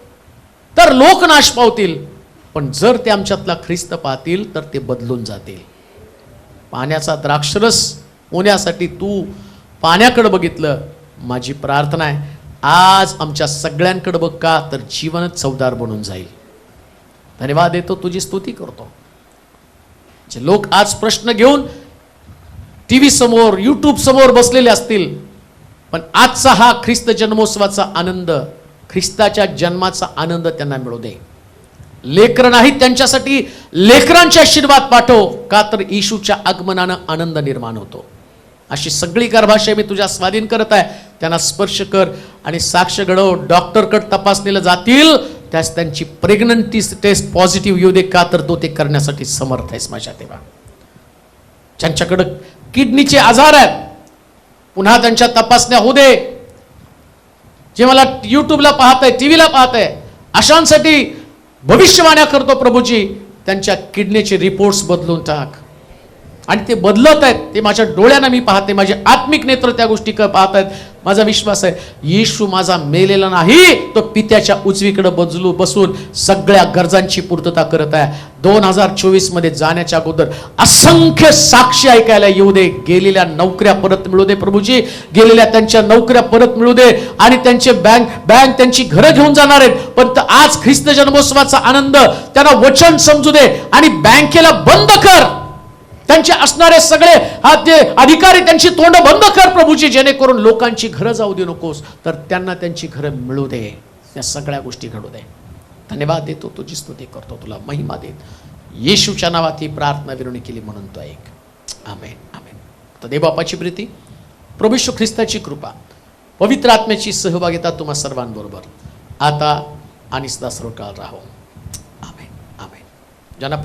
तर लोक नाश पावतील, पण जर ते आमच्यातला ख्रिस्त पाहतील तर ते बदलून जातील. पाण्याचा द्राक्षरस होण्यासाठी तू पाण्याकडे बघितलं. माझी प्रार्थना आहे आज आमच्या सगळ्यांकडे बघ, का तर जीवनच चवदार बनून जाईल. धन्यवाद देतो, तुझी स्तुती करतो. जे लोक आज प्रश्न घेऊन टीव्ही समोर, यूट्यूब समोर बसलेले असतील, पण आजचा हा ख्रिस्त जन्मोत्सवाचा आनंद, ख्रिस्ताच्या जन्माचा आनंद त्यांना मिळू दे. लेकरं नाहीत त्यांच्यासाठी लेकरांचे आशीर्वाद पाठव, का तर येशूच्या आगमनानं आनंद निर्माण होतो. अशी सगळी गर्भाशय मी तुझ्या स्वाधीन करत आहे. त्यांना स्पर्श कर आणि साक्ष घडव. डॉक्टरकडे तपासलेलं जातील त्यास त्यांची प्रेग्नन्सी टेस्ट पॉझिटिव्ह येऊ दे, का तर तो ते करण्यासाठी समर्थ आहेस माझ्या देवा. ज्यांच्याकडे किडनीचे आजार आहेत पुन्हा त्यांच्या तपासण्या होऊ दे. जे मला यूट्यूबला पाहत आहे, टीव्हीला पाहत आहे, अशांसाठी भविष्यवाण्या करतो प्रभूजी, त्यांच्या किडनीचे रिपोर्ट्स बदलून टाक. आणि ते बदलत आहेत, ते माझ्या डोळ्यानं मी पाहते, माझे आत्मिक नेत्र त्या गोष्टी पाहत आहेत. माझा विश्वास आहे येशू माझा मेलेला नाही, तो पित्याच्या उजवीकडे बसून सगळ्या गरजांची पूर्तता करत आहे. 2024 मध्ये जाण्याच्या अगोदर असंख्य साक्षी ऐकायला येऊ दे. गेलेल्या नोकऱ्या परत मिळू दे प्रभूजी, गेलेल्या त्यांच्या नोकऱ्या परत मिळू दे. आणि त्यांचे बँक त्यांची घरं घेऊन जाणार आहेत, पण आज ख्रिस्त जन्मोत्सवाचा आनंद त्यांना वचन समजू दे. आणि बँकेला बंद कर. त्यांचे असणारे सगळे ते अधिकारी त्यांची तोंड बंद कर प्रभूजी, जेणेकरून लोकांची घरं जाऊ दे नकोस, तर त्यांना त्यांची घरं मिळू दे. त्या सगळ्या गोष्टी घडू दे. धन्यवाद देतो, तुझी स्तुती करतो, तुला महिमा देत. येशूच्या नावात ही प्रार्थना विनवणी केली म्हणून तो ऐक. आमेन, आमेन. तर देवबापाची प्रीती, प्रभू येशू ख्रिस्ताची कृपा, पवित्र आत्म्याची सहभागिता तुम्हा सर्वांबरोबर आता आणि सदा सर्वकाळ राहो. आमेन, आमेन. ज्यांना